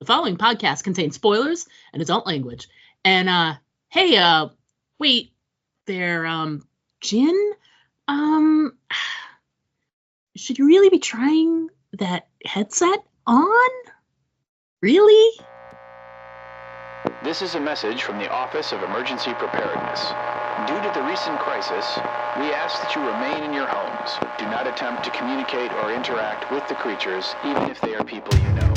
The following podcast contains spoilers and adult language. And hey, wait, there, Jin, should you really be trying that headset on? Really? This is a message from the Office of Emergency Preparedness. Due to the recent crisis, we ask that you remain in your homes. Do not attempt to communicate or interact with the creatures, even if they are people you know.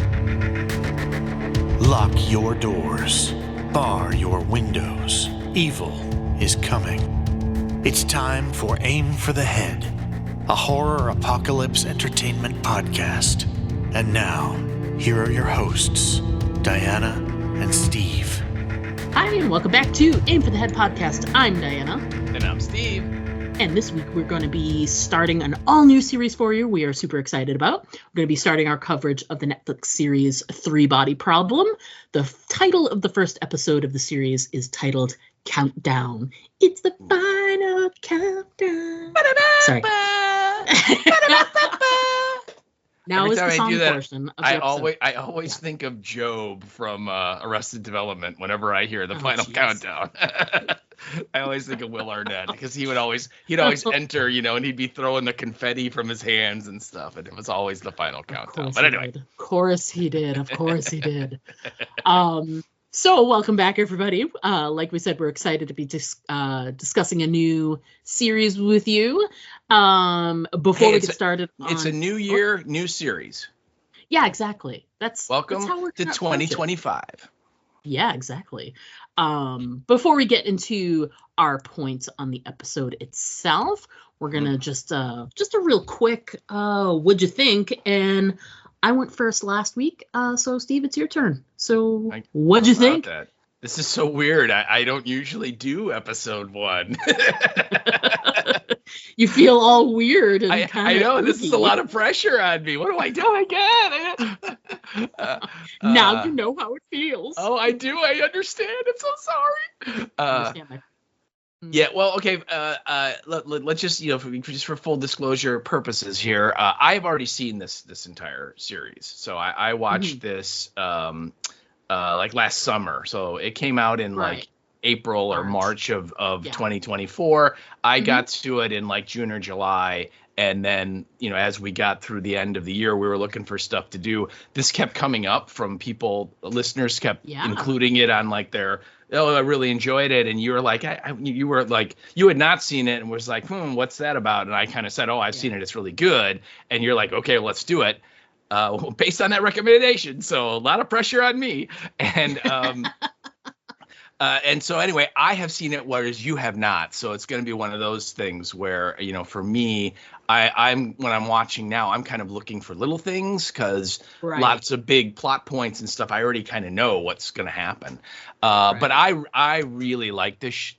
Lock your doors. Bar your windows. Evil is coming. It's time for Aim for the Head, a horror apocalypse entertainment podcast. And now, here are your hosts, Diana and Steve. Hi, and welcome back to Aim for the Head podcast. I'm Diana. And I'm Steve. And this week we're going to be starting an all-new series for you we are super excited about. We're going to be starting our coverage of the Netflix series Three Body Problem. The title of the first episode of the series is titled Countdown. It's the final countdown. Sorry. Now is the song portion of the episode. I always think of Job from Arrested Development whenever I hear the final countdown. I always think of Will Arnett because he'd always enter, and he'd be throwing the confetti from his hands and stuff, and it was always the final countdown. But anyway, of course he did. So welcome back, everybody. Like we said, we're excited to be discussing a new series with you. Before we get started, it's a new year, new series. Yeah, exactly. Welcome that's how we're to 2025. Yeah, exactly. Before we get into our points on the episode itself, we're gonna just a real quick what'd you think? And I went first last week, so Steve, it's your turn. So what'd you think? That. This is so weird. I don't usually do episode 1. You feel all weird. And I know this is a lot of pressure on me. What do I do again? Now you know how it feels. Oh, I do. I understand. I'm so sorry. Yeah, well, okay. Let's just, just for full disclosure purposes here, I've already seen this entire series. So I watched this like last summer. So it came out in like April or March of 2024. I got to it in like June or July. And then, as we got through the end of the year, we were looking for stuff to do. This kept coming up from people, listeners kept including it on like their, I really enjoyed it. And you were like, you were like, you had not seen it and was like, what's that about? And I kind of said, I've seen it. It's really good. And you're like, okay, well, let's do it. Based on that recommendation. So a lot of pressure on me. And, and so anyway, I have seen it, whereas you have not. So it's going to be one of those things where, for me, I'm when I'm watching now, I'm kind of looking for little things because lots of big plot points and stuff. I already kind of know what's going to happen. But I really like this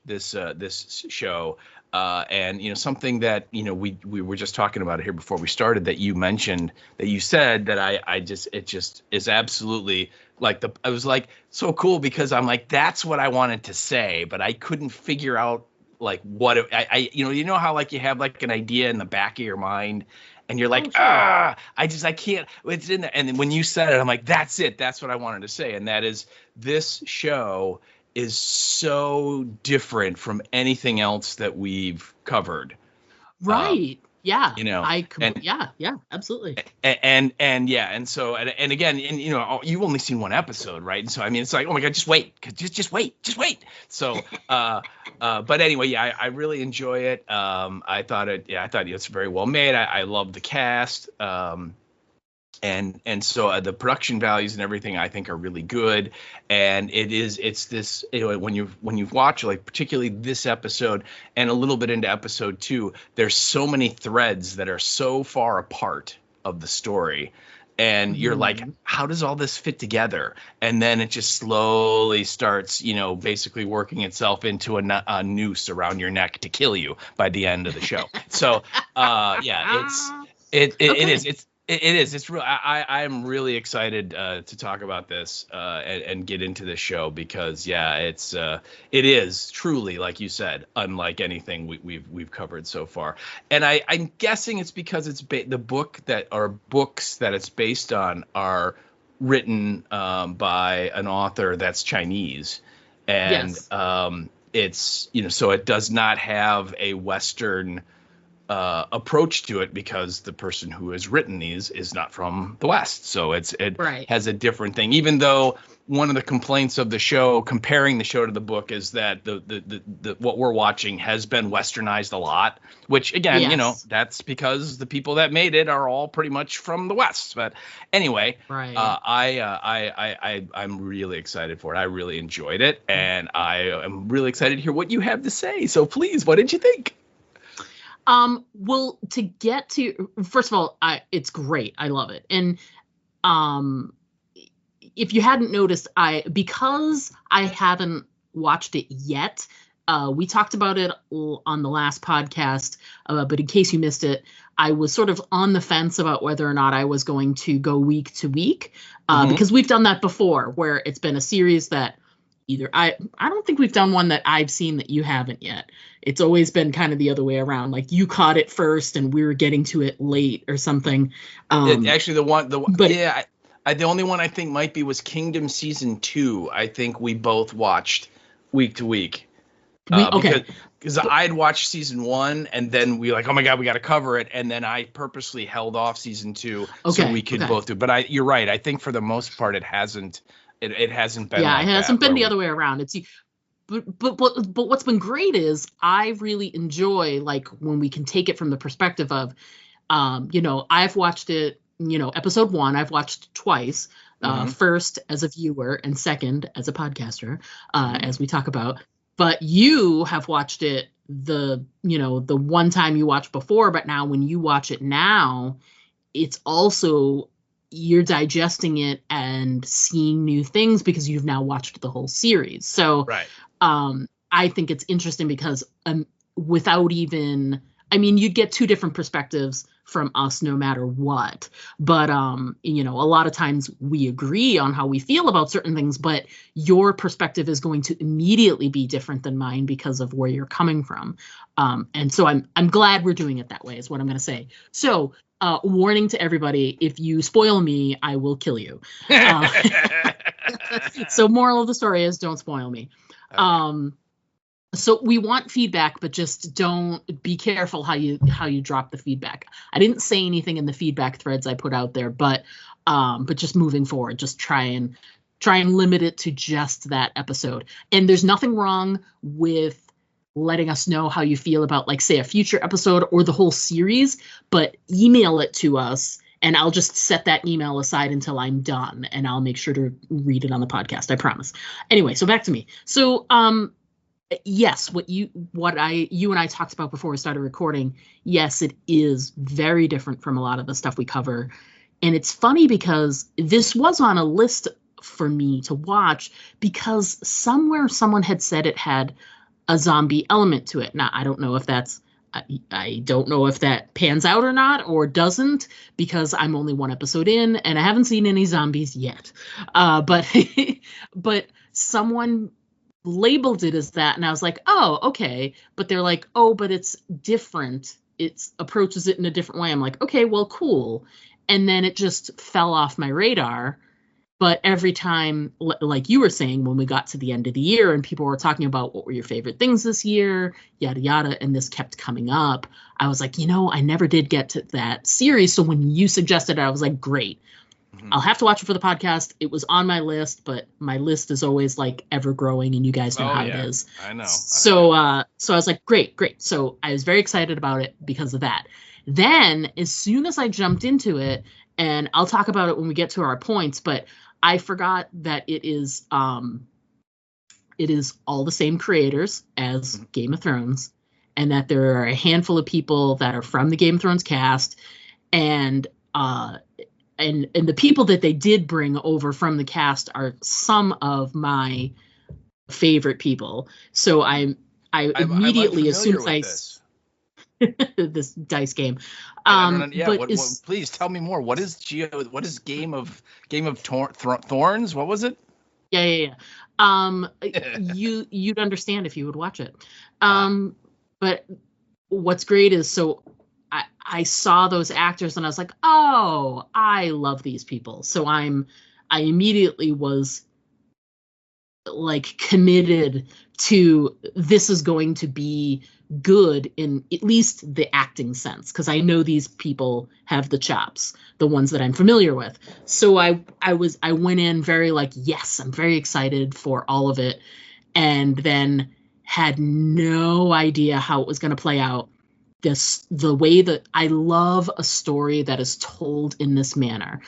show. And something that we were just talking about it here before we started, that you mentioned, that you said that it just is absolutely like I was like so cool, because I'm like, that's what I wanted to say, but I couldn't figure out like what you know how like you have like an idea in the back of your mind and you're like, I can't, it's in there. And then when you said it, I'm like, that's it. That's what I wanted to say. And that is, this show is so different from anything else that we've covered. Right. Yeah. Absolutely. And so again, you've only seen one episode, right? And so, I mean, it's like, oh my God, just wait. Just wait. So, but anyway, I really enjoy it. I thought it's very well made. I love the cast. And so the production values and everything, I think, are really good. And it's this, when you watch, like, particularly this episode and a little bit into episode 2, there's so many threads that are so far apart of the story. And you're like, how does all this fit together? And then it just slowly starts, basically working itself into a noose around your neck to kill you by the end of the show. So, it is. It is. It's real. I'm really excited to talk about this and get into this show because, it is truly, like you said, unlike anything we've covered so far. And I'm guessing it's because it's the books that it's based on are written by an author that's Chinese, and it's so it does not have a Western approach to it because the person who has written these is not from the West, so it has a different thing. Even though one of the complaints of the show, comparing the show to the book, is that the what we're watching has been Westernized a lot, which again, that's because the people that made it are all pretty much from the West. But anyway, I'm really excited for it. I really enjoyed it, and I am really excited to hear what you have to say. So please, what did you think? Well, to get to, first of all, it's great. I love it. And, if you hadn't noticed, because I haven't watched it yet, we talked about it on the last podcast, but in case you missed it, I was sort of on the fence about whether or not I was going to go week to week, because we've done that before, where it's been a series that either I don't think we've done one that I've seen that you haven't yet. It's always been kind of the other way around. Like you caught it first and we were getting to it late or something. Actually, the only one I think might be was Kingdom season 2. I think we both watched week to week. Because I'd watched season 1 and then we were like, oh my God, we got to cover it. And then I purposely held off season 2 so we could both do it. But you're right. I think for the most part, it hasn't been. Yeah, it hasn't been the other way around. But what's been great is I really enjoy like when we can take it from the perspective of, I've watched it. Episode 1, I've watched twice, first as a viewer and second as a podcaster, as we talk about. But you have watched it the one time you watched before, but now when you watch it now, it's also, you're digesting it and seeing new things because you've now watched the whole series. So I think it's interesting because without even, you'd get two different perspectives from us no matter what. But, a lot of times we agree on how we feel about certain things, but your perspective is going to immediately be different than mine because of where you're coming from. And so I'm glad we're doing it that way is what I'm going to say. So warning to everybody, if you spoil me, I will kill you. So moral of the story is don't spoil me. So we want feedback, but just don't be careful how you drop the feedback. I didn't say anything in the feedback threads I put out there, but just moving forward, just try and limit it to just that episode. And there's nothing wrong with letting us know how you feel about, like, say, a future episode or the whole series, but email it to us and I'll just set that email aside until I'm done and I'll make sure to read it on the podcast. I promise. Anyway, so back to me. So, yes, you and I talked about before we started recording. Yes, it is very different from a lot of the stuff we cover. And it's funny because this was on a list for me to watch because somewhere someone had said it had a zombie element to it. Now, I don't know if that pans out or not, or doesn't, because I'm only one episode in and I haven't seen any zombies yet. But someone labeled it as that, and I was like, oh, okay. But they're like, oh, but it's different. It approaches it in a different way. I'm like, okay, well, cool. And then it just fell off my radar. But every time, like you were saying, when we got to the end of the year and people were talking about what were your favorite things this year, yada, yada, and this kept coming up, I was like, I never did get to that series. So when you suggested it, I was like, great. Mm-hmm. I'll have to watch it for the podcast. It was on my list, but my list is always like ever growing, and you guys know how it is. I know. So I was like, great. So I was very excited about it because of that. Then as soon as I jumped into it, and I'll talk about it when we get to our points, but I forgot that it is all the same creators as Game of Thrones, and that there are a handful of people that are from the Game of Thrones cast, and the people that they did bring over from the cast are some of my favorite people. So I immediately, as soon as this dice game. Please tell me more. What is Game of Thorns? What was it? Yeah. You'd understand if you would watch it. But what's great is, so I saw those actors and I was like, oh, I love these people. So I'm I immediately was like committed to this is going to be good in at least the acting sense, because I know these people have the chops, the ones that I'm familiar with. So I went in very like, yes, I'm very excited for all of it, and then had no idea how it was going to play out. The way that I love a story that is told in this manner.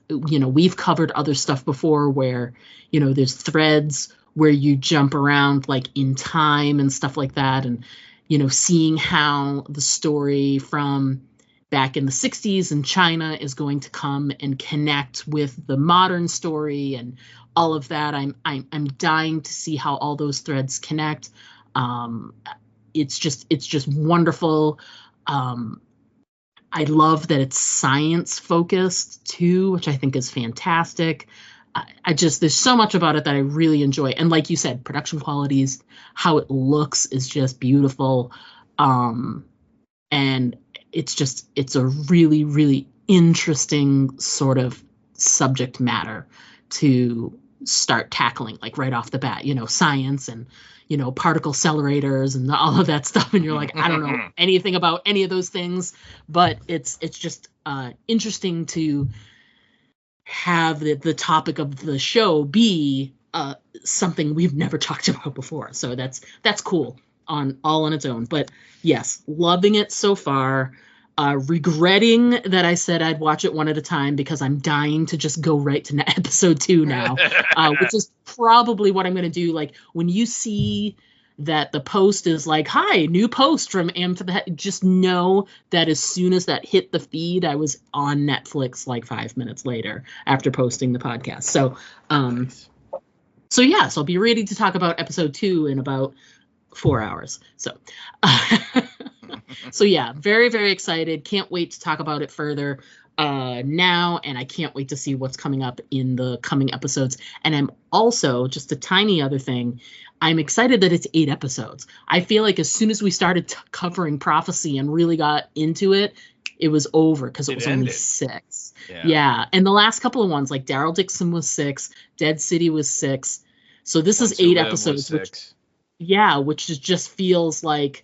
We've covered other stuff before where, there's threads where you jump around like in time and stuff like that. And, seeing how the story from back in the 60s in China is going to come and connect with the modern story and all of that. I'm dying to see how all those threads connect. It's just wonderful. I love that it's science focused too, which I think is fantastic. There's so much about it that I really enjoy. And like you said, production qualities, how it looks is just beautiful. And it's a really, really interesting sort of subject matter to start tackling, like right off the bat, science and, particle accelerators and all of that stuff. And you're like, I don't know anything about any of those things, but it's just interesting to have the topic of the show be something we've never talked about before. So that's cool all on its own. But yes, loving it so far. Regretting that I said I'd watch it one at a time, because I'm dying to just go right to episode 2 now, which is probably what I'm going to do. Like when you see that the post is like, hi, new post from Am for the Head, just know that as soon as that hit the feed, I was on Netflix like 5 minutes later after posting the podcast. So, Nice. So I'll be ready to talk about episode 2 in about 4 hours. So, so yeah, very, very excited. Can't wait to talk about it further now. And I can't wait to see what's coming up in the coming episodes. And I'm also, just a tiny other thing, I'm excited that it's 8 episodes. I feel like as soon as we started covering Prophecy and really got into it, it was over because it was only 6. Yeah. And the last couple of ones, like Daryl Dixon was 6, Dead City was 6. So this is 8 episodes, which just feels like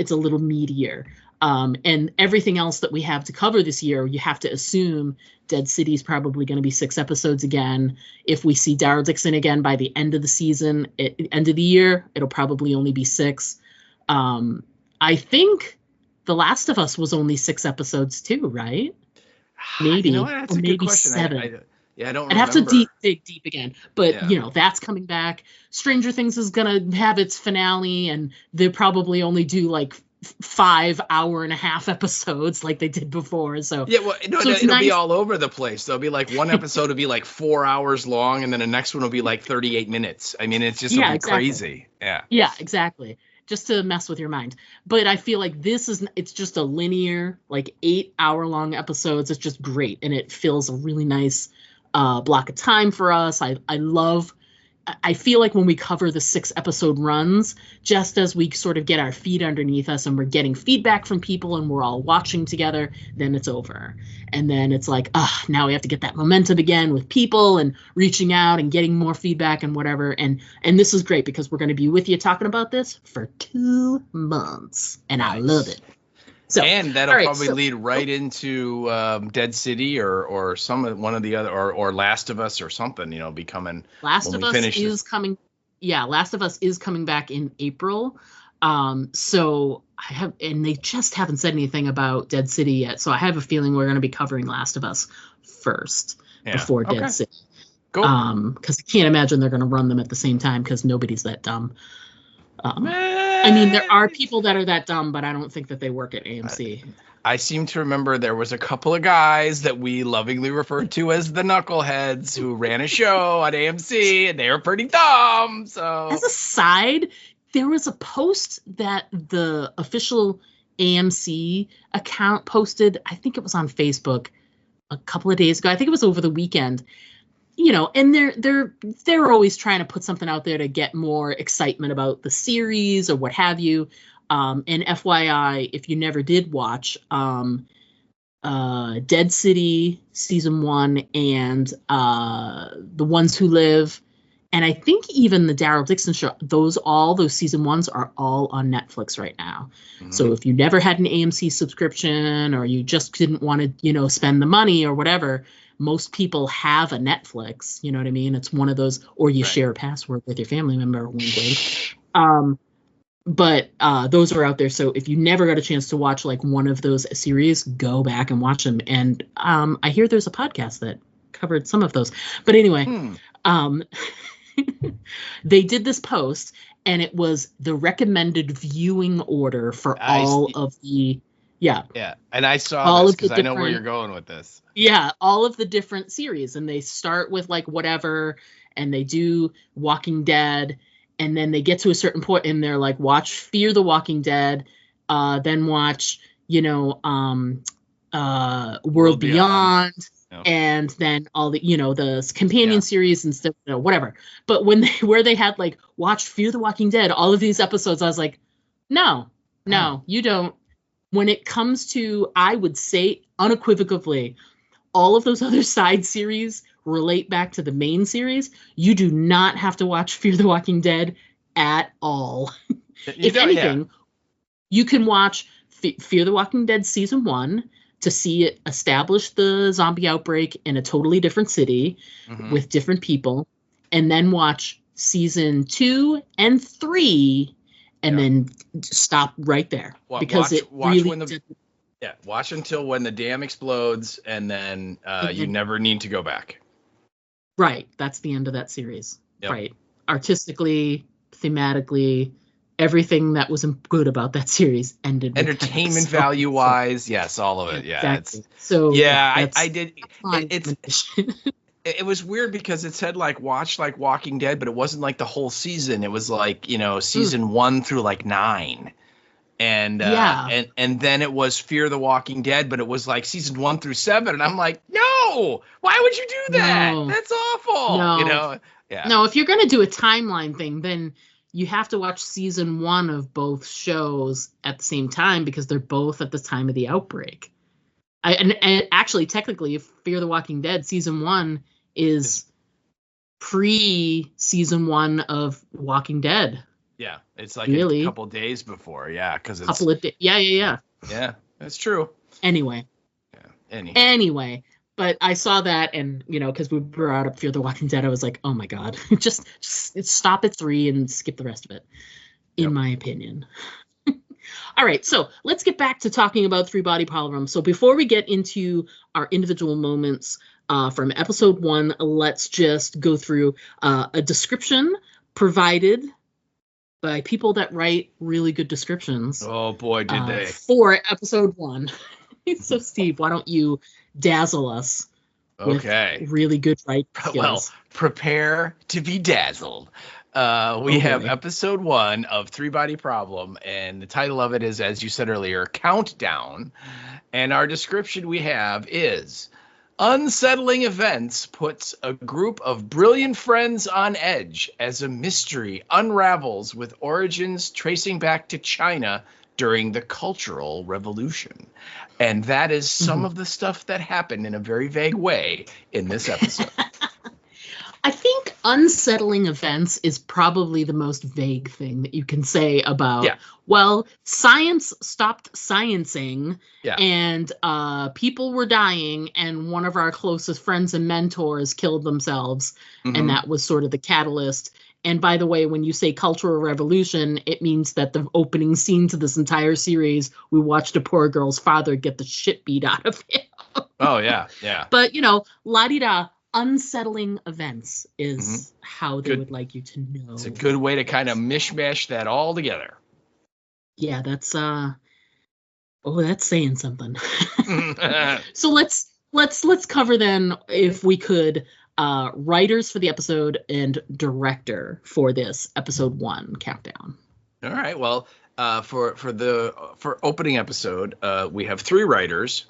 it's a little meatier. And everything else that we have to cover this year, you have to assume Dead City is probably going to be 6 episodes again. If we see Daryl Dixon again by the end of the season, end of the year, it'll probably only be 6. I think The Last of Us was only 6 episodes too, right? Maybe. That's a good question. 7. I don't remember. I'd have to dig deep again. But, that's coming back. Stranger Things is going to have its finale, and they'll probably only do like 5 hour-and-a-half episodes like they did before. So it'll be all over the place. There'll be like one episode will be like 4 hours long, and then the next one will be like 38 minutes. I mean, it's just crazy. Yeah, exactly. Just to mess with your mind. But I feel like it's just a linear, like 8-hour-long episodes. It's just great, and it fills a really nice block of time for us. I feel like when we cover the 6-episode runs, just as we sort of get our feet underneath us and we're getting feedback from people and we're all watching together, then it's over. And then it's like, now we have to get that momentum again with people and reaching out and getting more feedback and whatever. And this is great because we're going to be with you talking about this for 2 months. And nice. I love it. So, and that'll probably lead right into Dead City or one of the other or Last of Us or something, becoming. Last of Us is coming. Yeah, Last of Us is coming back in April. So and they just haven't said anything about Dead City yet. So I have a feeling we're going to be covering Last of Us first before Dead City. Cool. Because I can't imagine they're going to run them at the same time because nobody's that dumb. I mean, there are people that are that dumb, but I don't think that they work at AMC. I seem to remember there was a couple of guys that we lovingly referred to as the knuckleheads who ran a show at AMC, and they were pretty dumb. So, as a side, there was a post that the official AMC account posted. I think it was on Facebook a couple of days ago. I think it was over the weekend. And they're always trying to put something out there to get more excitement about the series or what have you. And FYI, if you never did watch, Dead City season 1 and The Ones Who Live. And I think even the Daryl Dixon show, all those season 1s are all on Netflix right now. Mm-hmm. So if you never had an AMC subscription or you just didn't want to, spend the money or whatever, most people have a Netflix. You know what I mean? It's one of those, or you share a password with your family member. Wink, wink. But those are out there. So if you never got a chance to watch like one of those series, go back and watch them. And I hear there's a podcast that covered some of those. But anyway, they did this post, and it was the recommended viewing order for all of the and I saw this because I know where you're going with this. All of the different series, and they start with like whatever, and they do Walking Dead, and then they get to a certain point and they're like, watch Fear the Walking Dead, then watch World Beyond. And then all the, the companion series and stuff, whatever. But where they had like watch Fear the Walking Dead, all of these episodes, I was like, no, you don't. When it comes to, I would say unequivocally, all of those other side series relate back to the main series. You do not have to watch Fear the Walking Dead at all. If anything, you can watch Fear the Walking Dead season 1 to see it establish the zombie outbreak in a totally different city with different people, and then watch season 2 and 3, and then stop right there. Because watch until when the dam explodes, and then you never need to go back. Right, that's the end of that series. Yep. Right, artistically, thematically, everything that was good about that series ended. Entertainment value wise, yes, all of it. Yeah, exactly. I did. It was weird because it said like watch like Walking Dead, but it wasn't like the whole season. It was like season 1 through like 9, and then it was Fear the Walking Dead, but it was like season 1 through 7, and I'm like, no, why would you do that? No. That's awful. No. No, if you're gonna do a timeline thing, then you have to watch season 1 of both shows at the same time because they're both at the time of the outbreak. And actually, technically, Fear the Walking Dead season 1 is pre-season 1 of Walking Dead. Yeah, it's like a couple days before. Yeah, because it's couple of days. Yeah. Yeah, that's true. Anyway. Anyway. But I saw that, and because we brought up Fear the Walking Dead, I was like, oh my god, just stop at 3 and skip the rest of it, in my opinion. All right, so let's get back to talking about Three Body Problem. So before we get into our individual moments from episode 1, let's just go through a description provided by people that write really good descriptions. Oh boy, did they! For episode 1. So Steve, why don't you dazzle us with really good writing skills? Well, prepare to be dazzled. We have episode 1 of Three Body Problem, and the title of it is, as you said earlier, Countdown. And our description we have is: unsettling events puts a group of brilliant friends on edge as a mystery unravels with origins tracing back to China during the Cultural Revolution. And that is some of the stuff that happened in a very vague way in this episode. I think unsettling events is probably the most vague thing that you can say about, well, science stopped sciencing and people were dying and one of our closest friends and mentors killed themselves. And that was sort of the catalyst. And by the way, when you say Cultural Revolution, it means that the opening scene to this entire series, we watched a poor girl's father get the shit beat out of him. Oh, yeah. But, la-di-da, unsettling events is how they would like you to know. It's a good way to kind of mishmash that all together. Yeah, that's that's saying something. So let's cover then, if we could, writers for the episode and director for this episode 1 countdown. All right. Well, for opening episode, we have 3 writers,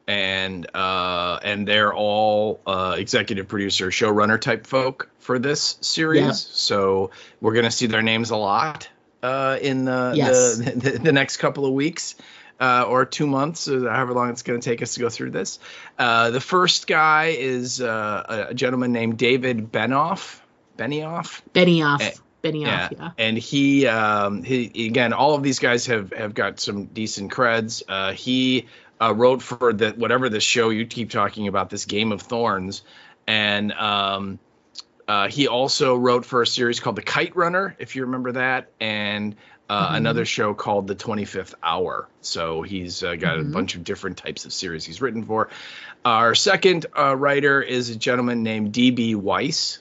and they're all executive producer, showrunner type folk for this series. Yep. So we're gonna see their names a lot in the next couple of weeks. or 2 months, or however long it's going to take us to go through this. The first guy is a gentleman named David Benioff. Benioff, yeah. And he again, all of these guys have got some decent creds. He wrote for whatever the show you keep talking about, this Game of Thorns, and he also wrote for a series called The Kite Runner, if you remember that, and another show called The 25th Hour. So he's got a bunch of different types of series he's written for. Our second writer is a gentleman named D.B. Weiss.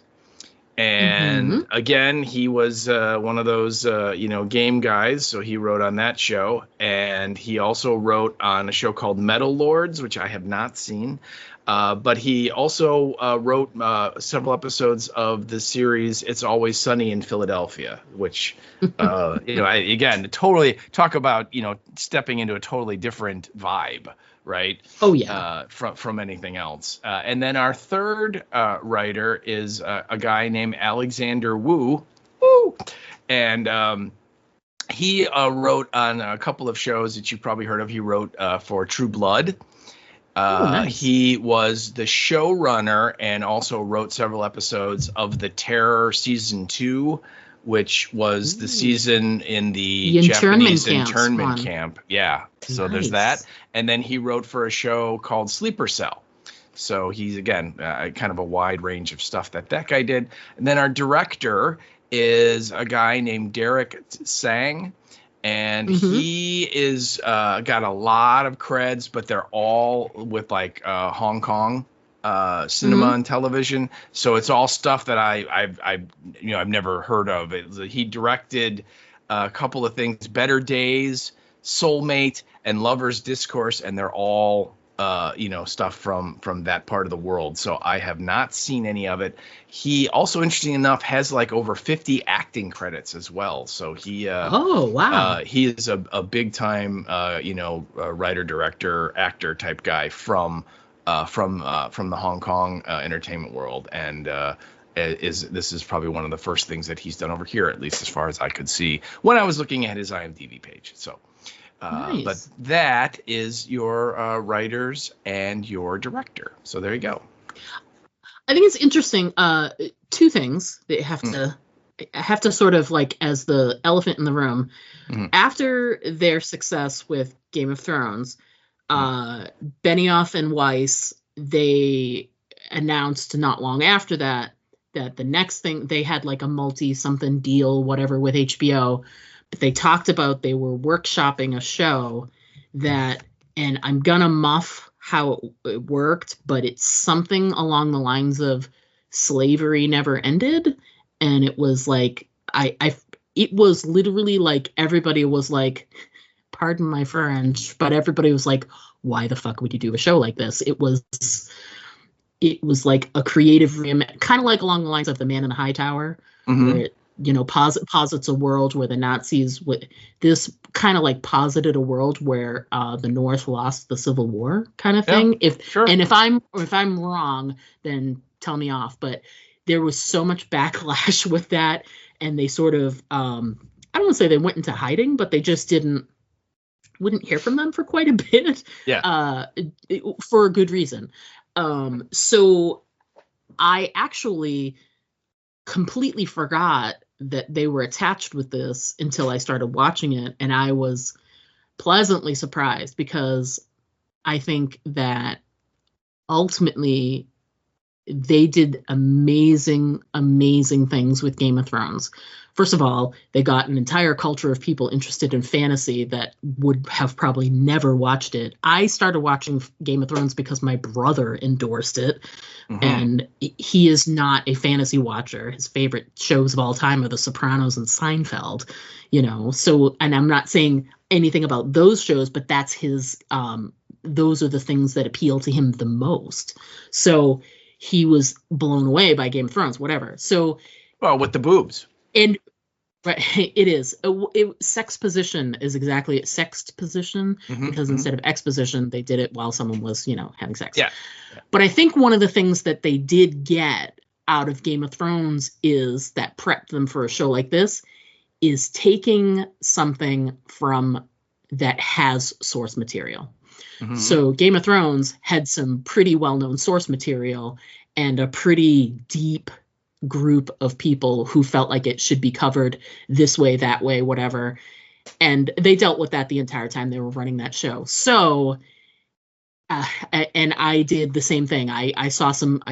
And again, he was one of those, game guys. So he wrote on that show. And he also wrote on a show called Metal Lords, which I have not seen. But he also wrote several episodes of the series It's Always Sunny in Philadelphia, which, again, totally talk about, stepping into a totally different vibe. Right. Oh, yeah. From anything else. And then our third writer is a guy named Alexander Wu. Woo! And he wrote on a couple of shows that you've probably heard of. He wrote for True Blood. Nice. He was the showrunner and also wrote several episodes of The Terror Season 2, which was the season in the Japanese internment camp. Yeah. So there's that. And then he wrote for a show called Sleeper Cell. So he's, again, kind of a wide range of stuff that guy did. And then our director is a guy named Derek Sang. And he is got a lot of creds, but they're all with like Hong Kong cinema and television. So it's all stuff that I've never heard of. He directed a couple of things: Better Days, Soulmate, and Lover's Discourse, and they're all stuff from that part of the world. So I have not seen any of it. He also, interesting enough, has like over 50 acting credits as well. So he he is a big time writer, director, actor type guy from the Hong Kong entertainment world, and this is probably one of the first things that he's done over here, at least as far as I could see when I was looking at his IMDb page. So nice. But that is your writers and your director. So there you go. I think it's interesting. Two things that have to sort of, like, as the elephant in the room. After their success with Game of Thrones, Benioff and Weiss, they announced not long after that the next thing, they had like a multi-something deal, whatever, with HBO. But they talked about they were workshopping a show that, and I'm gonna muff how it worked, but it's something along the lines of slavery never ended. And it was like, it was literally like, everybody was like, pardon my French, but everybody was like, why the fuck would you do a show like this? It was like a creative, kind of like along the lines of The Man in the High Tower, where it, posits a world where the Nazis this kind of like posited a world where the North lost the Civil War kind of thing. And if I'm wrong, then tell me off. But there was so much backlash with that, and they sort of I don't want to say they went into hiding, but they just wouldn't hear from them for quite a bit. For a good reason. So I actually completely forgot that they were attached with this until I started watching it, and I was pleasantly surprised, because I think that ultimately they did amazing things with Game of Thrones. First of all, they got an entire culture of people interested in fantasy that would have probably never watched it. I started watching Game of Thrones because my brother endorsed it, and he is not a fantasy watcher. His favorite shows of all time are The Sopranos and Seinfeld, So, and I'm not saying anything about those shows, but that's his. Those are the things that appeal to him the most. So he was blown away by Game of Thrones, whatever. So, well, with the boobs. And right, it is. Sex position is exactly sext position, because instead of exposition, they did it while someone was, having sex. Yeah. But I think one of the things that they did get out of Game of Thrones is that prepped them for a show like this is taking something from that has source material. Mm-hmm. So Game of Thrones had some pretty well-known source material and a pretty deep group of people who felt like it should be covered this way, that way, whatever. And they dealt with that the entire time they were running that show. So, and I did the same thing. I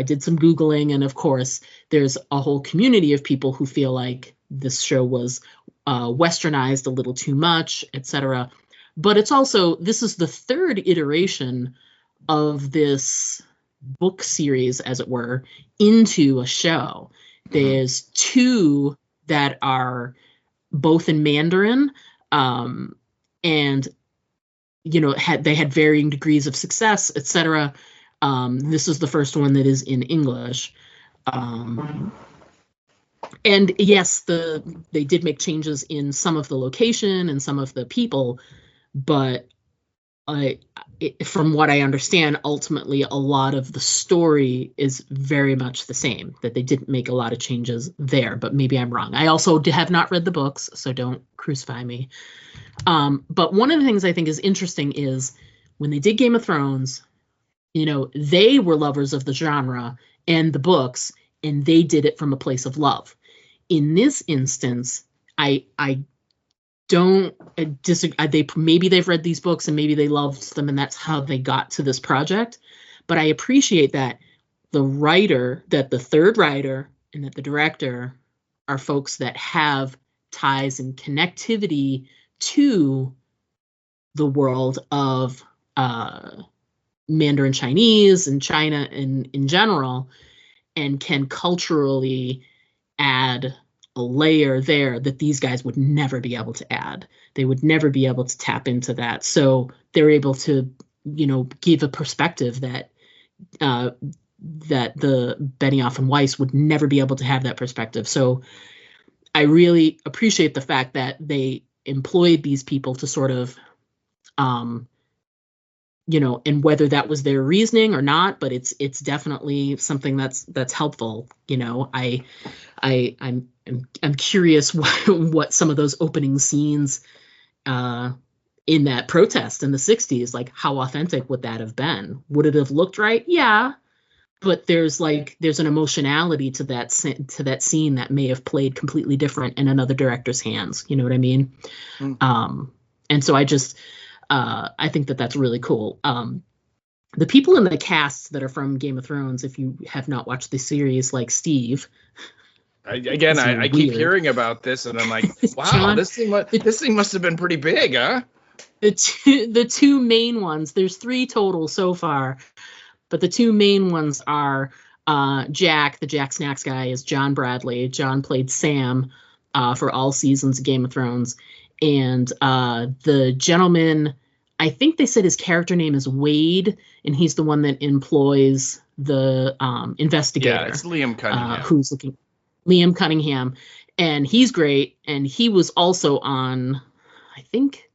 did some Googling, and of course, there's a whole community of people who feel like this show was westernized a little too much, etc. But it's also, this is the third iteration of this book series, as it were, into a show. There's two that are both in Mandarin, and they had varying degrees of success, etc. This is the first one that is in English. And yes, they did make changes in some of the location and some of the people, but from what I understand, ultimately a lot of the story is very much the same, that they didn't make a lot of changes there, but maybe I'm wrong. I also have not read the books, so don't crucify me. But one of the things I think is interesting is when they did Game of Thrones, they were lovers of the genre and the books, and they did it from a place of love. In this instance, I don't disagree. Maybe they've read these books and maybe they loved them and that's how they got to this project. But I appreciate that the third writer and that the director are folks that have ties and connectivity to the world of Mandarin Chinese and China in general, and can culturally add a layer there that these guys would never be able to add. They would never be able to tap into that. So they're able to, give a perspective that the Benioff and Weiss would never be able to have that perspective. So I really appreciate the fact that they employed these people to sort of, and whether that was their reasoning or not, but it's definitely something that's helpful. I'm curious what some of those opening scenes in that protest in the 60s, like how authentic would that have been? Would it have looked right? Yeah. But there's an emotionality to that scene that may have played completely different in another director's hands. You know what I mean? Mm. And so I think that's really cool. The people in the cast that are from Game of Thrones, if you have not watched the series, like Steve. I keep hearing about this, and I'm like, wow, John, this thing must have been pretty big, huh? The two main ones. There's 3 total so far, but the 2 main ones are Jack. The Jack Snacks guy is John Bradley. John played Sam for all seasons of Game of Thrones, and the gentleman, I think they said his character name is Wade, and he's the one that employs the investigator. Yeah, it's Liam Cunningham. Who's looking. Liam Cunningham, and he's great. And he was also on, I think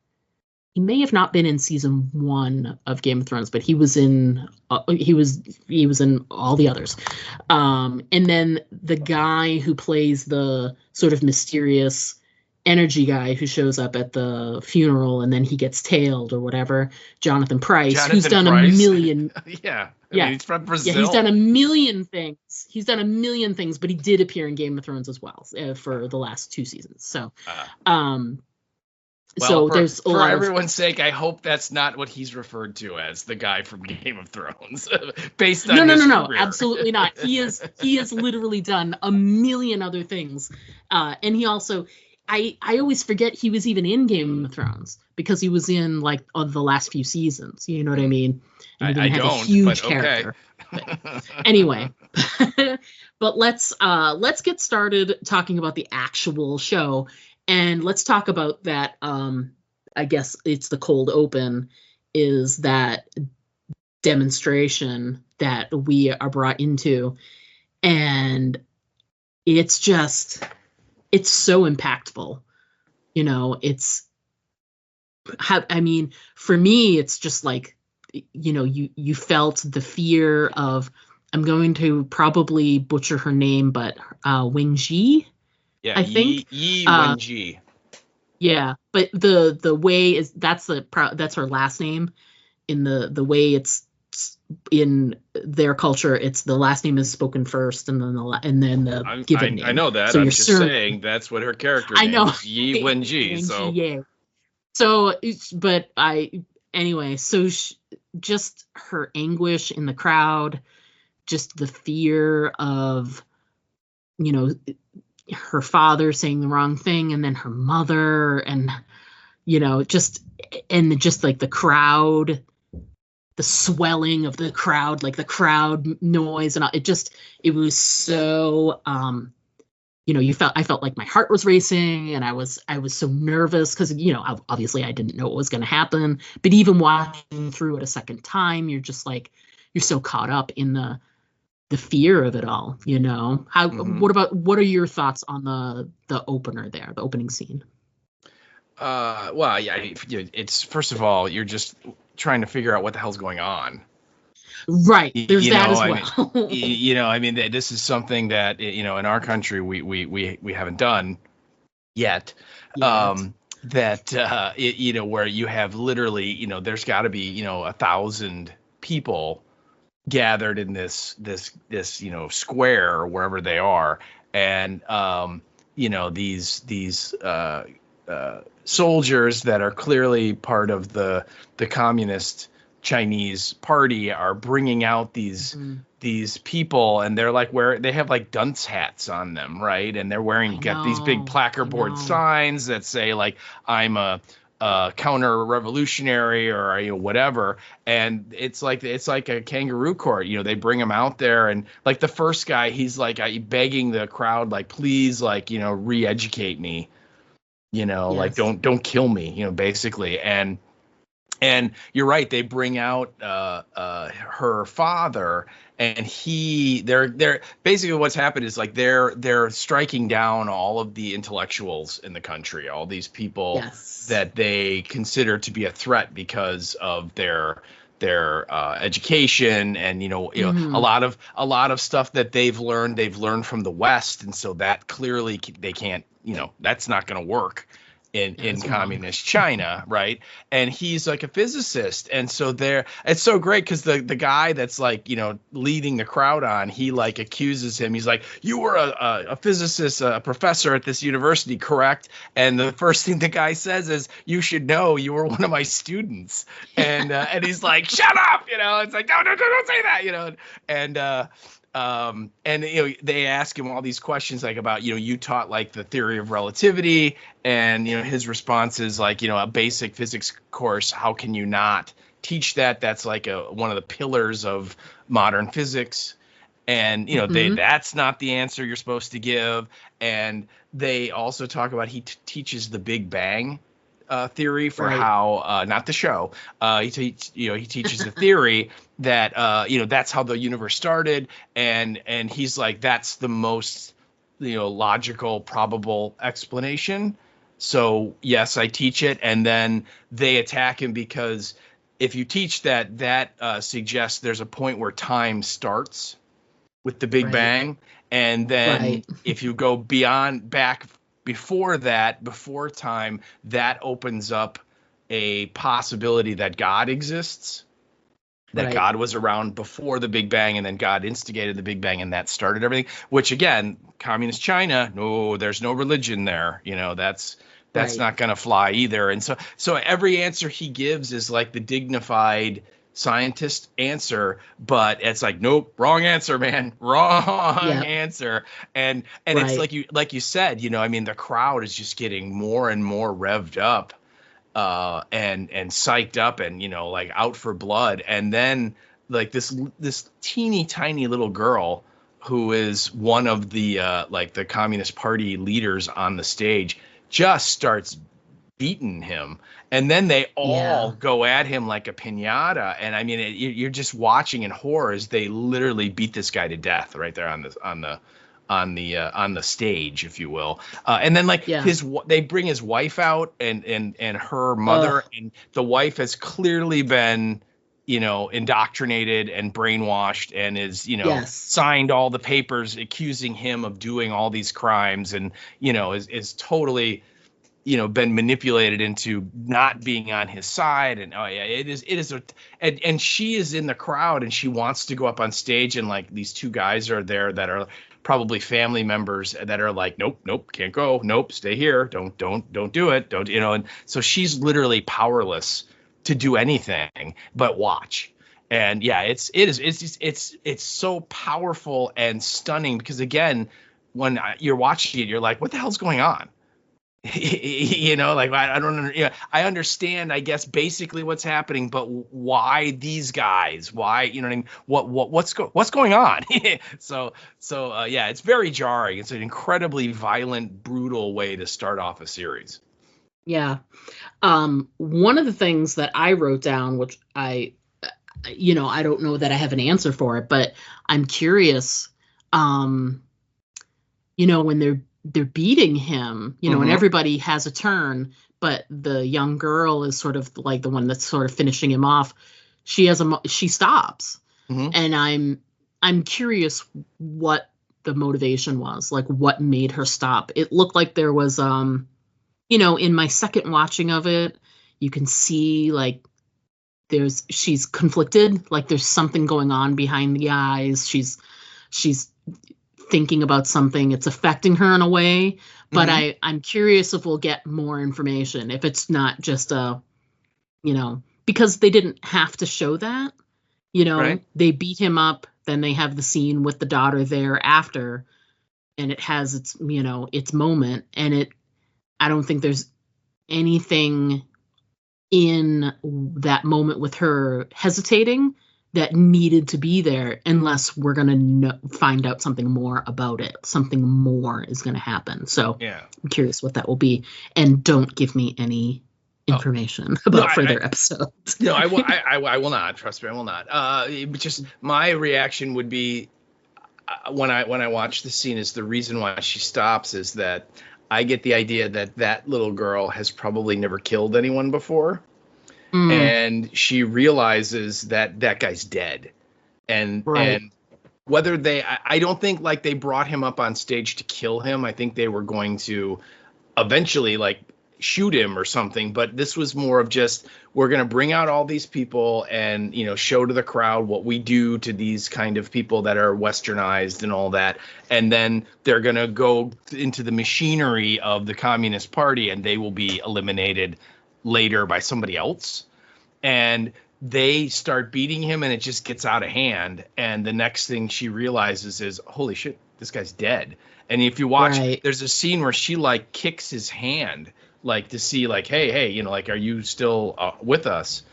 he may have not been in season 1 of Game of Thrones, but he was in he was in all the others. And then the guy who plays the sort of mysterious energy guy who shows up at the funeral and then he gets tailed or whatever, Jonathan Pryce, who's done a million. Yeah. I mean, he's from Brazil. Yeah, he's done a million things. But he did appear in Game of Thrones as well for the last 2 seasons. So, there's for everyone's sake, I hope that's not what he's referred to as, the guy from Game of Thrones. Based on no, absolutely not. He has literally done a million other things, and he also. I always forget he was even in Game of Thrones because he was in the last few seasons. You know what I mean? And I don't. A huge character. Okay. But anyway, but let's get started talking about the actual show, and let's talk about that. I guess it's the cold open, is that demonstration that we are brought into, and it's so impactful. For me, it's just like, you felt the fear of, I'm going to probably butcher her name, but Wen-ji, yeah, I think. Yi Wen-ji. Yeah, but the way is that's her last name. In the way it's in their culture, it's the last name is spoken first, and then the given name. I know that. So I'm your just surname. saying that's what her character I name know. is, Yi Wen-ji. So yeah. So, but anyway, so just her anguish in the crowd, just the fear of, you know, her father saying the wrong thing, and then her mother, and, you know, just like the crowd, the swelling of the crowd, like the crowd noise, and it was so, you know, I felt like my heart was racing, and I was so nervous because, you know, obviously I didn't know what was going to happen. But even watching through it a second time, you're just like, you're so caught up in the fear of it all, you know. What are your thoughts on the opener there, the opening scene? Well, yeah, it's, first of all, you're just trying to figure out what the hell's going on. Right. There's that as well. I mean, you know, I mean, this is something that, you know, in our country we haven't done yet. That you know, where you have literally, you know, there's got to be, you know, 1,000 people gathered in this you know, square or wherever they are, and you know, these soldiers that are clearly part of the communist Chinese party are bringing out these people, and they're like, they have like dunce hats on them, right? And they're got these big placard board signs that say like, I'm a counter revolutionary, or, you know, whatever. And it's like a kangaroo court, you know. They bring him out there, and like the first guy, he's like begging the crowd, like, please, like, you know, re-educate me, you know, like don't kill me, you know, basically. And you're right. They bring out her father, and they're basically, what's happened is like they're striking down all of the intellectuals in the country, all these people that they consider to be a threat because of their education, and you know a lot of stuff that they've learned from the West, and so that clearly they can't, you know, that's not going to work in communist China, right? And he's like a physicist, and so it's so great because the guy that's like, you know, leading the crowd on, he like accuses him. He's like, you were a physicist, a professor at this university, correct? And the first thing the guy says is, you should know, you were one of my students. And and he's like, shut up, you know. It's like, no, don't say that, you know. And you know, they ask him all these questions like about, you know, you taught like the theory of relativity, and you know, his response is like, you know, a basic physics course, how can you not teach that? That's like one of the pillars of modern physics. And you know, that's not the answer you're supposed to give. And they also talk about he teaches the Big Bang theory for how not the show. He teaches the theory that you know, that's how the universe started, and he's like, that's the most, you know, logical, probable explanation. So yes, I teach it. And then they attack him because if you teach that suggests there's a point where time starts with the Big Bang, and then if you go back before that, before time, that opens up a possibility that God exists, that God was around before the Big Bang, and then God instigated the Big Bang, and that started everything. Which again, communist China, no, there's no religion there. You know, that's not going to fly either. And so every answer he gives is like the dignified scientist answer, but it's like, nope, wrong answer, man, wrong answer. And it's like you said, you know, I mean, the crowd is just getting more and more revved up, and psyched up, and, you know, like out for blood. And then like this teeny tiny little girl who is one of the like the Communist Party leaders on the stage just starts beating him, and then they all go at him like a piñata. And I mean, you're just watching in horror as they literally beat this guy to death right there on the stage, if you will. And then like they bring his wife out, and her mother, and the wife has clearly been, you know, indoctrinated and brainwashed, and is, you know, signed all the papers accusing him of doing all these crimes, and, you know, is totally been manipulated into not being on his side. And it is and she is in the crowd and she wants to go up on stage, and like these two guys are there that are probably family members that are like, nope, can't go, nope, stay here, don't do it, don't, and so she's literally powerless to do anything but watch. And yeah, it's so powerful and stunning, because again, when you're watching it, you're like, what the hell's going on? Like I don't, I understand, I guess, basically what's happening, but why these guys? Why, what I mean? What's going on? So yeah, it's very jarring. It's an incredibly violent, brutal way to start off a series. Yeah. One of the things that I wrote down, which I don't know that I have an answer for it, but I'm curious, when they're beating him, and everybody has a turn, but the young girl is sort of like the one that's sort of finishing him off. She stops. And I'm curious what the motivation was, like what made her stop. It looked like there was, in my second watching of it, you can see like she's conflicted, like there's something going on behind the eyes. She's thinking about something, it's affecting her in a way, but I'm curious if we'll get more information, if it's not just because they didn't have to show that, right. They beat him up, then they have the scene with the daughter there after, and it has its its moment, and I don't think there's anything in that moment with her hesitating that needed to be there, unless we're going to find out something more about it. Something more is going to happen. So yeah, I'm curious what that will be. And don't give me any information about further episodes. No, I will not. Trust me, I will not. Just my reaction would be when I watch the scene is the reason why she stops is that I get the idea that little girl has probably never killed anyone before. And she realizes that guy's dead, and whether I don't think like they brought him up on stage to kill him. I think they were going to eventually like shoot him or something, but this was more of just, we're going to bring out all these people and, show to the crowd what we do to these kind of people that are westernized and all that. And then they're going to go into the machinery of the Communist Party and they will be eliminated later by somebody else. And they start beating him and it just gets out of hand. And the next thing she realizes is, holy shit, this guy's dead. And if you watch, there's a scene where she like kicks his hand, like to see like, hey, like, are you still with us?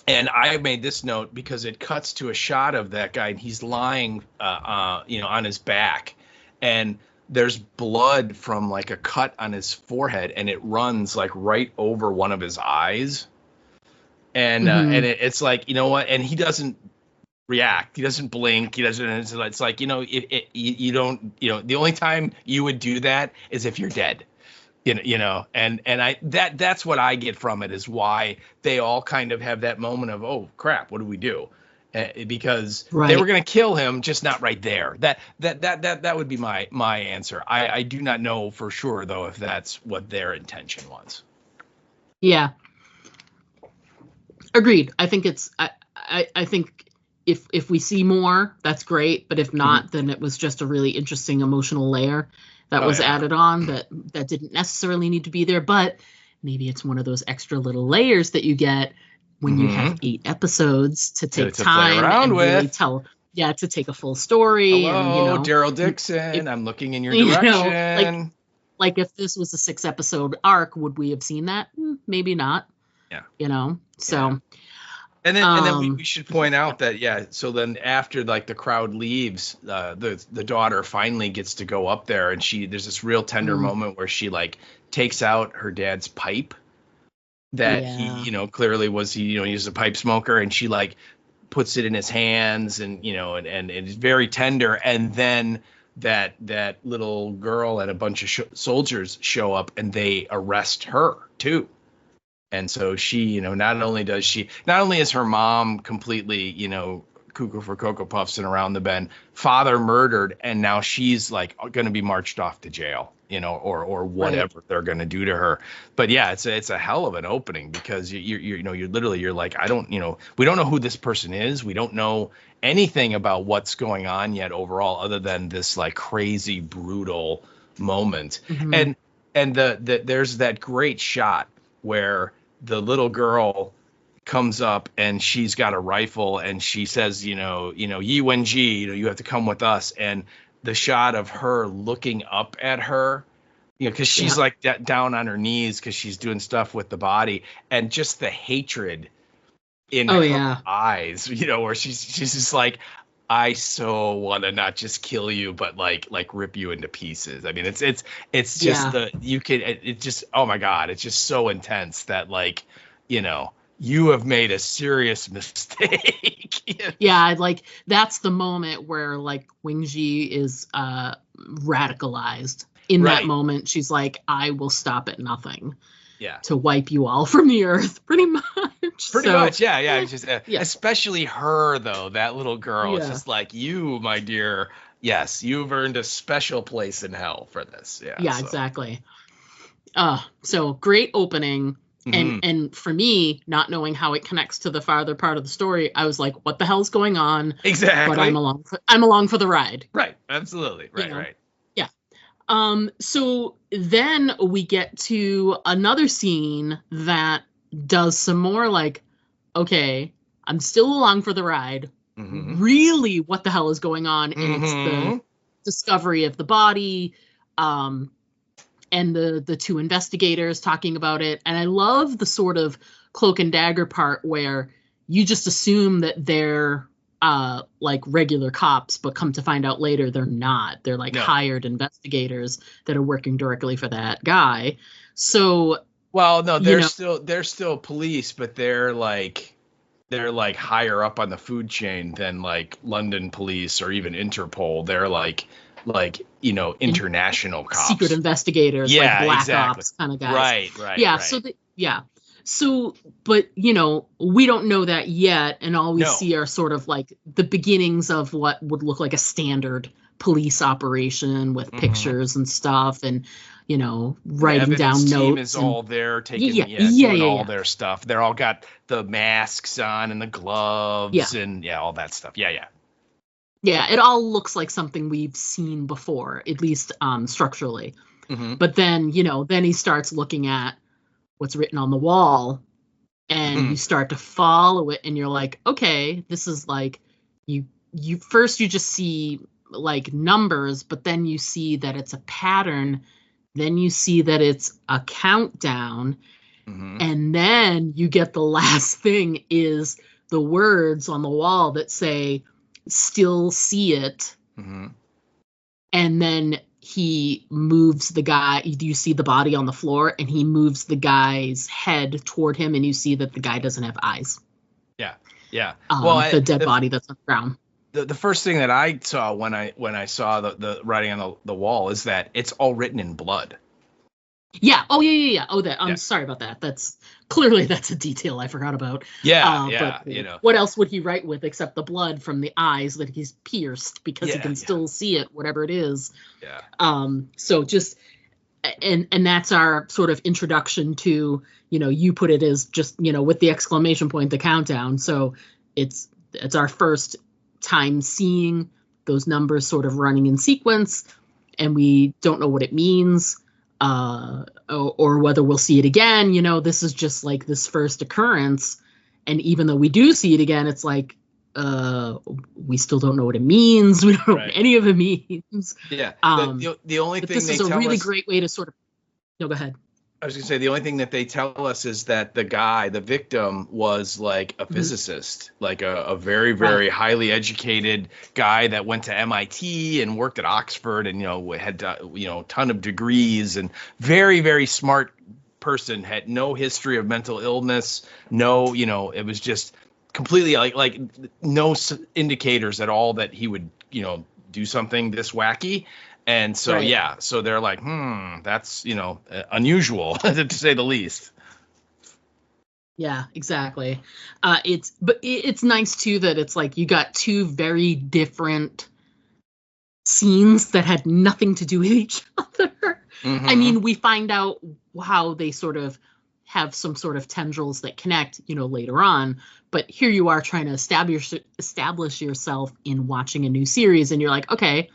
And I made this note because it cuts to a shot of that guy and he's lying, on his back, and there's blood from like a cut on his forehead and it runs like right over one of his eyes. And it's like, you know what? And he doesn't react. He doesn't blink. He doesn't. It's like, you don't. The only time you would do that is if you're dead. And that's what I get from it, is why they all kind of have that moment of, oh crap, what do we do? Because they were going to kill him, just not right there. That would be my answer. I do not know for sure though if that's what their intention was. Yeah. Agreed. I think it's I think if we see more, that's great. But if not, then it was just a really interesting emotional layer that was added on that didn't necessarily need to be there. But maybe it's one of those extra little layers that you get when you have 8 episodes to take time play around and with. Really tell. Yeah, to take a full story. Hello, and, Daryl Dixon. I'm looking in your direction. Like if this was a 6-episode arc, would we have seen that? Maybe not. Yeah. So. Yeah. And then we should point out that, so then after like the crowd leaves, the daughter finally gets to go up there, and there's this real tender moment where she like takes out her dad's pipe that he, clearly was, he was a pipe smoker, and she like puts it in his hands and, and it's very tender. And then that little girl and a bunch of soldiers show up and they arrest her too. And so she, not only is her mom completely, Cuckoo for Cocoa Puffs and Around the Bend, father murdered, and now she's like going to be marched off to jail, or whatever they're going to do to her. But yeah, it's a hell of an opening, because you're like, we don't know who this person is. We don't know anything about what's going on yet overall, other than this like crazy brutal moment. And there's that great shot where the little girl comes up and she's got a rifle and she says, Yi Wen-ji, you have to come with us. And the shot of her looking up at her, because she's like down on her knees because she's doing stuff with the body, and just the hatred in her eyes, where she's just like, I so want to not just kill you, but like rip you into pieces. I mean, it's just oh my God, it's just so intense that like, you have made a serious mistake. Yeah, like that's the moment where like Wing-Ji is radicalized. In that moment, she's like, I will stop at nothing. Yeah. To wipe you all from the earth, pretty much. Pretty much, yeah. It's just, especially her, though, that little girl. It's just like, you, my dear, yes, you've earned a special place in hell for this. Yeah, exactly. So great opening. And for me, not knowing how it connects to the farther part of the story, I was like, what the hell's going on? Exactly. But I'm along for the ride. Right. Absolutely. Right. Yeah. So then we get to another scene that does some more like, okay, I'm still along for the ride. Really, what the hell is going on? And it's the discovery of the body. And the two investigators talking about it. And I love the sort of cloak and dagger part where you just assume that they're like regular cops, but come to find out later they're not. They're like hired investigators that are working directly for that guy. So they're still police, but they're like higher up on the food chain than like London police or even Interpol. They're like international cops, secret investigators, like black ops kind of guys. Right. Yeah. So but we don't know that yet, and all we see are sort of like the beginnings of what would look like a standard police operation with pictures and stuff, and writing down notes. The team is all there taking all their stuff. They're all got the masks on and the gloves and all that stuff. Yeah, it all looks like something we've seen before, at least structurally. But then, then he starts looking at what's written on the wall, and you start to follow it, and you're like, okay, this is like, you just see like numbers, but then you see that it's a pattern, then you see that it's a countdown, and then you get the last thing is the words on the wall that say, still see it. And then he moves the guy, you see the body on the floor, and he moves the guy's head toward him, and you see that the guy doesn't have eyes. The dead body that's on the ground. The first thing that I saw when I saw the writing on the wall is that it's all written in blood. Yeah. Oh, yeah. Oh, that. I'm sorry about that. That's a detail I forgot about. But, what else would he write with except the blood from the eyes that he's pierced, because he can still see it, whatever it is. So just, and that's our sort of introduction to, you put it as just, with the exclamation point, the countdown. So it's our first time seeing those numbers sort of running in sequence, and we don't know what it means. Or whether we'll see it again. This is just like this first occurrence, and even though we do see it again, it's like we still don't know what it means. We don't know what any of it means. The only thing this is a really great way to sort of. No, go ahead. I was gonna say the only thing that they tell us is that the victim was like a physicist, like a very, very highly educated guy that went to MIT and worked at Oxford, and had ton of degrees, and very, very smart person, had no history of mental illness, it was just completely like no indicators at all that he would do something this wacky. And so, so they're like, that's, unusual to say the least. Yeah, exactly. It's nice too that it's like you got two very different scenes that had nothing to do with each other. Mm-hmm. I mean, we find out how they sort of have some sort of tendrils that connect, later on. But here you are trying to establish yourself in watching a new series, and you're like, okay,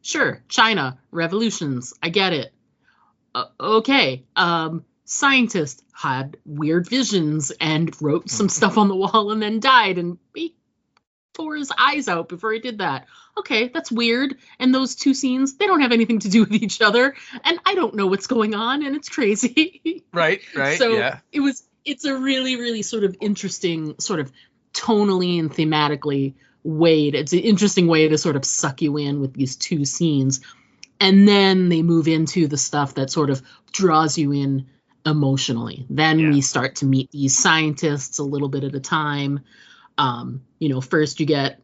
sure, China, revolutions, I get it. Okay, scientist had weird visions and wrote some stuff on the wall and then died, and he tore his eyes out before he did that. Okay, that's weird. And those two scenes, they don't have anything to do with each other, and I don't know what's going on, and it's crazy. Right. So yeah. It's a really, really sort of interesting, sort of tonally and thematically it's an interesting way to sort of suck you in with these two scenes. And then they move into the stuff that sort of draws you in emotionally. Then we start to meet these scientists a little bit at a time. First you get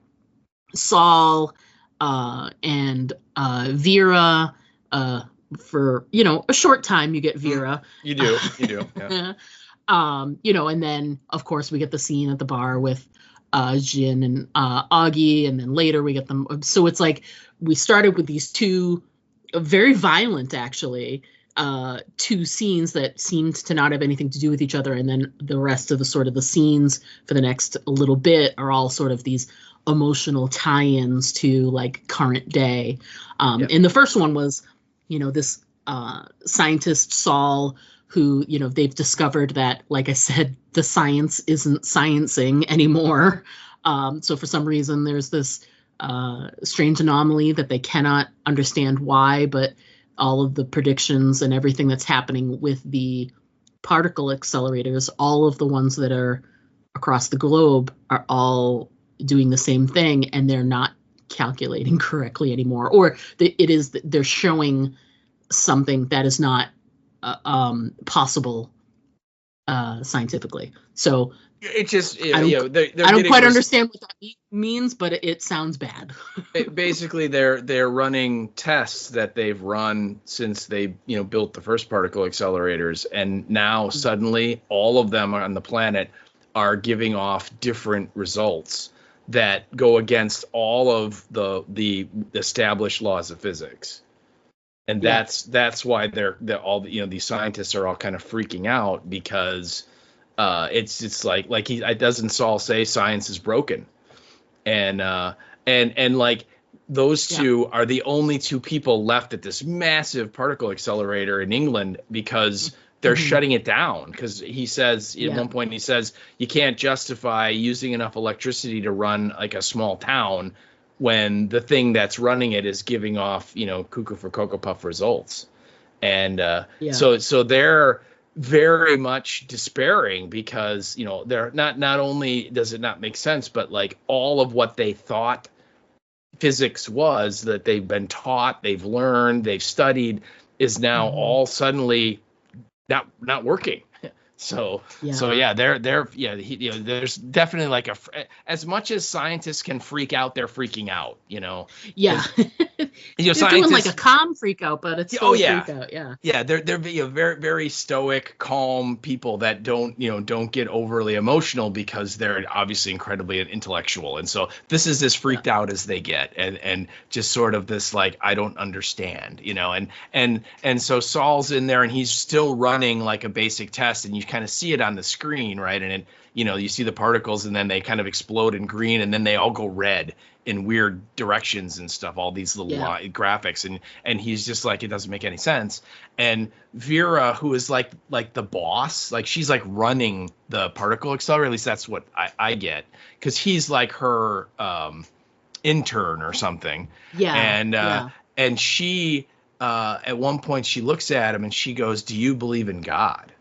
Saul and Vera. For a short time, you get Vera. You do. Yeah. And then of course we get the scene at the bar with Jin and Augie, and then later we get them. So it's like we started with these two very violent, actually, two scenes that seemed to not have anything to do with each other, and then the rest of the sort of the scenes for the next little bit are all sort of these emotional tie-ins to like current day. And the first one was, this scientist Saul, who, they've discovered that, like I said, the science isn't sciencing anymore. So for some reason, there's this strange anomaly that they cannot understand why, but all of the predictions and everything that's happening with the particle accelerators, all of the ones that are across the globe are all doing the same thing, and they're not calculating correctly anymore, or they're showing something that is not possible scientifically. So it just I don't quite understand what that means, but it sounds bad. Basically, they're running tests that they've run since they built the first particle accelerators, and now suddenly all of them on the planet are giving off different results that go against all of the established laws of physics. And that's why these scientists are all kind of freaking out, because it's like doesn't Saul say science is broken, and like those two are the only two people left at this massive particle accelerator in England, because they're shutting it down, because he says at one point, he says you can't justify using enough electricity to run like a small town when the thing that's running it is giving off, cuckoo for Cocoa Puff results. And so they're very much despairing, because, they're not only does it not make sense, but like all of what they thought physics was, that they've been taught, they've learned, they've studied, is now all suddenly not working. So there's definitely like as much as scientists can freak out, they're freaking out, Yeah. They're doing like a calm freak out, but it's still a freak out. Yeah, they're very, very stoic, calm people that don't get overly emotional, because they're obviously incredibly intellectual. And so this is as freaked out as they get, and just sort of this like, I don't understand, and so Saul's in there and he's still running like a basic test, and you kind of see it on the screen, right? And you see the particles, and then they kind of explode in green, and then they all go red in weird directions and stuff, all these little graphics, and he's just like, it doesn't make any sense. And Vera, who is like the boss, like she's like running the particle accelerator, at least that's what I get, because he's like her intern or something. And she at one point she looks at him and she goes, "Do you believe in God?"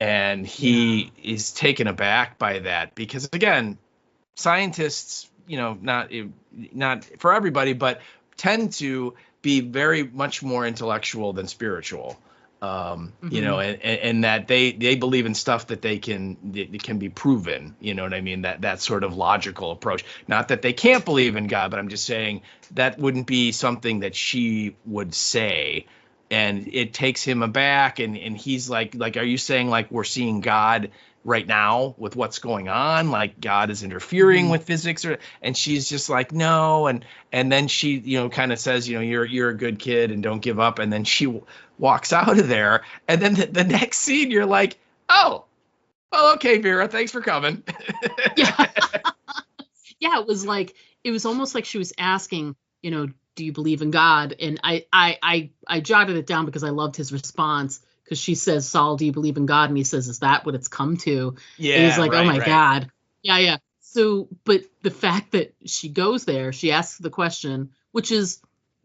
And he is taken aback by that, because again, scientists, not for everybody, but tend to be very much more intellectual than spiritual, and that they believe in stuff that they can be proven, what I mean? That sort of logical approach. Not that they can't believe in God, but I'm just saying that wouldn't be something that she would say. it takes him aback, and he's like, are you saying like we're seeing God right now with what's going on, like God is interfering with physics, and she's just like, no, and then she, you know, kind of says, you know, you're a good kid and don't give up, and then she walks out of there, and then the next scene you're like, oh, well, okay, Vera, thanks for coming. Yeah. Yeah, it was almost like she was asking, you know, do you believe in God? And I jotted it down because I loved his response, because she says, Saul, do you believe in God? And he says, is that what it's come to? Yeah. And he's like, right, oh my right. God. Yeah. So, but the fact that she goes there, she asks the question, which is,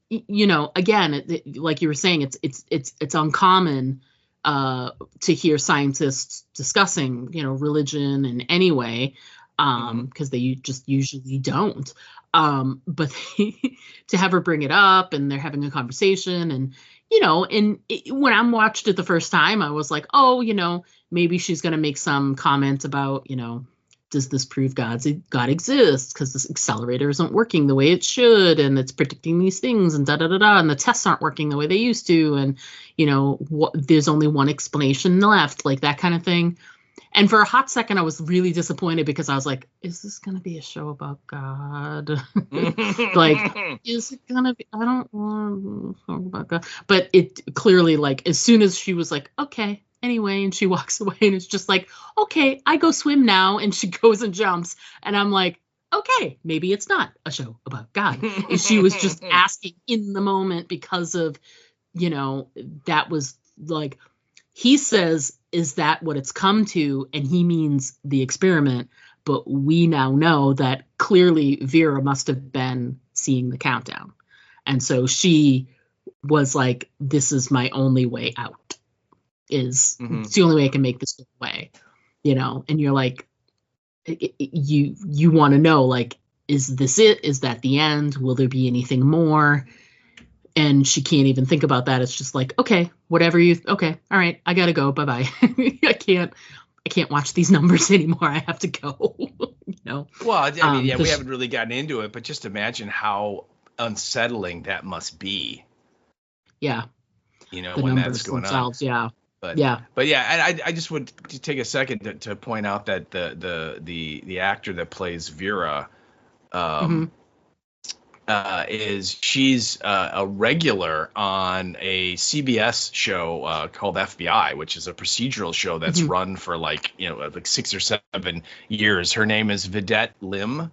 you know, again, like you were saying, it's uncommon to hear scientists discussing, you know, religion in any way, because they just usually don't. But to have her bring it up, and they're having a conversation, and, you know, and when I watched it the first time, I was like, oh, you know, maybe she's going to make some comment about, you know, does this prove God exists? Because this accelerator isn't working the way it should, and it's predicting these things, and and the tests aren't working the way they used to, and, you know, there's only one explanation left, like that kind of thing. And for a hot second, I was really disappointed, because I was like, is this going to be a show about God? Like, is it going to be? I don't want to talk about God. But it clearly, like, as soon as she was like, okay, anyway, and she walks away, and it's just like, okay, I go swim now. And she goes and jumps. And I'm like, okay, maybe it's not a show about God. And she was just asking in the moment because of, you know, that was like, he says, is that what it's come to? And he means the experiment. But we now know that clearly Vera must have been seeing the countdown. And so she was like, this is my only way out. It's the only way I can make this go away. You know, and you're like, you want to know, like, is this it? Is that the end? Will there be anything more? And she can't even think about that. It's just like, okay, whatever okay, all right, I gotta go. Bye-bye. I can't watch these numbers anymore. I have to go. You know? Well, I mean, yeah, we haven't really gotten into it, but just imagine how unsettling that must be. Yeah. You know, the when numbers that's going themselves, on. yeah. But yeah. And I just would take a second to point out that the actor that plays Vera, she's a regular on a CBS show called FBI, which is a procedural show that's run for like 6 or 7 years. Her name is Vidette Lim,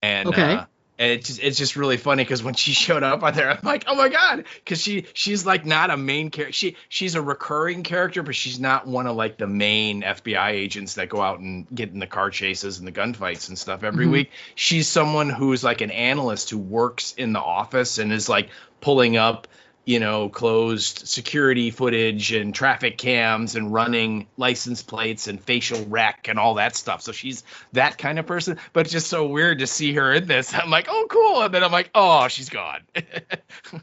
and it's just really funny because when she showed up on there, I'm like, oh my God, because she's like not a main character. She's a recurring character, but she's not one of like the main FBI agents that go out and get in the car chases and the gunfights and stuff every week. She's someone who's like an analyst who works in the office and is like pulling up, you know, closed security footage and traffic cams and running license plates and facial rec and all that stuff. So she's that kind of person, but it's just so weird to see her in this. I'm like, oh, cool. And then I'm like, oh, she's gone.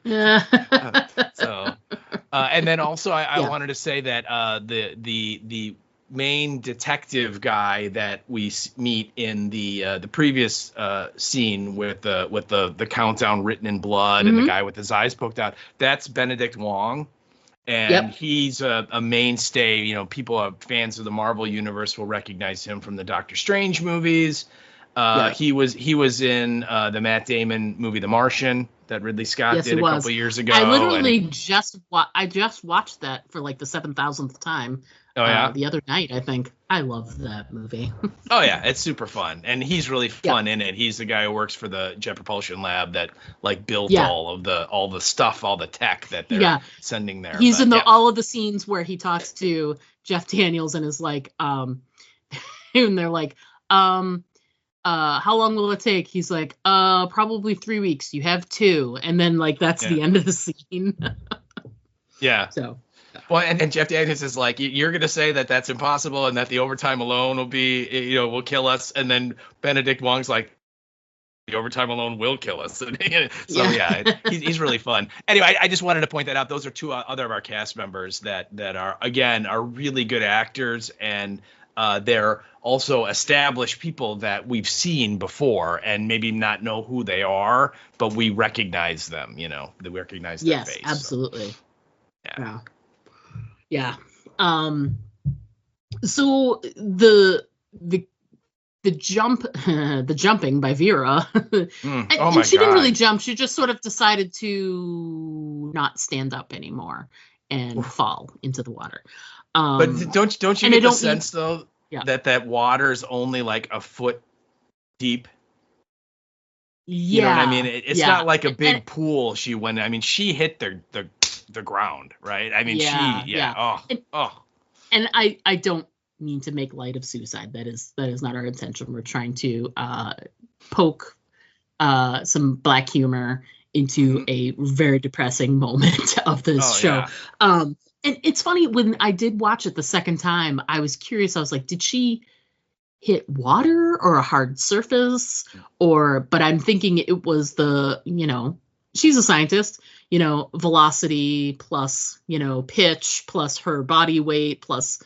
Yeah. And then also I wanted to say that the main detective guy that we meet in the previous scene with the countdown written in blood and the guy with his eyes poked out, that's Benedict Wong, and he's a mainstay. You know, people fans of the Marvel universe will recognize him from the Doctor Strange movies. He was in the Matt Damon movie The Martian that Ridley Scott did a couple years ago. I literally just watched that for like the 7,000th time. Oh yeah, the other night, I think. I love that movie. Oh yeah, it's super fun, and he's really fun in it. He's the guy who works for the Jet Propulsion Lab that like built all the stuff, all the tech that they're sending there. He's in all of the scenes where he talks to Jeff Daniels and is like, and they're like, how long will it take? He's like, probably 3 weeks. You have 2, and then like that's the end of the scene. So. Well, and Jeff Daniels is like, you're going to say that that's impossible and that the overtime alone will kill us. And then Benedict Wong's like, the overtime alone will kill us. He's really fun. Anyway, I just wanted to point that out. Those are 2 other of our cast members that are really good actors, and they're also established people that we've seen before and maybe not know who they are, but we recognize them. You know, we recognize their face. Yes, absolutely. Yeah. So the jumping by Vera, and she didn't really jump. She just sort of decided to not stand up anymore and fall into the water. But don't you get the sense though that water is only like a foot deep? You know what I mean? It's not like a big pool she went. I mean, she hit the ground, right? I mean, And I don't mean to make light of suicide. That is not our intention. We're trying to poke some black humor into a very depressing moment of this show. Yeah. And it's funny, when I did watch it the second time, I was curious. I was like, did she hit water or a hard surface? But I'm thinking it was she's a scientist, velocity plus, pitch plus her body weight plus,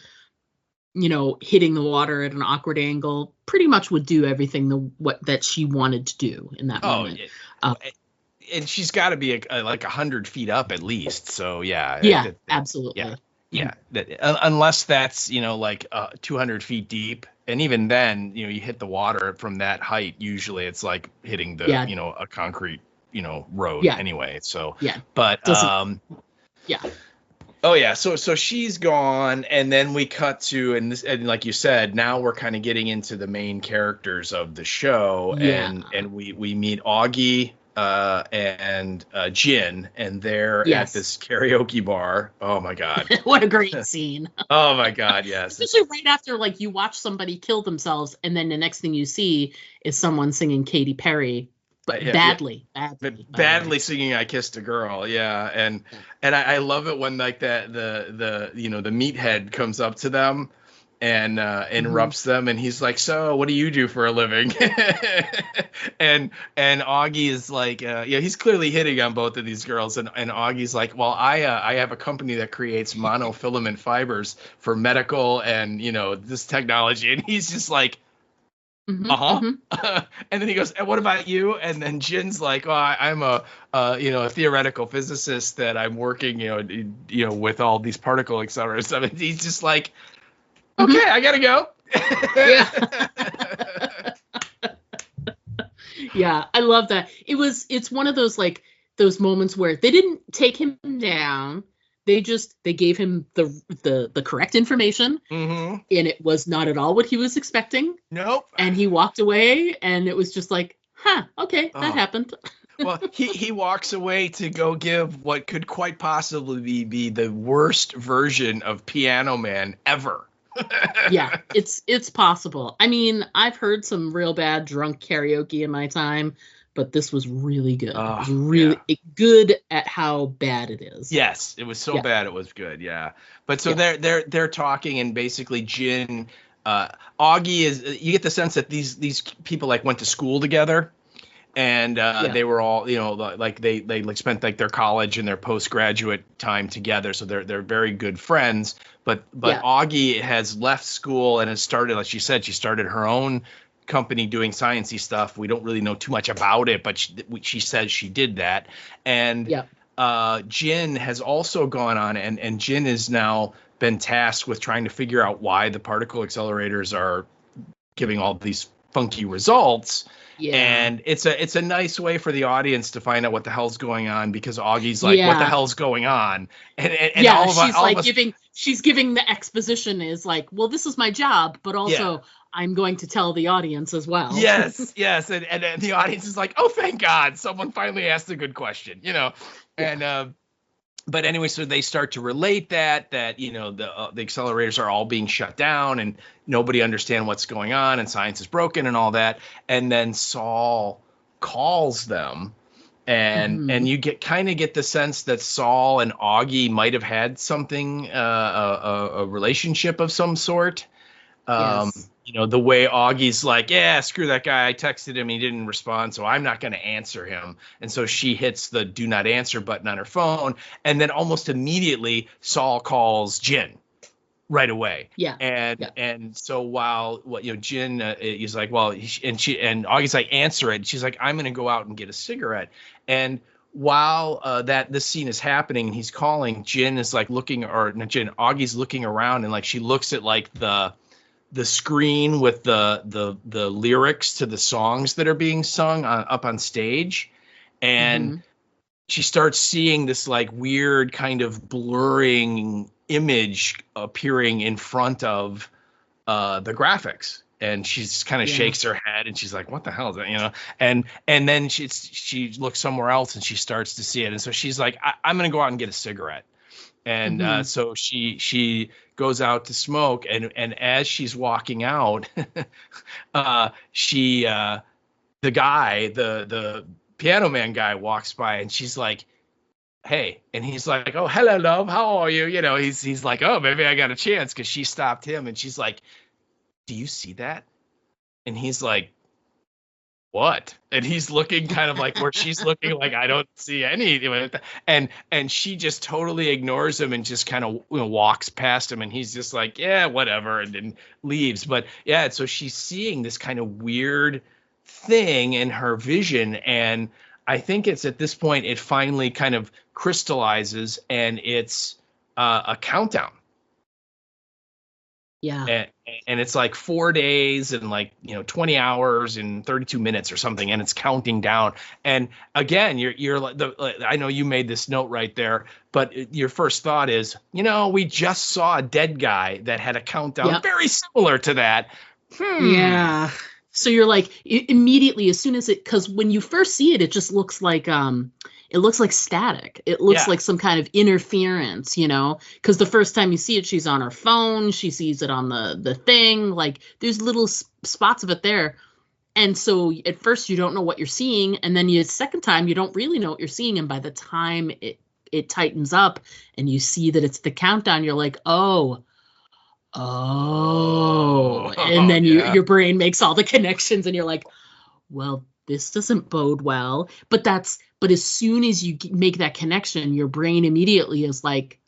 hitting the water at an awkward angle pretty much would do everything that she wanted to do in that moment. And she's got to be like 100 feet up at least. So absolutely. Unless that's, like 200 feet deep. And even then, you hit the water from that height. Usually it's like hitting the, a concrete, road anyway. So, but, Oh yeah, so she's gone, and then we cut to, and like you said, now we're kind of getting into the main characters of the show, and we meet Augie and Jin, and they're at this karaoke bar. Oh my god, what a great scene! Oh my god, yes. Especially right after you watch somebody kill themselves, and then the next thing you see is someone singing Katy Perry. But badly singing "I Kissed a Girl," and I love it when like the meathead comes up to them and interrupts them, and he's like, "So, what do you do for a living?" and Augie is like, he's clearly hitting on both of these girls, and Augie's like, "Well, I have a company that creates monofilament fibers for medical and this technology," and he's just like, and then he goes, "And what about you?" And then Jin's like, "Oh, I'm a theoretical physicist that I'm working with all these particle accelerators." I mean, he's just like, "Okay, I gotta go." Yeah, I love that. It's one of those those moments where they didn't take him down. They gave him the correct information, and it was not at all what he was expecting. Nope. And he walked away, and it was just like, okay, that happened. Well, he walks away to go give what could quite possibly be the worst version of Piano Man ever. Yeah, it's possible. I mean, I've heard some real bad drunk karaoke in my time, but this was really good. It was really good at how bad it is. Yes, it was so bad it was good. Yeah, but so they're talking, and basically Jin, Augie is. You get the sense that these people went to school together, and they were all they spent their college and their postgraduate time together, so they're very good friends. But Augie has left school and has started, like she said, she started her own company doing sciencey stuff. We don't really know too much about it, but she says she did that. And Jin has also gone on, and Jin has now been tasked with trying to figure out why the particle accelerators are giving all these funky results. Yeah. And it's a nice way for the audience to find out what the hell's going on, because Augie's like, what the hell's going on? And she's giving the exposition is like, well, this is my job, but also I'm going to tell the audience as well. Yes. And the audience is like, oh, thank God, someone finally asked a good question, And but anyway, so they start to relate that the accelerators are all being shut down and nobody understands what's going on and science is broken and all that. And then Saul calls them, and you get the sense that Saul and Augie might have had something, a relationship of some sort. Yes. The way Augie's like, yeah, screw that guy. I texted him. He didn't respond, so I'm not going to answer him. And so she hits the do not answer button on her phone. And then almost immediately, Saul calls Jin right away. Yeah. And so while Jin is like, well, and Augie's like, answer it. And she's like, I'm going to go out and get a cigarette. And while that this scene is happening and he's calling, Jin is like looking, or not Jin, Augie's looking around, and like she looks at like the screen with the lyrics to the songs that are being sung up on stage, and she starts seeing this like weird kind of blurring image appearing in front of the graphics. And she's kind of shakes her head, and she's like, "What the hell is that?" You know. And then she looks somewhere else, and she starts to see it. And so she's like, "I'm gonna go out and get a cigarette." And so she goes out to smoke. And as she's walking out, the piano man guy walks by, and she's like, "Hey," and he's like, "Oh, hello, love. How are you?" You know, he's like, "Oh, maybe I got a chance," because she stopped him, and she's like, "Do you see that?" And he's like, "What?" And he's looking kind of like where she's looking, like, "I don't see any." And she just totally ignores him and just kind of walks past him, and he's just like, "Yeah, whatever," and then leaves. But yeah, so she's seeing this kind of weird thing in her vision, and I think it's at this point it finally kind of crystallizes, and it's a countdown. Yeah. And it's like 4 days and like, 20 hours and 32 minutes or something, and it's counting down. And again, you're like, I know you made this note right there, but your first thought is, we just saw a dead guy that had a countdown very similar to that. Yeah. So you're like, immediately, as soon as because when you first see it, it just looks like static. It looks like some kind of interference, because the first time you see it, she's on her phone. She sees it on the thing. Like there's little spots of it there. And so at first you don't know what you're seeing. And then the second time you don't really know what you're seeing. And by the time it tightens up and you see that it's the countdown, you're like, oh, and then your brain makes all the connections and you're like, well, this doesn't bode well. But as soon as you make that connection, your brain immediately is like,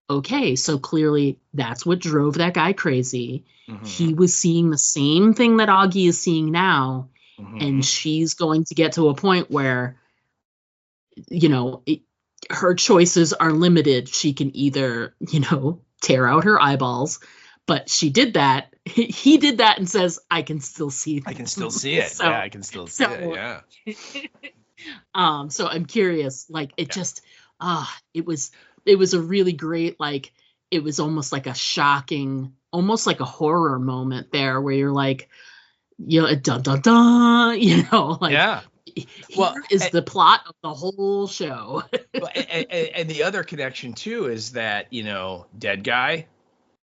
okay, so clearly that's what drove that guy crazy. He was seeing the same thing that Augie is seeing now. And she's going to get to a point where, her choices are limited. She can either, tear out her eyeballs. But she did that. He did that and says, "I can still see I can still see it. So, I can still see it. Yeah." So I'm curious. Like it just, it was a really great, like it was almost like a shocking, almost like a horror moment there where you're like, dun dun dun, like. Yeah. Here is the plot of the whole show. and the other connection too is that dead guy.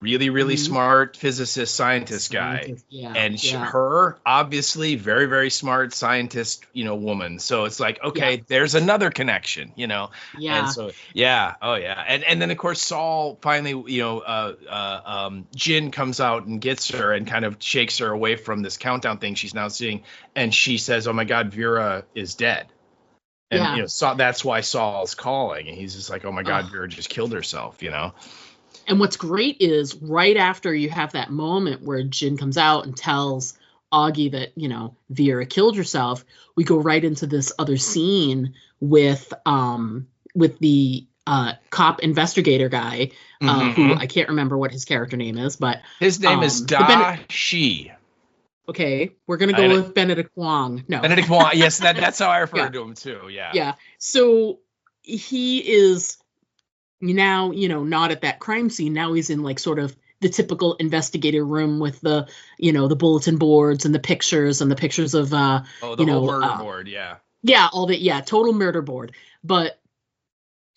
Really, really smart physicist, scientist guy. And her, obviously, very, very smart scientist, woman. So it's like, okay, there's another connection, Yeah. And so, Oh, yeah. And then, of course, Saul finally, Jin comes out and gets her and kind of shakes her away from this countdown thing she's now seeing. And she says, "Oh, my God, Vera is dead." And, that's why Saul's calling. And he's just like, "Oh, my God, Vera just killed herself," And what's great is right after you have that moment where Jin comes out and tells Augie that, Vera killed herself, we go right into this other scene with the cop investigator guy, who I can't remember what his character name is, but his name is Da Shi. Okay, we're gonna go with Benedict Wong. No, Benedict Wong. Yes, that's how I refer to him too. Yeah. Yeah. So he is now, not at that crime scene. Now he's in like sort of the typical investigator room with the, the bulletin boards and the pictures of, the whole murder board. Yeah. Yeah. All that. Yeah. Total murder board. But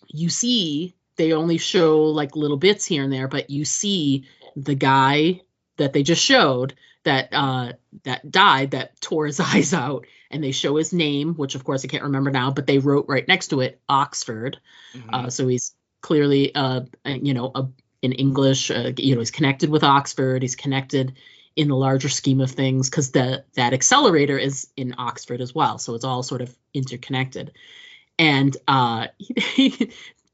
you see, they only show like little bits here and there, but you see the guy that they just showed that died, that tore his eyes out, and they show his name, which of course I can't remember now, but they wrote right next to it, Oxford. So he's clearly, in English, he's connected with Oxford. He's connected in the larger scheme of things because that accelerator is in Oxford as well. So it's all sort of interconnected. And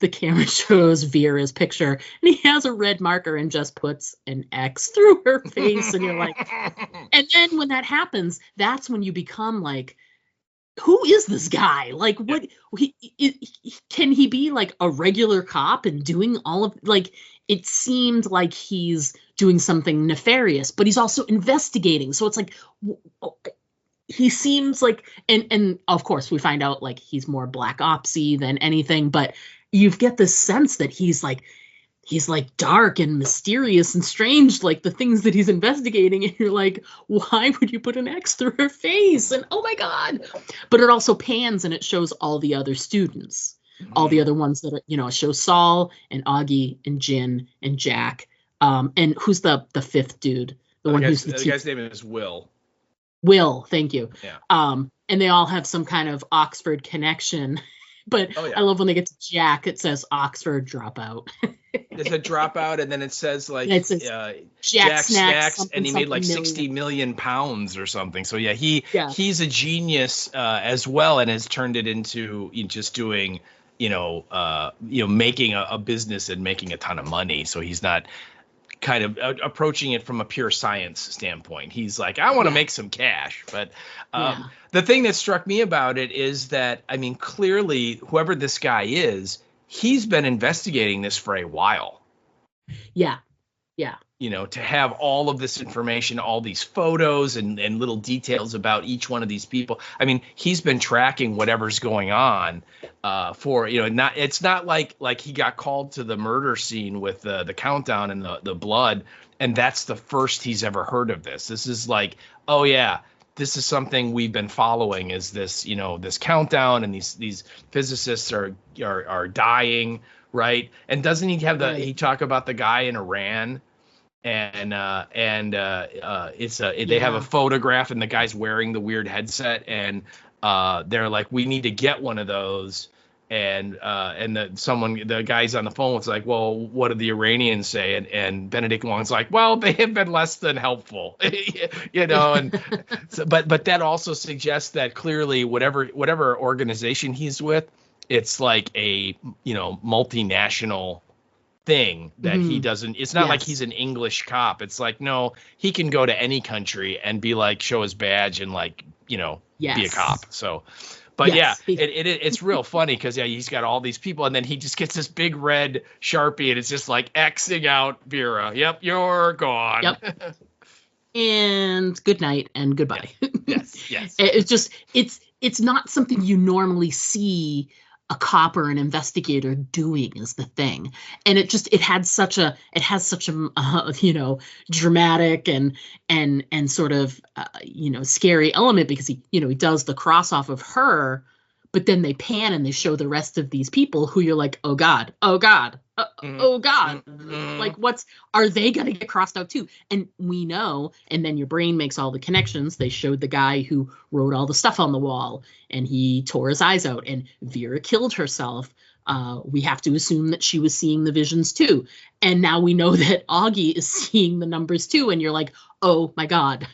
the camera shows Vera's picture, and he has a red marker and just puts an X through her face. And you're like, and then when that happens, that's when you become like, who is this guy? Like, what can he be like a regular cop and doing all of, like, it seemed like he's doing something nefarious, but he's also investigating. So it's like, he seems like, and of course we find out like he's more black opsy than anything, but you get this sense that he's like dark and mysterious and strange, like the things that he's investigating, and you're like, why would you put an X through her face? And oh my God. But it also pans and it shows all the other students, all the other ones that are, it shows Saul and Augie and Jin and Jack. And who's the fifth dude? The guy's name is Will. Will, thank you. Yeah. And they all have some kind of Oxford connection. But I love when they get to Jack, it says Oxford dropout. There's a dropout, and then it says like Jack Snacks, and he made like 60 million pounds or something. So he's a genius as well, and has turned it into just doing making a business and making a ton of money. So he's not kind of approaching it from a pure science standpoint. He's like, I want to make some cash. But the thing that struck me about it is that, I mean, clearly whoever this guy is, he's been investigating this for a while. Yeah. To have all of this information, all these photos and little details about each one of these people. I mean, he's been tracking whatever's going on it's not like he got called to the murder scene with the countdown and the blood, and that's the first he's ever heard of this. This is like, oh yeah, this is something we've been following, is this, this countdown, and these physicists are dying, right? And doesn't he have he talk about the guy in Iran? And they have a photograph, and the guy's wearing the weird headset, and they're like, we need to get one of those. And the guy's on the phone was like, well, what did the Iranians say? And Benedict Wong's like, well, they have been less than helpful, and so, but that also suggests that clearly whatever organization he's with, it's like a multinational thing that he doesn't, it's not like he's an English cop. It's like, no, he can go to any country and be like, show his badge and like, be a cop. So, but it's real funny because he's got all these people, and then he just gets this big red Sharpie, and it's just like Xing out Vera. Yep, you're gone. Yep. And good night and goodbye. Yes. It's not something you normally see a cop or an investigator doing, is the thing. And it has such a dramatic and sort of scary element, because he does the cross off of her, but then they pan and they show the rest of these people who you're like, oh God, oh God. Like, are they going to get crossed out too? And we know, and then your brain makes all the connections. They showed the guy who wrote all the stuff on the wall, and he tore his eyes out, and Vera killed herself. We have to assume that she was seeing the visions too. And now we know that Augie is seeing the numbers too. And you're like, oh my God,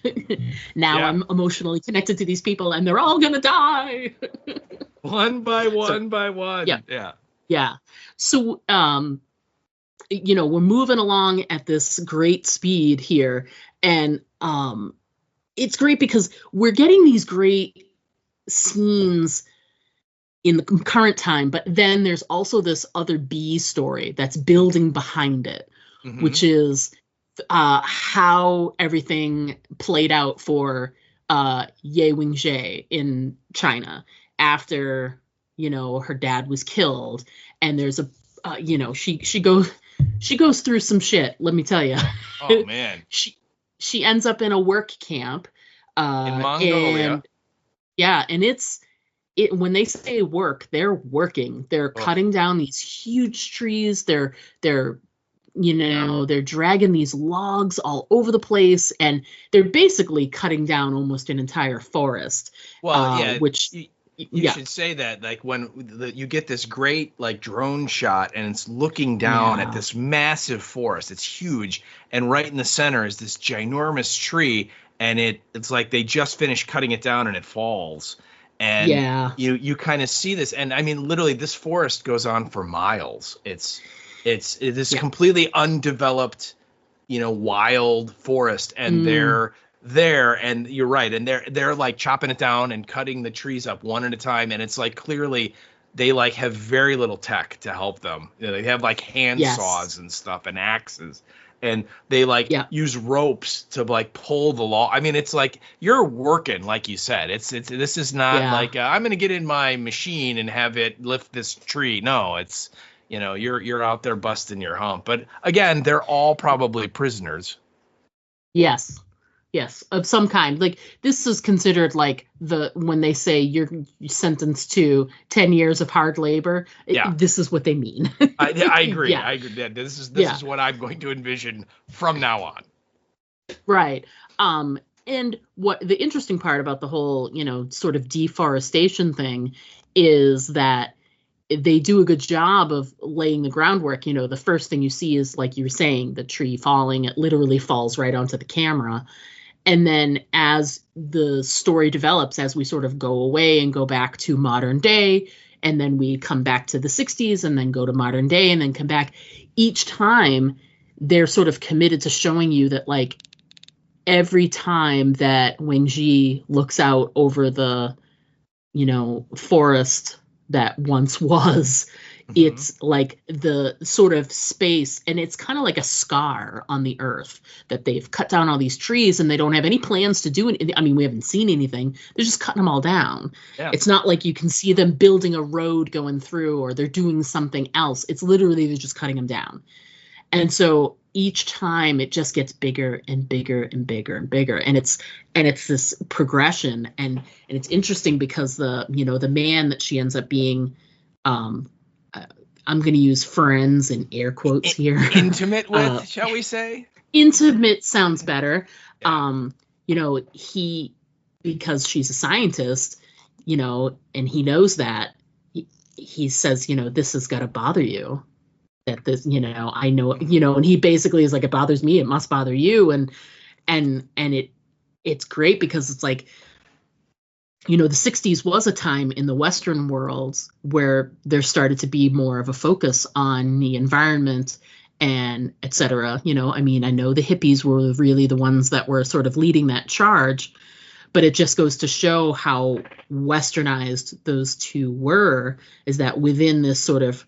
now I'm emotionally connected to these people, and they're all going to die. One by one. Yeah. So, we're moving along at this great speed here. And it's great because we're getting these great scenes in the current time, but then there's also this other B story that's building behind it, which is how everything played out for Ye Wingjie in China after her dad was killed. And there's she goes through some shit, let me tell you. Oh man. she ends up in a work camp in Mongolia. And when they say work, they're working. They're cutting down these huge trees. They're dragging these logs all over the place, and they're basically cutting down almost an entire forest. Which you should say that, like, when you get this great like drone shot, and it's looking down at this massive forest. It's huge, and right in the center is this ginormous tree, and it's like they just finished cutting it down and it falls. And you kind of see this, and I mean, literally, this forest goes on for miles. It's completely undeveloped, wild forest, and there, and you're right, and they're like chopping it down and cutting the trees up one at a time, and it's like clearly they like have very little tech to help them. They have like hand saws and stuff and axes, and they like use ropes to like pull the log. I mean, it's like you're working, like you said. This is not like I'm gonna get in my machine and have it lift this tree. No, it's you're out there busting your hump. But again, they're all probably prisoners. Yes, of some kind. Like this is considered like when they say you're sentenced to 10 years of hard labor. This is what they mean. I agree. I agree. Yeah, this is what I'm going to envision from now on. Right. And what the interesting part about the whole, sort of deforestation thing is that they do a good job of laying the groundwork. The first thing you see is, like you were saying, the tree falling. It literally falls right onto the camera. And then as the story develops, as we sort of go away and go back to modern day, and then we come back to the 60s and then go to modern day and then come back, each time they're sort of committed to showing you that, like, every time that Wenji looks out over the, forest that once was, it's like the sort of space, and it's kind of like a scar on the earth that they've cut down all these trees and they don't have any plans to do it. I mean, we haven't seen anything. They're just cutting them all down. Yeah. It's not like you can see them building a road going through or they're doing something else. It's literally they're just cutting them down. And so each time it just gets bigger and bigger and bigger and bigger. And it's this progression. And it's interesting because the man that she ends up being, I'm going to use friends in air quotes here. Intimate with, shall we say? Intimate sounds better. Yeah. Because she's a scientist, and he knows that, he says, this has got to bother you. That this, I know, and he basically is like, it bothers me, it must bother you. And it's great because it's like, the 60s was a time in the Western world where there started to be more of a focus on the environment and et cetera. I mean, I know the hippies were really the ones that were sort of leading that charge, but it just goes to show how westernized those two were, is that within this sort of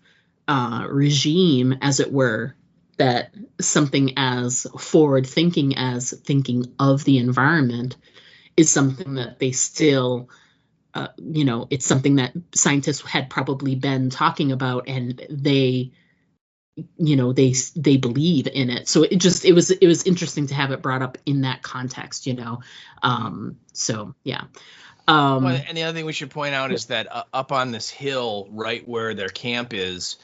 regime, as it were, that something as forward thinking as thinking of the environment is something that they still, it's something that scientists had probably been talking about, and they believe in it. So it was interesting to have it brought up in that context, so yeah. Well, and the other thing we should point out is that up on this hill, right where their camp is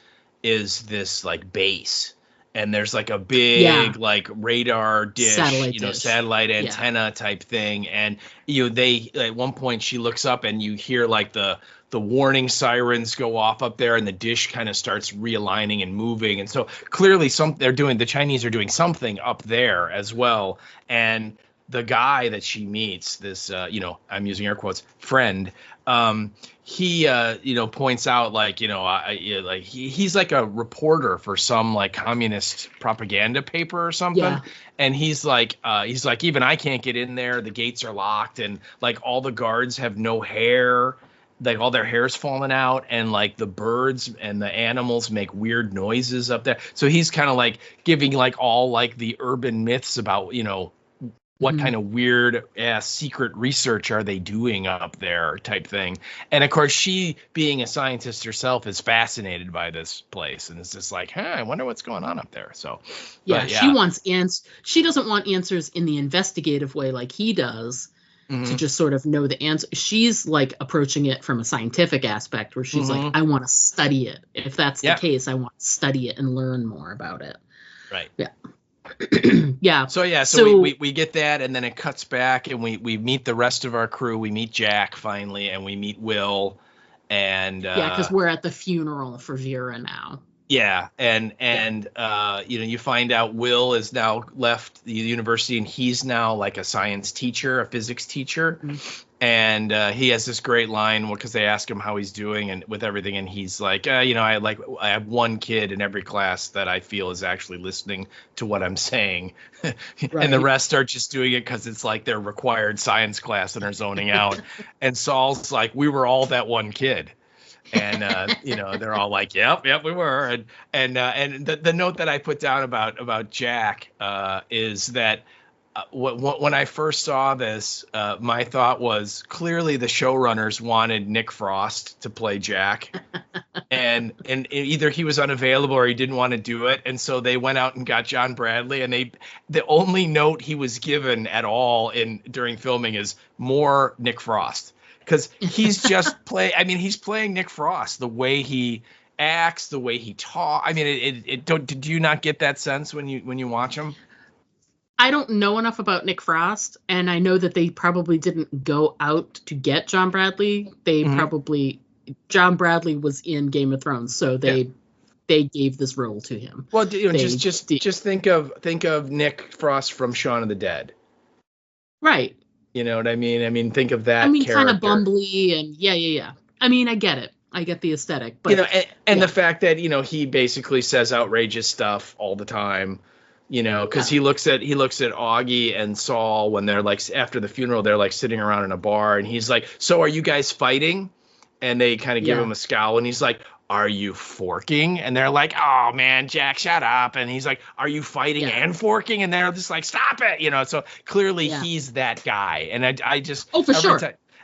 this like base. And there's like a big like radar dish, satellite antenna type thing. And they at one point she looks up and you hear like the warning sirens go off up there, and the dish kind of starts realigning and moving. And so clearly the Chinese are doing something up there as well. And the guy that she meets, this I'm using air quotes, friend, he points out like he's like a reporter for some like communist propaganda paper or something, and he's like even I can't get in there, the gates are locked, and like all the guards have no hair, like all their hair's falling out, and like the birds and the animals make weird noises up there. So he's kind of like giving like all like the urban myths about what kind of weird ass secret research are they doing up there type thing. And of course, she, being a scientist herself, is fascinated by this place. And it's just like, I wonder what's going on up there. So, she wants answers. She doesn't want answers in the investigative way like he does, to just sort of know the answer. She's like approaching it from a scientific aspect where she's like, I want to study it. If that's the case, I want to study it and learn more about it. Right. Yeah. Yeah. So we get that, and then it cuts back, and we meet the rest of our crew. We meet Jack finally, and we meet Will, and because we're at the funeral for Vera now. Yeah, and you find out Will is now left the university, and he's now like a science teacher, a physics teacher, And he has this great line because they ask him how he's doing and with everything, and he's like, I have one kid in every class that I feel is actually listening to what I'm saying, and the rest are just doing it because it's like their required science class and are zoning out. And Saul's like, we were all that one kid. And they're all like, yep, we were. And the note that I put down about Jack is that when I first saw this, my thought was clearly the showrunners wanted Nick Frost to play Jack, and either he was unavailable or he didn't want to do it, and so they went out and got John Bradley, and the only note he was given at all during filming is more Nick Frost. Because he's just he's playing Nick Frost, the way he acts, the way he talks. I mean, did you not get that sense when you watch him? I don't know enough about Nick Frost, and I know that they probably didn't go out to get John Bradley. John Bradley was in Game of Thrones, so they gave this role to him. Well, just think of Nick Frost from Shaun of the Dead. Right. You know what I mean? I mean, think of that. I mean, kind of bumbly and yeah. I mean, I get it. I get the aesthetic, but the fact that he basically says outrageous stuff all the time. Because he looks at Augie and Saul when they're like after the funeral, they're like sitting around in a bar, and he's like, "So are you guys fighting?" And they kind of give him a scowl, and he's like, "Are you forking?" And they're like, "Oh man, Jack, shut up." And he's like, "Are you fighting and forking?" And they're just like, "Stop it!" So clearly he's that guy, and I just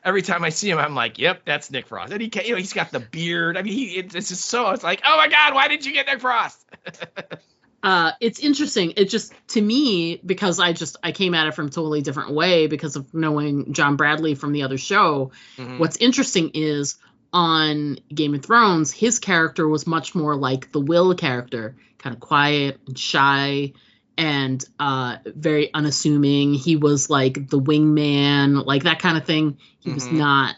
every time I see him, I'm like, "Yep, that's Nick Frost." And he's got the beard. I mean, it's like, "Oh my God, why did you get Nick Frost?" It's interesting. It just, to me, because I came at it from a totally different way because of knowing John Bradley from the other show. Mm-hmm. What's interesting is on Game of Thrones, his character was much more like the Will character, kind of quiet and shy and very unassuming. He was like the wingman, like that kind of thing. He was not.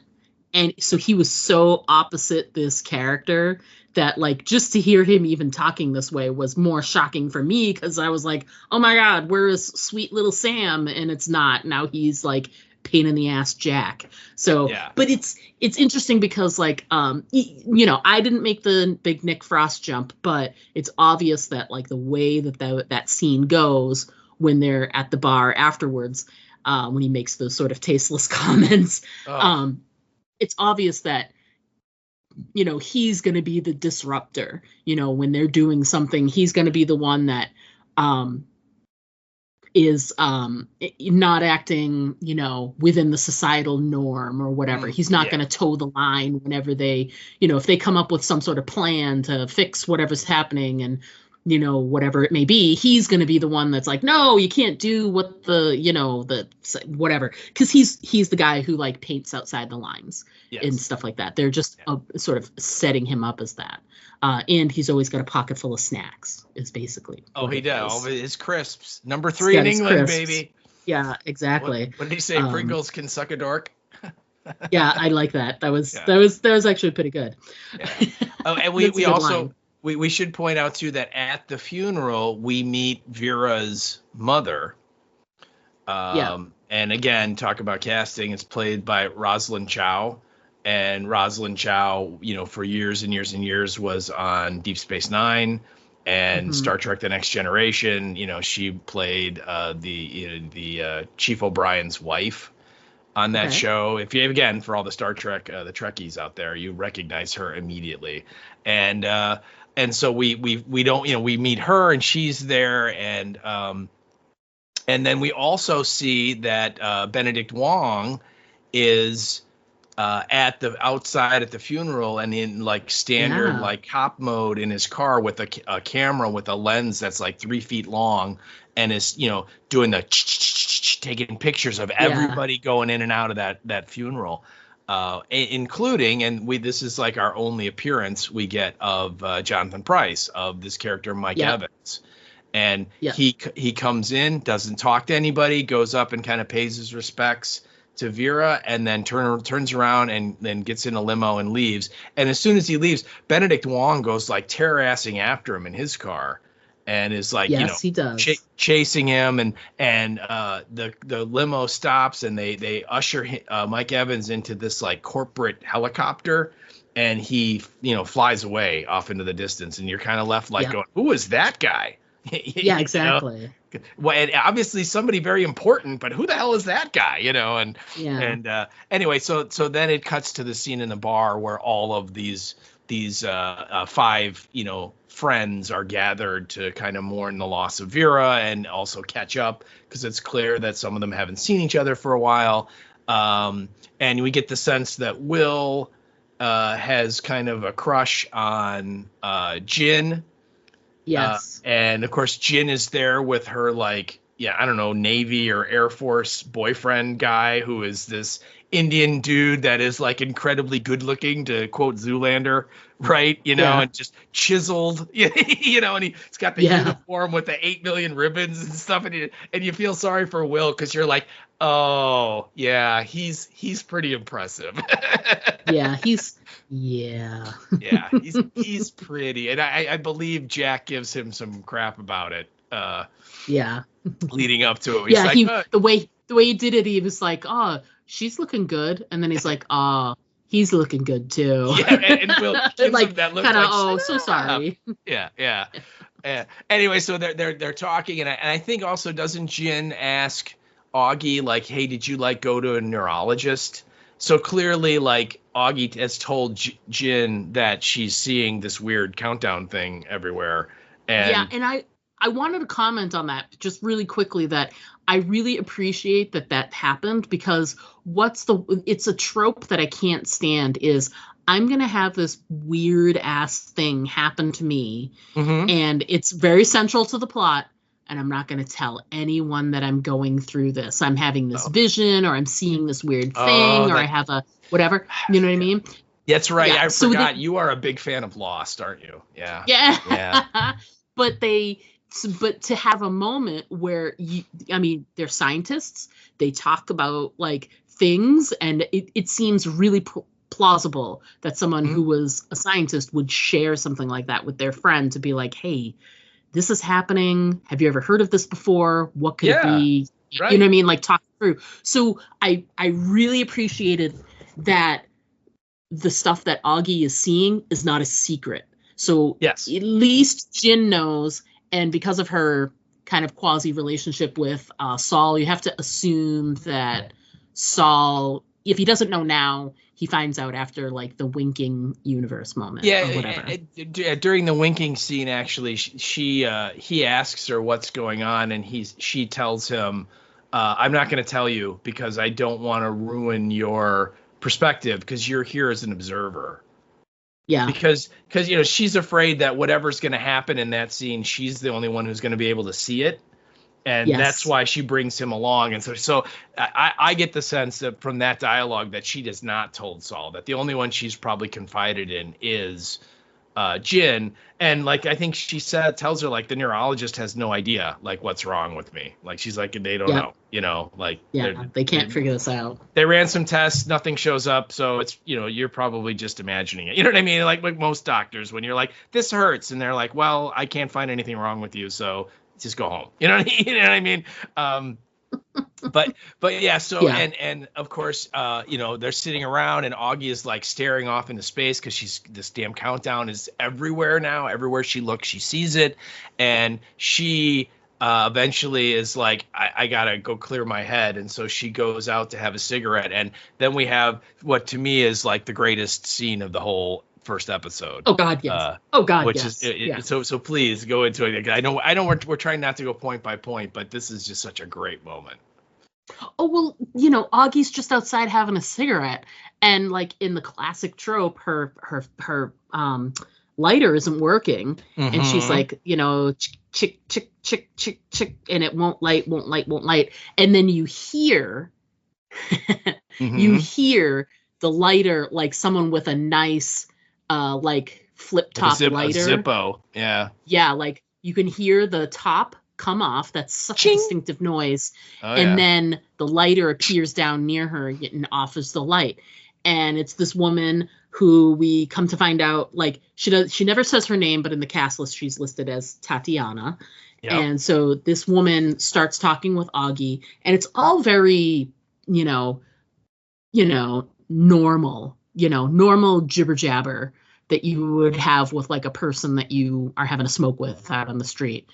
And so he was so opposite this character that like just to hear him even talking this way was more shocking for me, because I was like, oh my God, where is sweet little Sam? And it's not. Now he's like pain in the ass Jack. So but it's interesting because like I didn't make the big Nick Frost jump, but it's obvious that like the way that scene goes when they're at the bar afterwards, when he makes those sort of tasteless comments, it's obvious that he's going to be the disruptor. When they're doing something, he's going to be the one that is not acting, within the societal norm or whatever. He's not going to toe the line whenever they, if they come up with some sort of plan to fix whatever's happening and, whatever it may be, he's going to be the one that's like, no, you can't do what the whatever. Because he's the guy who like paints outside the lines and stuff like that. They're just sort of setting him up as that. And he's always got a pocket full of snacks is basically. Oh, he does. All his crisps. Number 3 in England, baby. Yeah, exactly. What did he say? Pringles can suck a dork? Yeah, I like that. That was actually pretty good. Yeah. Oh, and we also line. We should point out too that at the funeral we meet Vera's mother. And again, talk about casting. It's played by Rosalind Chow, and Rosalind Chow, for years and years and years was on Deep Space Nine and Star Trek: The Next Generation. She played the Chief O'Brien's wife on that show. If you, again, for all the Star Trek, the Trekkies out there, you recognize her immediately. And so we don't, we meet her and she's there. And then we also see that Benedict Wong is outside at the funeral and in like standard like cop mode in his car with a camera with a lens that's like 3 feet long and is doing the taking pictures of everybody going in and out of that funeral, including, and this is like our only appearance we get of Jonathan Pryce, of this character Mike Evans. And he comes in, doesn't talk to anybody, goes up and kind of pays his respects to Vera, and then turns around and then gets in a limo and leaves. And as soon as he leaves, Benedict Wong goes like terror-assing after him in his car. and is like, yes, he does. Chasing him, and the limo stops, and they usher Mike Evans into this like corporate helicopter, and he flies away off into the distance, and you're kind of left like going, who is that guy? Yeah, exactly. Well, and obviously somebody very important, but who the hell is that guy? And anyway, so then it cuts to the scene in the bar where all of these 5 friends are gathered to kind of mourn the loss of Vera and also catch up, because it's clear that some of them haven't seen each other for a while, and we get the sense that Will has kind of a crush on Jin. Yes. And of course, Jin is there with her, like, I don't know, Navy or Air Force boyfriend guy, who is this Indian dude that is like incredibly good looking, to quote Zoolander, right? And just chiseled, and he's got the uniform with the 8 million ribbons and stuff. And you feel sorry for Will, because you're like, oh yeah, he's pretty impressive. He's pretty, and I believe Jack gives him some crap about it. Leading up to it. He's like, the way he did it, he was like, oh, she's looking good, and then he's like, oh, he's looking good too. And Will gives him that look, kind of, like, oh, so sorry. Yeah. Anyway, so they're talking, and I think also, doesn't Jin ask Augie, like, hey, did you like go to a neurologist? So clearly, like, Augie has told Jin that she's seeing this weird countdown thing everywhere. And I wanted to comment on that just really quickly, that I really appreciate that happened, because it's a trope that I can't stand, is I'm going to have this weird ass thing happen to me, and it's very central to the plot, and I'm not going to tell anyone that I'm going through this. I'm having this vision, or I'm seeing this weird thing, or I have a whatever. You know what I mean? That's right. I forgot. You are a big fan of Lost, aren't you? Yeah. But to have a moment where they're scientists, they talk about like things, and it seems really plausible that someone who was a scientist would share something like that with their friend, to be like, hey, this is happening. Have you ever heard of this before? What could it be? Right. You know what I mean? Like, talk through. So I really appreciated that the stuff that Augie is seeing is not a secret. So at least Jin knows. And because of her kind of quasi relationship with Saul, you have to assume that Saul, if he doesn't know now, he finds out after like the winking universe moment. Or whatever. During the winking scene, actually, he asks her what's going on, and she tells him, "I'm not going to tell you because I don't want to ruin your perspective, because you're here as an observer." Yeah. Because she's afraid that whatever's going to happen in that scene, she's the only one who's going to be able to see it. And that's why she brings him along. And so I get the sense that from that dialogue that she has not told Saul, that the only one she's probably confided in is Jin. And like, I think she tells her, like, the neurologist has no idea, like, what's wrong with me. Like, she's like, they don't know, like, they can't figure this out. They ran some tests, nothing shows up. So it's, you're probably just imagining it. You know what I mean? Like most doctors, when you're like, this hurts, and they're like, well, I can't find anything wrong with you, so just go home. You know what I mean? But yeah, so and of course, they're sitting around, and Augie is like staring off into space, because this damn countdown is everywhere now. Everywhere she looks, she sees it, and she eventually is like, I gotta go clear my head, and so she goes out to have a cigarette, and then we have what to me is like the greatest scene of the whole first episode. Oh God, yes. Which is so please go into it. I know we're trying not to go point by point, but this is just such a great moment. Oh, well, Augie's just outside having a cigarette, and like in the classic trope, her lighter isn't working, and she's like, chick, chick, chick, chick, chick, and it won't light, and then you hear the lighter, like someone with a nice like flip top lighter, a Zippo, like you can hear the top come off. That's such a distinctive noise. Then the lighter appears down near her and offers the light, and it's this woman who we come to find out, like, she never says her name, but in the cast list she's listed as Tatiana. Yep. And so this woman starts talking with Augie, and it's all very, normal jibber jabber that you would have with like a person that you are having a smoke with out on the street.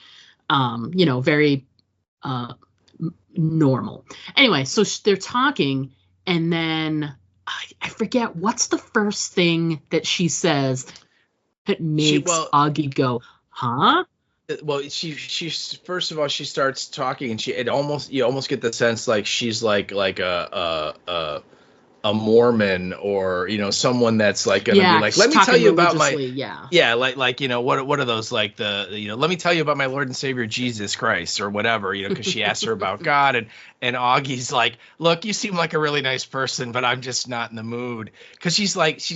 Very normal. Anyway, so they're talking, and then I forget what's the first thing that she says that makes Augie go, huh? Well, she first of all, she starts talking, and you almost get the sense like she's like a Mormon, or someone that's like gonna be like, let me tell you about my what are those, like the let me tell you about my Lord and Savior Jesus Christ or whatever, because she asked her about God, and Augie's like, look, you seem like a really nice person, but I'm just not in the mood, because she's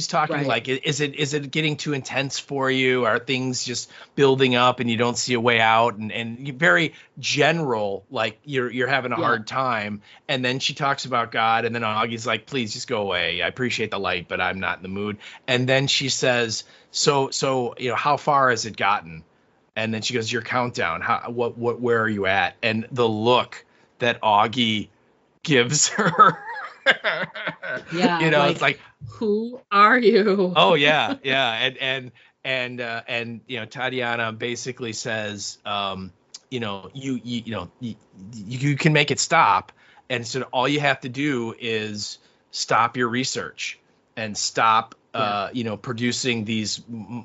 talking right. Like, is it getting too intense for you? Are things just building up and you don't see a way out, and very general, like you're having a hard time. And then she talks about God, and then Augie's like, please just go away. I appreciate the light, but I'm not in the mood. And then she says, so how far has it gotten? And then she goes, your countdown. Where are you at? And the look that Augie gives her, it's like, who are you? Oh yeah. And Tatiana basically says, you can make it stop, and so all you have to do is stop your research and stop producing these,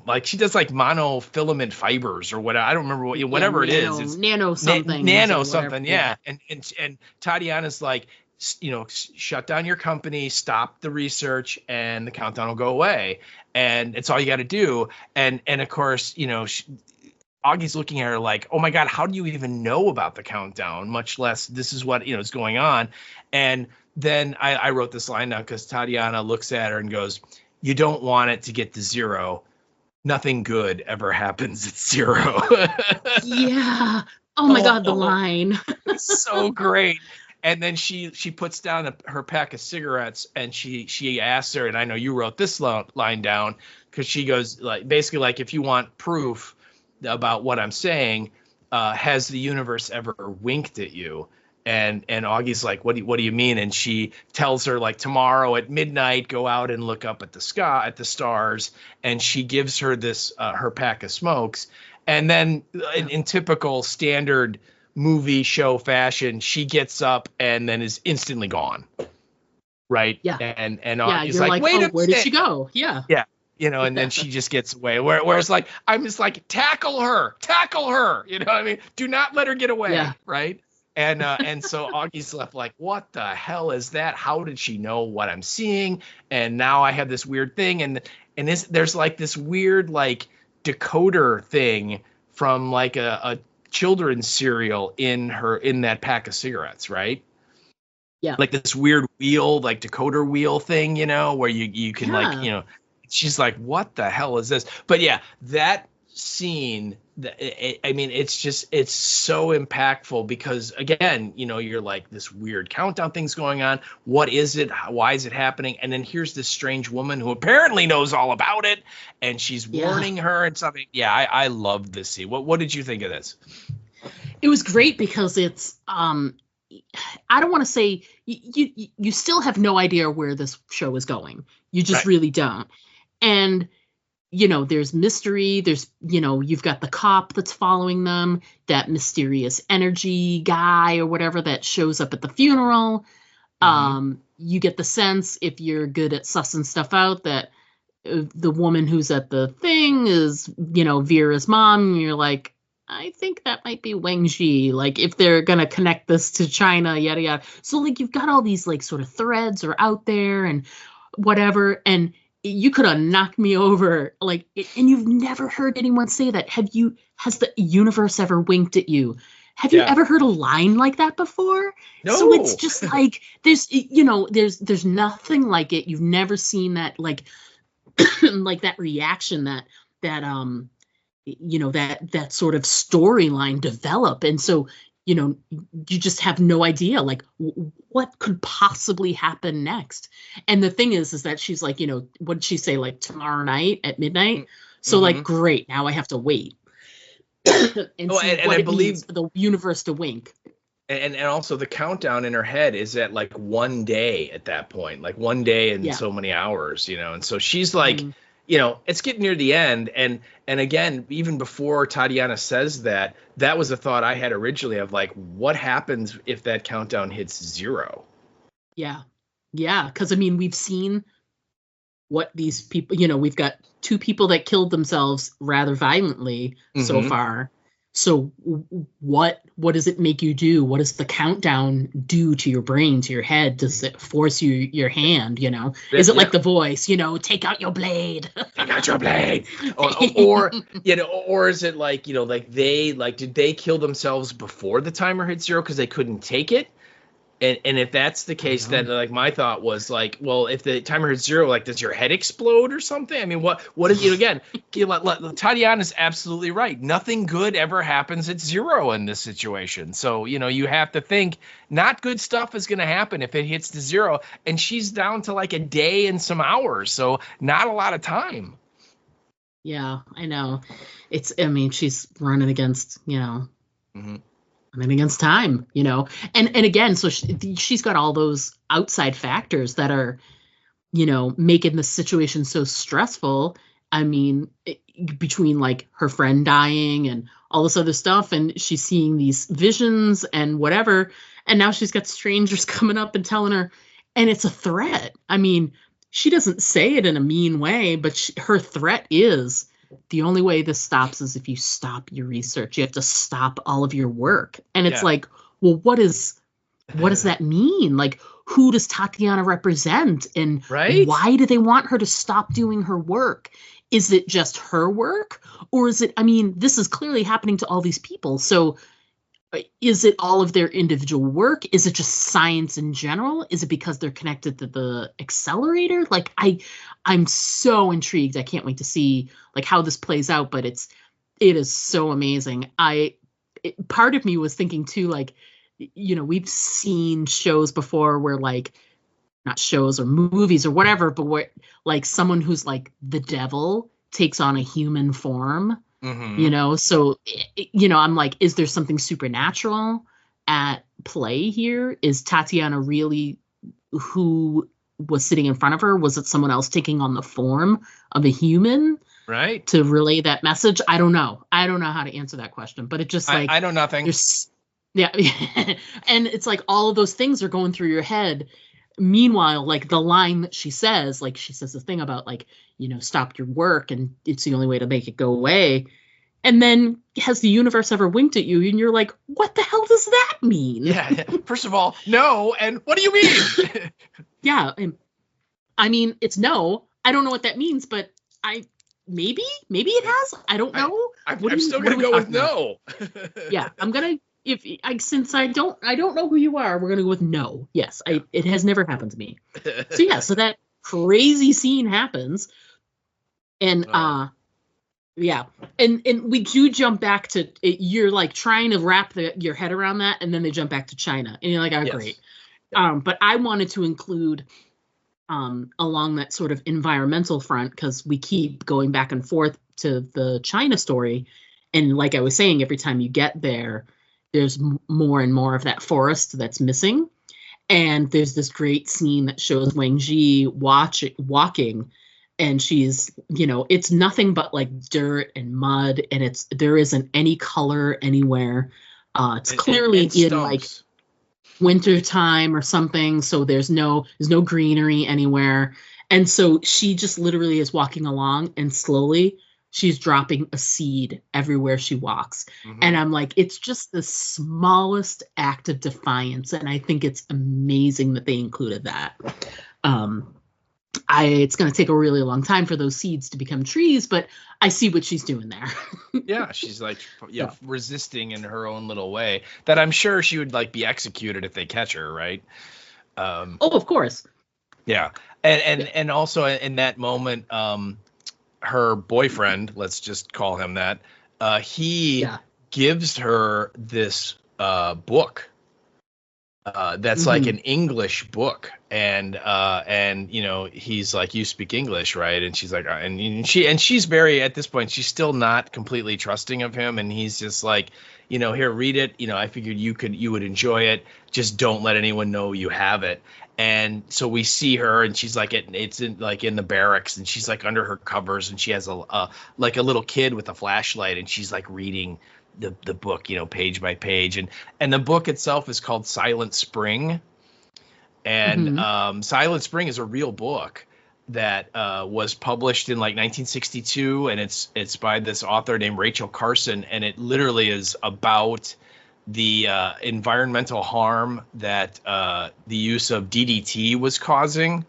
like, she does like monofilament fibers or whatever. I don't remember whatever it is. It's nano something. Nano something, yeah. And Tatiana's like, shut down your company, stop the research, and the countdown will go away. And it's all you got to do. And of course, Augie's looking at her like, oh my God, how do you even know about the countdown? Much less this is what is going on. And then I wrote this line down because Tatiana looks at her and goes, you don't want it to get to zero. Nothing good ever happens at zero. Yeah. Oh my God, the line. So great. And then she puts down her pack of cigarettes, and she asks her, and I know you wrote this line down, because she goes, like, basically like, if you want proof about what I'm saying, has the universe ever winked at you? And Augie's like, what do you mean? And she tells her, like, tomorrow at midnight, go out and look up at the sky, at the stars. And she gives her this her pack of smokes. And then in typical standard movie show fashion, she gets up and then is instantly gone. Right. Yeah. And Augie's like, wait a minute. Where did she go? Yeah. Yeah. And then she just gets away. Whereas, like, I'm just like, tackle her. You know what I mean? Do not let her get away. Yeah. Right. And so Augie's left like, what the hell is that? How did she know what I'm seeing? And now I have this weird thing. And there's like this weird, like, decoder thing from like a children's cereal in that pack of cigarettes. Right. Yeah. Like this weird wheel, like decoder wheel thing, where you can like, she's like, what the hell is this? But yeah, that scene, I mean, it's so impactful because, again, you're like, this weird countdown thing's going on. What is it? Why is it happening? And then here's this strange woman who apparently knows all about it, and she's warning her and something. Yeah, I love this scene. What did you think of this? It was great because it's I don't want to say you still have no idea where this show is going. You just really don't. And there's mystery, there's, you've got the cop that's following them, that mysterious energy guy or whatever that shows up at the funeral. Mm-hmm. You get the sense, if you're good at sussing stuff out, that the woman who's at the thing is, Vera's mom. And you're like, I think that might be Wang Zhi. Like, if they're going to connect this to China, yada, yada. So, like, you've got all these, like, sort of threads are out there and whatever. And you could have knocked me over, like, and you've never heard anyone say that. Has the universe ever winked at you? Have you ever heard a line like that before? No. So it's just like, there's nothing like it. You've never seen that, like, like that reaction that sort of storyline develop. And so, you know, you just have no idea, like, what could possibly happen next. And the thing is that she's like, you know, what did she say, like tomorrow night at midnight? So like, great, now I have to wait and see what I believe means for the universe to wink. And also the countdown in her head is at like 1 day at that point, like 1 day and so many hours, you know. And so she's like, you know, it's getting near the end. And again, even before Tatiana says that was a thought I had originally of like, what happens if that countdown hits 0? Yeah. Yeah. Because I mean, we've seen what these people, you know, we've got 2 people that killed themselves rather violently so far. So what does it make you do? What does the countdown do to your brain, to your head? Does it force your hand, you know? Is it like The Voice, you know, take out your blade? Take out your blade. Or you know, or is it like, you know, like did they kill themselves before the timer hit 0 because they couldn't take it? And if that's the case, then like my thought was like, well, if the timer hits 0, like, does your head explode or something? I mean, what is, you know, again, Tatiana's absolutely right. Nothing good ever happens at 0 in this situation. So, you know, you have to think not good stuff is going to happen if it hits to 0. And she's down to like a day and some hours. So not a lot of time. Yeah, I know. I mean, she's running against, you know, running against time, you know, and again, so she's got all those outside factors that are, you know, making the situation so stressful. I mean, between like her friend dying and all this other stuff, and she's seeing these visions and whatever, and now she's got strangers coming up and telling her, and it's a threat. I mean, she doesn't say it in a mean way, but her threat is, the only way this stops is if you stop your research. You have to stop all of your work. And it's like, well, what does that mean? Like, who does Tatiana represent? And why do they want her to stop doing her work? Is it just her work? Or is it, I mean, this is clearly happening to all these people. So is it all of their individual work? Is it just science in general? Is it because they're connected to the accelerator? Like, I'm so intrigued. I can't wait to see like how this plays out, but it is so amazing. Part of me was thinking too, like, you know, we've seen shows before where like, not shows or movies or whatever, but where like someone who's like the devil takes on a human form. You know, so, you know, I'm like, is there something supernatural at play here? Is Tatiana really who was sitting in front of her? Was it someone else taking on the form of a human? Right. To relay that message? I don't know. I don't know how to answer that question, but it just like, I know nothing. Yeah. And it's like all of those things are going through your head. Meanwhile, like the line that she says, like she says the thing about like, you know, stop your work and it's the only way to make it go away. And then has the universe ever winked at you? And you're like, what the hell does that mean? Yeah. First of all, no. And what do you mean? Yeah. I mean, it's no. I don't know what that means, but maybe it has. I don't know. I'm still going to go with no. Yeah. I'm going to, since I don't know who you are, we're going to go with no. Yes. Yeah. It has never happened to me. So yeah. So that crazy scene happens. And, yeah. And we do jump back to, you're like trying to wrap your head around that. And then they jump back to China and you're like, oh, yes. Great. Yeah. But I wanted to include, along that sort of environmental front, because we keep going back and forth to the China story. And like I was saying, every time you get there, there's more and more of that forest that's missing. And there's this great scene that shows Wang Ji walking, and she's, you know, it's nothing but like dirt and mud, and there isn't any color anywhere. It's clearly in like winter time or something, so there's no greenery anywhere. And so she just literally is walking along, and slowly she's dropping a seed everywhere she walks. And I'm like, it's just the smallest act of defiance, and I think it's amazing that they included that. It's going to take a really long time for those seeds to become trees, but I see what she's doing there. Yeah, she's like resisting in her own little way that I'm sure she would like be executed if they catch her, right? Oh, of course. Yeah. And also in that moment, her boyfriend, let's just call him that, he gives her this book that's like an English book, and you know, he's like, you speak English, right? And she's like, and she's very, at this point, she's still not completely trusting of him, and he's just like, you know, here, read it. You know, I figured you would enjoy it. Just don't let anyone know you have it. And so we see her, and she's like, it's in the barracks, and she's like under her covers, and she has a little kid with a flashlight, and she's like reading the book, you know, page by page, and the book itself is called Silent Spring, and Silent Spring is a real book that was published in like 1962, and it's by this author named Rachel Carson, and it literally is about the environmental harm that the use of DDT was causing.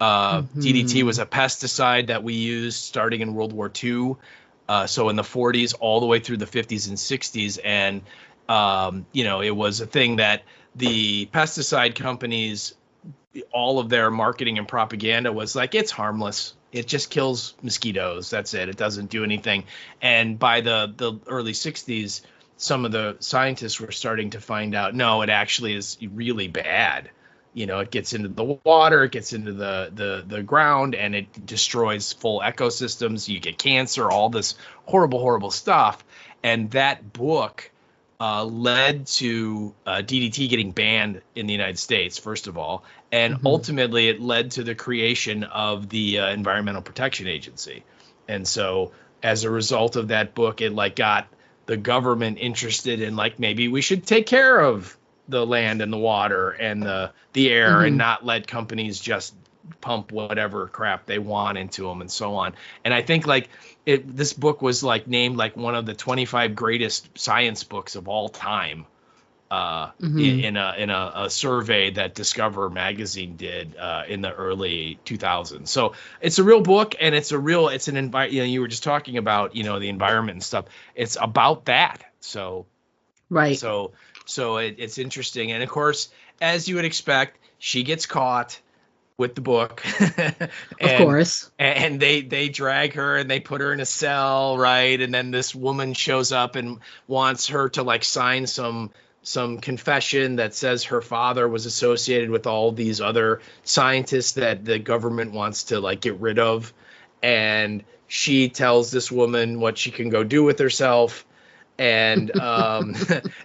DDT was a pesticide that we used starting in World War II. So in the 40s all the way through the 50s and 60s. And, you know, it was a thing that the pesticide companies, all of their marketing and propaganda was like, it's harmless. It just kills mosquitoes. That's it. It doesn't do anything. And by the early 60s, some of the scientists were starting to find out, no, it actually is really bad. You know, it gets into the water, it gets into the ground, and it destroys full ecosystems. You get cancer, all this horrible, horrible stuff. And that book led to DDT getting banned in the United States, first of all. And ultimately, it led to the creation of the Environmental Protection Agency. And so as a result of that book, it like got the government interested in like, maybe we should take care of the land and the water and the air and not let companies just pump whatever crap they want into them and so on. And I think like this book was like named like one of the 25 greatest science books of all time in a survey that Discover magazine did in the early 2000s. So it's a real book, and it's an environment. You were just talking about, you know, the environment and stuff. It's about that. So right. So it's interesting. And of course, as you would expect, she gets caught with the book. Of course. And they drag her and they put her in a cell, right? And then this woman shows up and wants her to like sign some confession that says her father was associated with all these other scientists that the government wants to like get rid of. And she tells this woman what she can go do with herself. And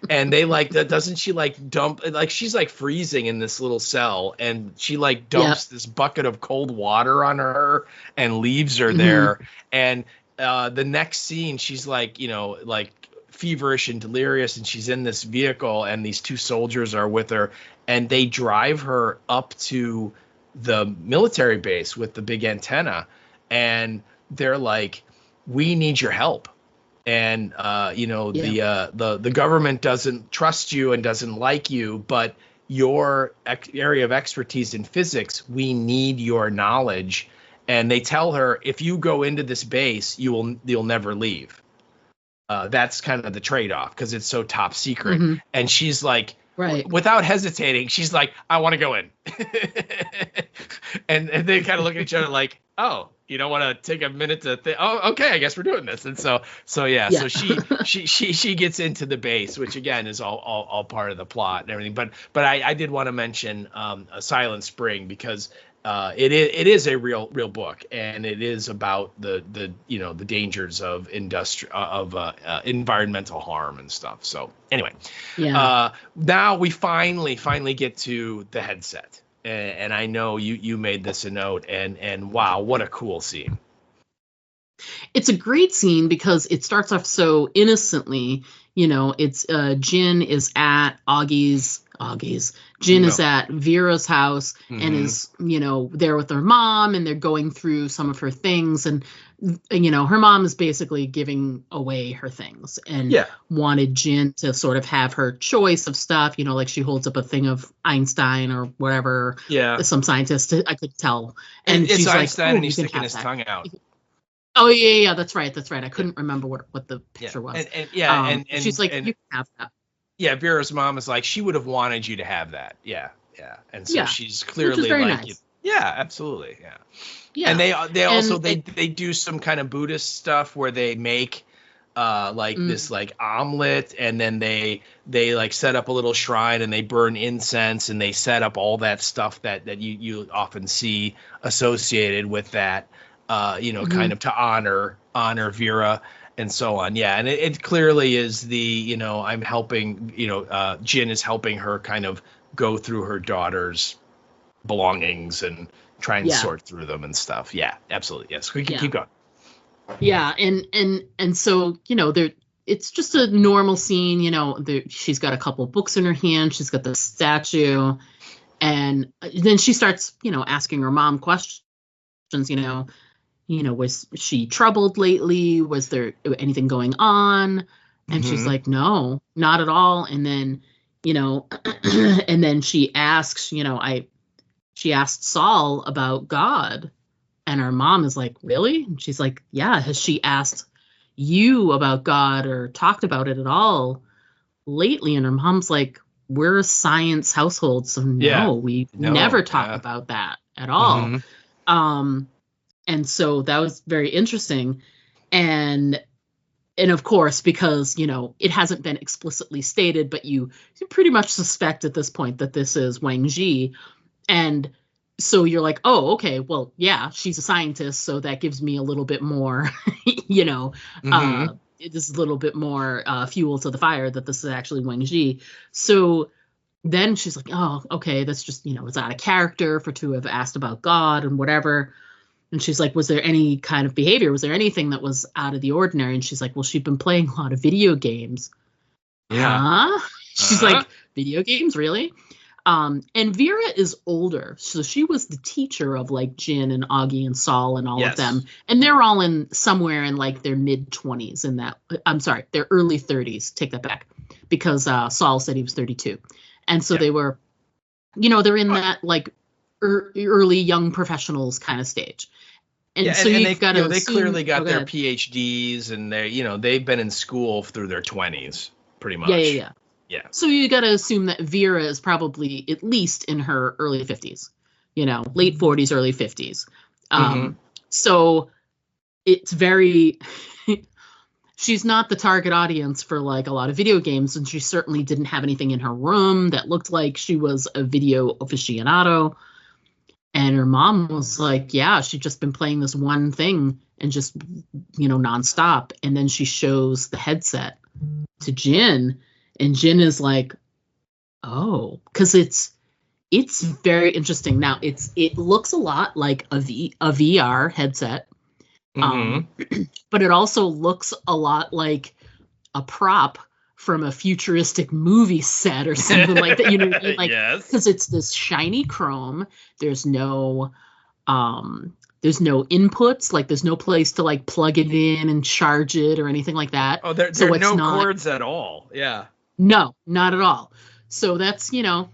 and they like that, doesn't she like dump, like she's like freezing in this little cell, and she like dumps this bucket of cold water on her and leaves her there. And the next scene, she's like, you know, like feverish and delirious, and she's in this vehicle, and these two soldiers are with her, and they drive her up to the military base with the big antenna, and they're like, we need your help. And, you know, the government doesn't trust you and doesn't like you, but your area of expertise in physics, we need your knowledge. And they tell her, if you go into this base, you'll never leave. That's kind of the trade-off because it's so top secret. And she's like, right, without hesitating, she's like, I want to go in. and they kind of look at each other like, oh, you don't want to take a minute to think, oh, okay, I guess we're doing this. And so she gets into the base, which again is all part of the plot and everything. But I did want to mention A Silent Spring because it is a real book, and it is about the you know, the dangers of environmental harm and stuff. So anyway, now we finally get to the headset. And I know you made this a note, and wow, what a cool scene. It's a great scene because it starts off so innocently. You know, it's Jin is at Jin is at Vera's house and is, you know, there with her mom, and they're going through some of her things, and you know, her mom is basically giving away her things and wanted Jin to sort of have her choice of stuff, you know, like she holds up a thing of Einstein or whatever, some scientist, I could tell, and it's she's Einstein, like, and he's sticking his tongue out. Oh yeah, that's right. I couldn't remember what the picture was. And she's like, you can have that. Yeah, Vera's mom is like, she would have wanted you to have that. Yeah. And so she's clearly like, nice. Yeah, absolutely. Yeah. And they also they do some kind of Buddhist stuff where they make this like omelet, and then they like set up a little shrine and they burn incense and they set up all that stuff that you often see associated with that, kind of to honor Vera and so on. Yeah. And it clearly is I'm helping, Jin is helping her kind of go through her daughter's belongings and try and sort through them and stuff. Yeah, absolutely. Yes. We can keep going. Yeah, and so it's just a normal scene. She's got a couple of books in her hand. She's got the statue, and then she starts, asking her mom questions. Was she troubled lately? Was there anything going on? And she's like, no, not at all. And then, and then she asks, she asked Saul about God. And her mom is like, really? And she's like, yeah. Has she asked you about God or talked about it at all lately? And her mom's like, we're a science household, so we never talk about that at all. And so that was very interesting. And of course, because, it hasn't been explicitly stated, but you pretty much suspect at this point that this is Wang Zhi. And so you're like, oh, okay, well, yeah, she's a scientist, so that gives me a little bit more, it is a little bit more fuel to the fire that this is actually Wang Zhi. So then she's like, oh, okay, that's just, it's out of character for to have asked about God and whatever. And she's like, was there any kind of behavior? Was there anything that was out of the ordinary? And she's like, well, she'd been playing a lot of video games. Yeah. Huh? She's like, video games, really? And Vera is older, so she was the teacher of like Jin and Augie and Saul and all of them, and they're all somewhere in like their mid-20s in that. I'm sorry, their early 30s. Take that back, because Saul said he was 32, and so they were, they're in that like early young professionals kind of stage. And so you've got to. They clearly got their PhDs, and they've been in school through their 20s, pretty much. Yeah. So you got to assume that Vera is probably at least in her early 50s, late 40s, early 50s. So it's very, she's not the target audience for like a lot of video games. And she certainly didn't have anything in her room that looked like she was a video aficionado. And her mom was like, yeah, she'd just been playing this one thing and just, nonstop. And then she shows the headset to Jin. And Jin is like, oh, because it's very interesting. Now it looks a lot like a VR headset, but it also looks a lot like a prop from a futuristic movie set or something like that. Because it's this shiny chrome. There's no inputs, like there's no place to like plug it in and charge it or anything like that. Oh, there are no cords at all. Yeah. No, not at all. So that's, it's a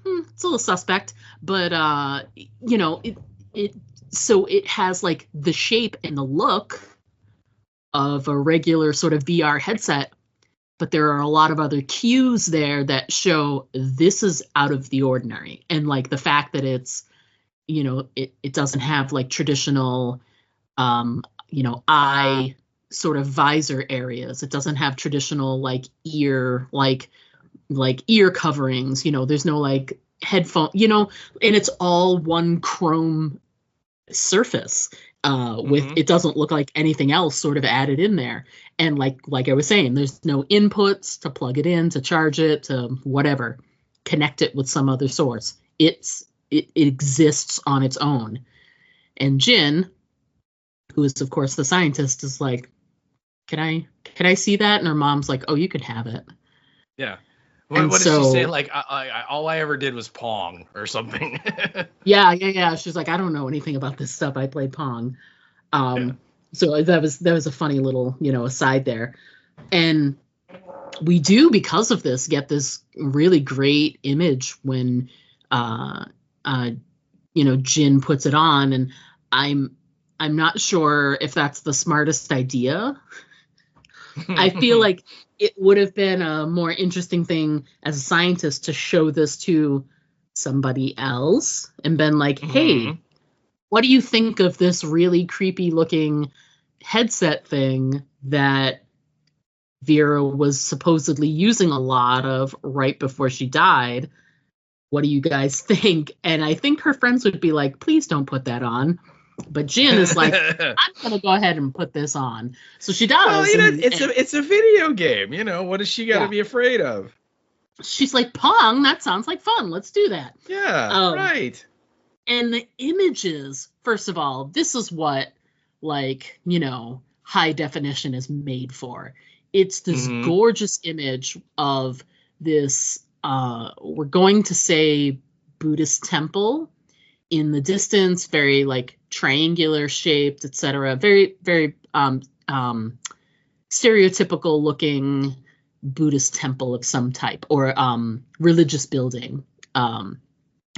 little suspect, but, so it has like the shape and the look of a regular sort of VR headset, but there are a lot of other cues there that show this is out of the ordinary. And like the fact that it's, it doesn't have like traditional, eye sort of visor areas. It doesn't have traditional like ear, like ear coverings, there's no like headphone, and it's all one chrome surface with it doesn't look like anything else sort of added in there. And like I was saying, there's no inputs to plug it in, to charge it, to whatever, connect it with some other source. It exists on its own. And Jin, who is of course the scientist, is like, can I see that? And her mom's like, oh, you can have it. Yeah. What did she say? Like, all I ever did was Pong or something. Yeah. She's like, I don't know anything about this stuff. I played Pong. So that was a funny little, aside there. And we do, because of this, get this really great image when, Jin puts it on. And I'm not sure if that's the smartest idea. I feel like it would have been a more interesting thing as a scientist to show this to somebody else and been like, hey, what do you think of this really creepy looking headset thing that Vera was supposedly using a lot of right before she died. What do you guys think? And I think her friends would be like, please don't put that on. But Jin is like, I'm going to go ahead and put this on. So she does. Well, it's a video game. What does she got to be afraid of? She's like, Pong, that sounds like fun. Let's do that. Yeah, right. And the images, first of all, this is what, high definition is made for. It's this gorgeous image of this, we're going to say Buddhist temple in the distance, very triangular shaped, etc. Very, very stereotypical looking Buddhist temple of some type, or religious building.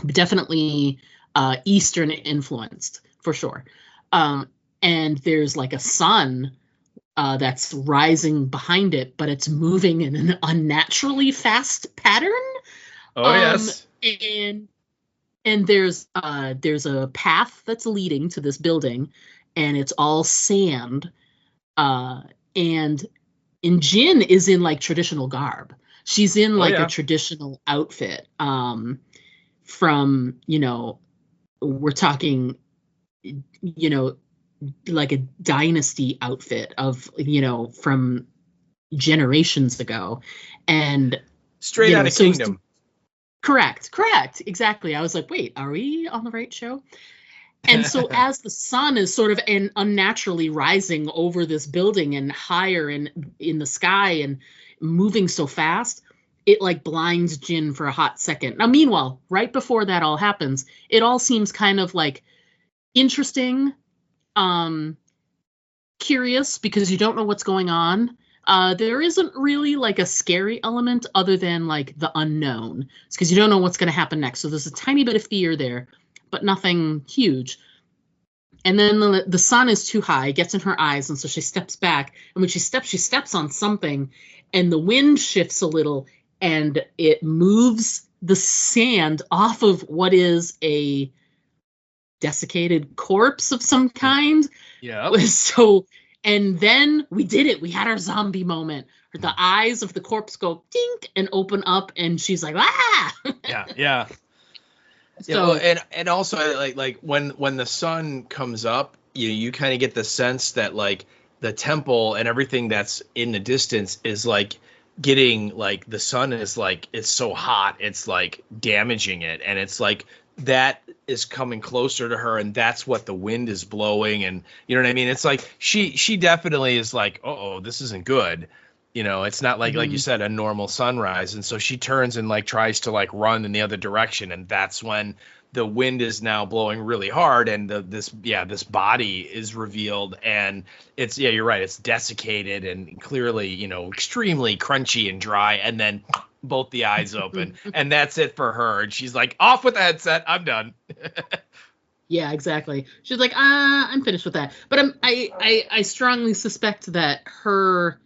Definitely Eastern influenced for sure. And there's a sun that's rising behind it, but it's moving in an unnaturally fast pattern. Oh, yes. And there's a path that's leading to this building, and it's all sand. And Jin is in traditional garb. She's in a traditional outfit. From we're talking, a dynasty outfit of from generations ago, and straight out of Kingdom. Correct, exactly. I was like, wait, are we on the right show? And so as the sun is sort of unnaturally rising over this building and higher in the sky and moving so fast, it blinds Jin for a hot second. Now, meanwhile, right before that all happens, it all seems kind of interesting, curious, because you don't know what's going on. There isn't really a scary element other than the unknown. It's because you don't know what's going to happen next. So there's a tiny bit of fear there, but nothing huge. And then the sun is too high, gets in her eyes, and so she steps back. And when she steps on something, and the wind shifts a little, and it moves the sand off of what is a desiccated corpse of some kind. Yeah. So, and then we did it. We had our zombie moment. The eyes of the corpse go dink and open up, and she's like, ah! Yeah. So, and also when the sun comes up, you kind of get the sense that the temple and everything that's in the distance is getting the sun is it's so hot, it's damaging it, and it's that is coming closer to her, and that's what the wind is blowing, and you know what I mean? It's she definitely is oh, this isn't good. It's not like you said, a normal sunrise. And so she turns and tries to run in the other direction. And that's when the wind is now blowing really hard. And this body is revealed, and it's, you're right. It's desiccated and clearly, extremely crunchy and dry. And then both the eyes open and that's it for her. And she's like, off with the headset. I'm done. Yeah, exactly. She's like, I'm finished with that. But I strongly suspect that her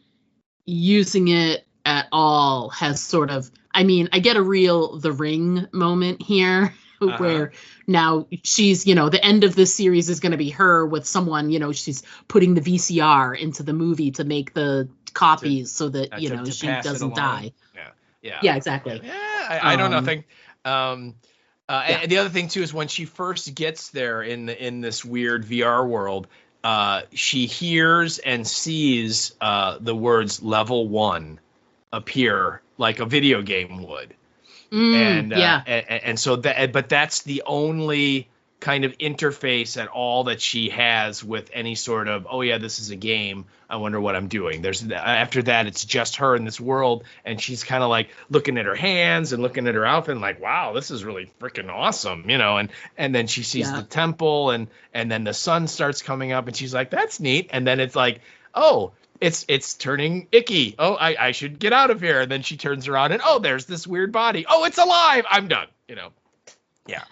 using it at all has sort of, I get a real The Ring moment here where now she's, the end of this series is going to be her with someone, she's putting the VCR into the movie to make the copies so that, she doesn't die. Yeah, exactly. Yeah, I don't know. And the other thing too is when she first gets there in this weird VR world, she hears and sees the words level 1 appear like a video game would. And so but that's the only kind of interface at all that she has with any sort of, oh yeah, this is a game, I wonder what I'm doing. After that, it's just her in this world, and she's kind of looking at her hands and looking at her outfit and wow, this is really freaking awesome, and then she sees the temple, and then the sun starts coming up, and she's like, that's neat. And then it's oh, it's turning icky. Oh, I should get out of here. And then she turns around and, oh, there's this weird body. Oh, it's alive. I'm done. Yeah.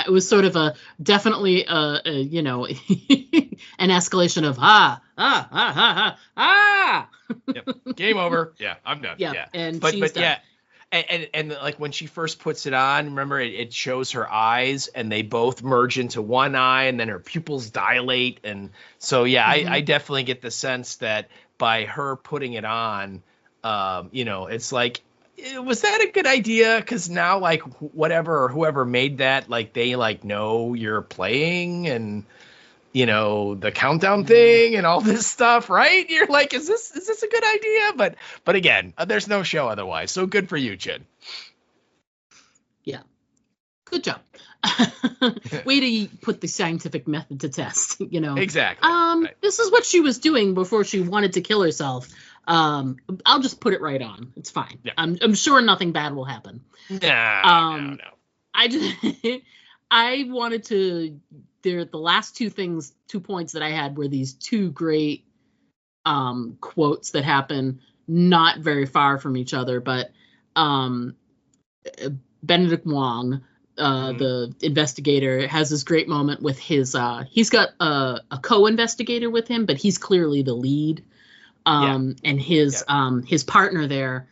It was sort of definitely an escalation of Yep. Game over. Yeah, I'm done. Yeah. And but done. Yeah. And when she first puts it on, remember it shows her eyes, and they both merge into one eye, and then her pupils dilate. And so, I definitely get the sense that by her putting it on, it's like, was that a good idea? Because now, like, whoever made that, like, they like know you're playing, and the countdown thing and all this stuff, right? You're like, is this a good idea? But again, there's no show otherwise. So good for you, Chin. Yeah, good job. Way to put the scientific method to test. Exactly. Right. This is what she was doing before she wanted to kill herself. I'll just put it right on. It's fine. Yeah. I'm sure nothing bad will happen. No. I wanted to. The last two points that I had were these two great quotes that happen not very far from each other, but Benedict Wong, the investigator, has this great moment with his he's got a co-investigator with him, but he's clearly the lead. And his partner there,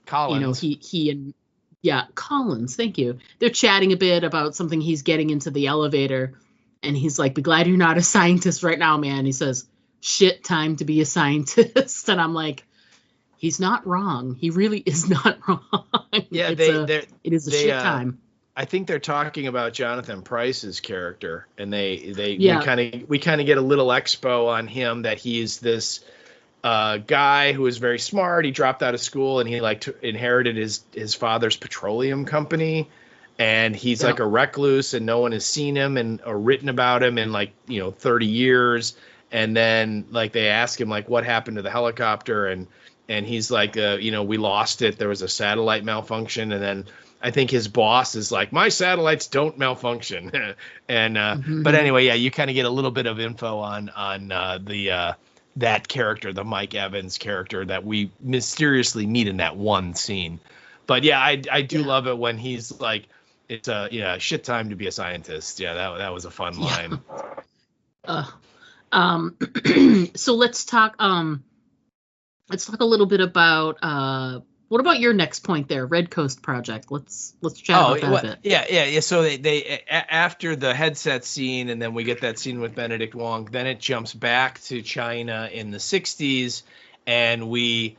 Collins. He and Collins, thank you. They're chatting a bit about something. He's getting into the elevator, and he's like, "Be glad you're not a scientist right now, man." He says, "Shit time to be a scientist." And I'm like, he's not wrong. He really is not wrong. Yeah, it is a shit time. I think they're talking about Jonathan Pryce's character, and we kind of get a little expo on him, that he's this guy who is very smart. He dropped out of school, and he inherited his father's petroleum company, and he's like a recluse, and no one has seen him or written about him in 30 years. And then they ask him what happened to the helicopter, and he's like, we lost it. There was a satellite malfunction. And then I think his boss is like, my satellites don't malfunction. And but anyway, you kind of get a little bit of info on that character, the Mike Evans character that we mysteriously meet in that one scene. But I do love it when he's like, it's a shit time to be a scientist. Yeah, that was a fun line. So let's talk a little bit about what about your next point there, Red Coast Project? Let's chat about that a bit. Yeah. So they after the headset scene, and then we get that scene with Benedict Wong, then it jumps back to China in the 60s, and we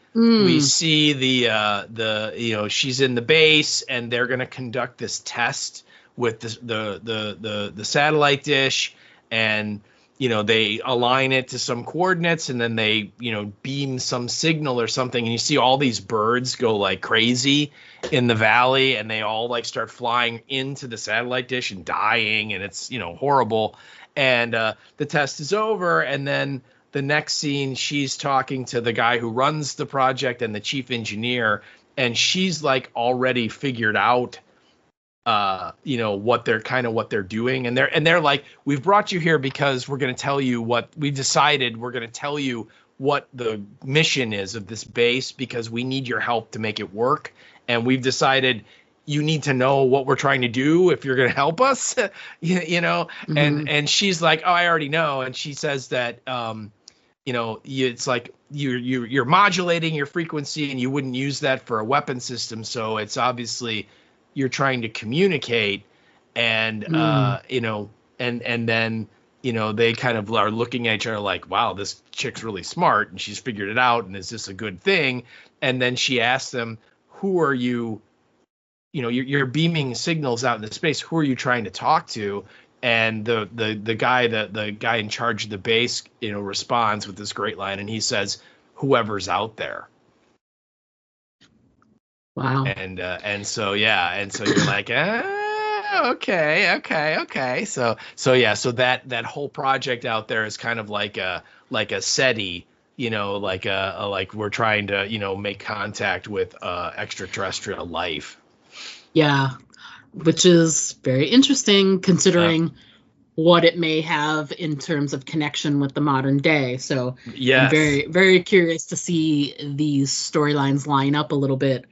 see the she's in the base, and they're going to conduct this test with the satellite dish, and they align it to some coordinates, and then they, beam some signal or something. And you see all these birds go like crazy in the valley, and they all start flying into the satellite dish and dying. And it's, horrible. And the test is over. And then the next scene, she's talking to the guy who runs the project and the chief engineer. And she's already figured out what they're doing, and they're like, we've brought you here because we're going to tell you what we've decided. We're going to tell you what the mission is of this base, because we need your help to make it work, and we've decided you need to know what we're trying to do if you're going to help us. And she's like, oh, I already know. And she says that it's like you're modulating your frequency, and you wouldn't use that for a weapon system, so it's obviously you're trying to communicate, and and then they kind of are looking at each other like, wow, this chick's really smart, and she's figured it out, and is this a good thing? And then she asks them, who are you? You're beaming signals out into space. Who are you trying to talk to? And the guy in charge of the base responds with this great line, and he says, whoever's out there. Wow. And so you're like, okay. So that whole project out there is kind of like a SETI, like we're trying to make contact with extraterrestrial life. Yeah, which is very interesting considering what it may have in terms of connection with the modern day. So I'm very, very curious to see these storylines line up a little bit.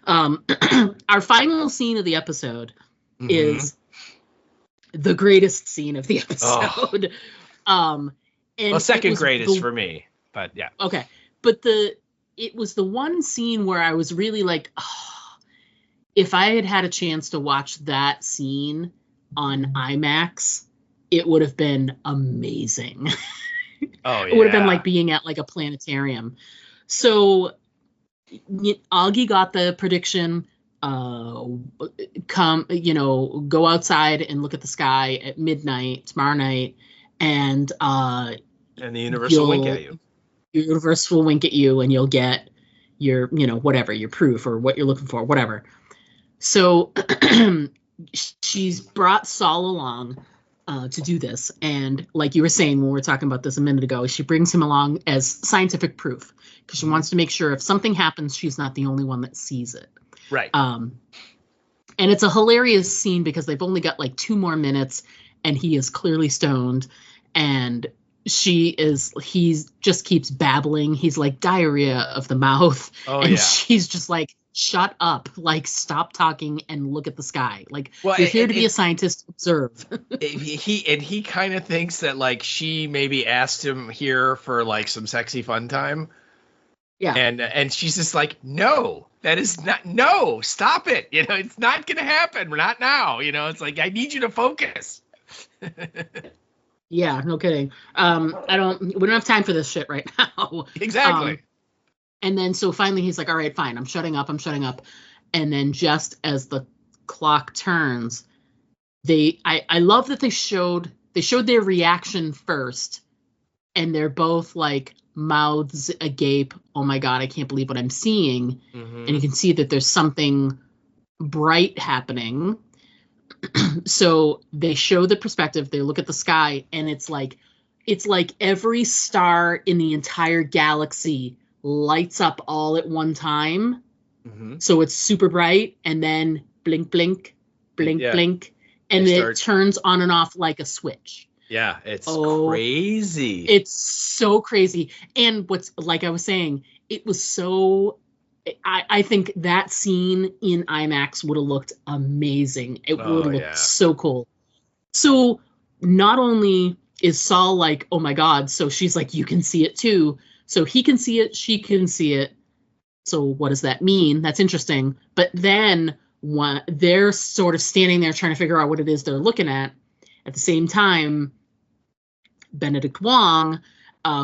Our final scene of the episode is the greatest scene of the episode. And second greatest for me, but yeah. Okay. But it was the one scene where I was really like, if I had a chance to watch that scene on IMAX, it would have been amazing. Oh, yeah. It would have been like being at like a planetarium. So Augie got the prediction, go outside and look at the sky at midnight tomorrow night, and the universe will wink at you. The universe will wink at you, and you'll get your, whatever, your proof or what you're looking for, whatever. So she's brought Saul along to do this. And like you were saying when we were talking about this a minute ago, she brings him along as scientific proof because she wants to make sure if something happens, she's not the only one that sees it. Right. And it's a hilarious scene because they've only got like 2 more minutes and he is clearly stoned and he just keeps babbling. He's like diarrhea of the mouth. Oh, and yeah. She's just like, shut up, like stop talking and look at the sky. Like, well, you're here to be a scientist, observe. he kind of thinks that like she maybe asked him here for like some sexy fun time. Yeah. And she's just like, no, that is not, no, stop it. It's not going to happen. We're not now. It's like, I need you to focus. Yeah, no kidding. We don't have time for this shit right now. Exactly. And then so finally he's like, all right, fine, I'm shutting up. And then just as the clock turns, I love that they showed their reaction first, and they're both like mouths agape. Oh my God, I can't believe what I'm seeing. Mm-hmm. And you can see that there's something bright happening. So they show the perspective, they look at the sky, and it's like every star in the entire galaxy lights up all at one time. Mm-hmm. So it's super bright, and then blink, blink, blink, blink, and it turns on and off like a switch. Yeah, it's crazy. It's so crazy. And what's, like I was saying, it was so, I think that scene in IMAX would have looked amazing. It would have looked so cool. So not only is Saul like, oh my God, so she's like, you can see it too. So he can see it, she can see it. So what does that mean? That's interesting. But then they're sort of standing there trying to figure out what it is they're looking at the same time, Benedict Wong,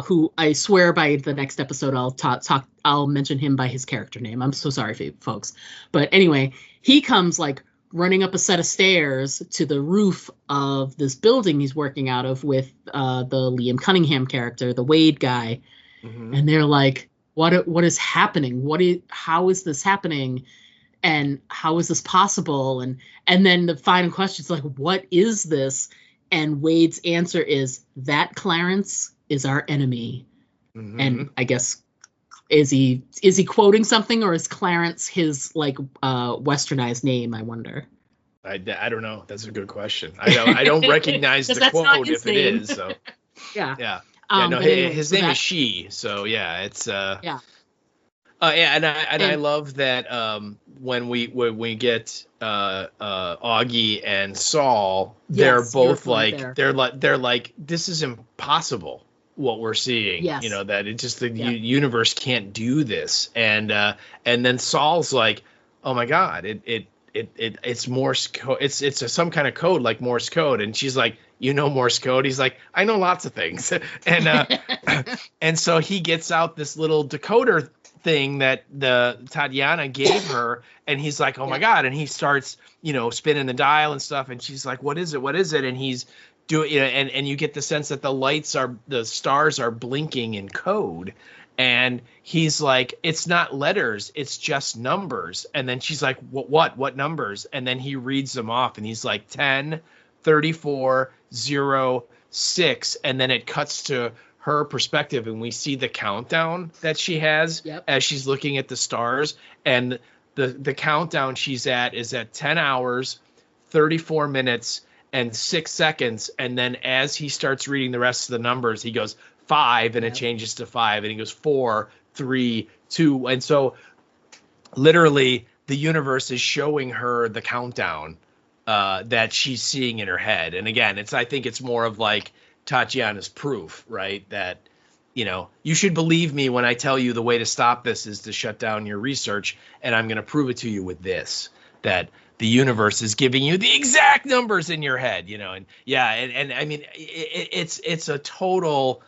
who I swear by the next episode I'll mention him by his character name. I'm so sorry, folks. But anyway, he comes like running up a set of stairs to the roof of this building he's working out of with the Liam Cunningham character, the Wade guy. Mm-hmm. And they're like, what is happening? How is this happening? And how is this possible? And then the final question is like, what is this? And Wade's answer is that Clarence is our enemy. Mm-hmm. And I guess, is he quoting something, or is Clarence his like westernized name? I wonder. I don't know. That's a good question. I don't recognize the quote if it is. So yeah. Yeah. No, his name is She. So yeah, it's yeah. I love that when we get Augie and Saul, they're both like they're like this is impossible what we're seeing. Yes. That it just the universe can't do this, and then Saul's like, oh my God, it's Morse code. It's some kind of code like Morse code, and she's like, Morse code? He's like, I know lots of things, and and so he gets out this little decoder thing that the Tatiana gave her, and he's like, oh my God, and he starts spinning the dial and stuff, and she's like, what is it? And he's doing and you get the sense that the stars are blinking in code, and he's like, it's not letters, it's just numbers. And then she's like, what numbers? And then he reads them off, and he's like 10, 34, 0, 6, and then it cuts to her perspective, and we see the countdown that she has as she's looking at the stars, and the countdown she's at is at 10 hours, 34 minutes, and 6 seconds. And then as he starts reading the rest of the numbers, he goes 5, and it changes to 5, and he goes 4, 3, 2, and so literally the universe is showing her the countdown that she's seeing in her head. And again, I think it's more of like Tatiana's proof, right? That, you should believe me when I tell you the way to stop this is to shut down your research, and I'm going to prove it to you with this, that the universe is giving you the exact numbers in your head, and I mean, it's a total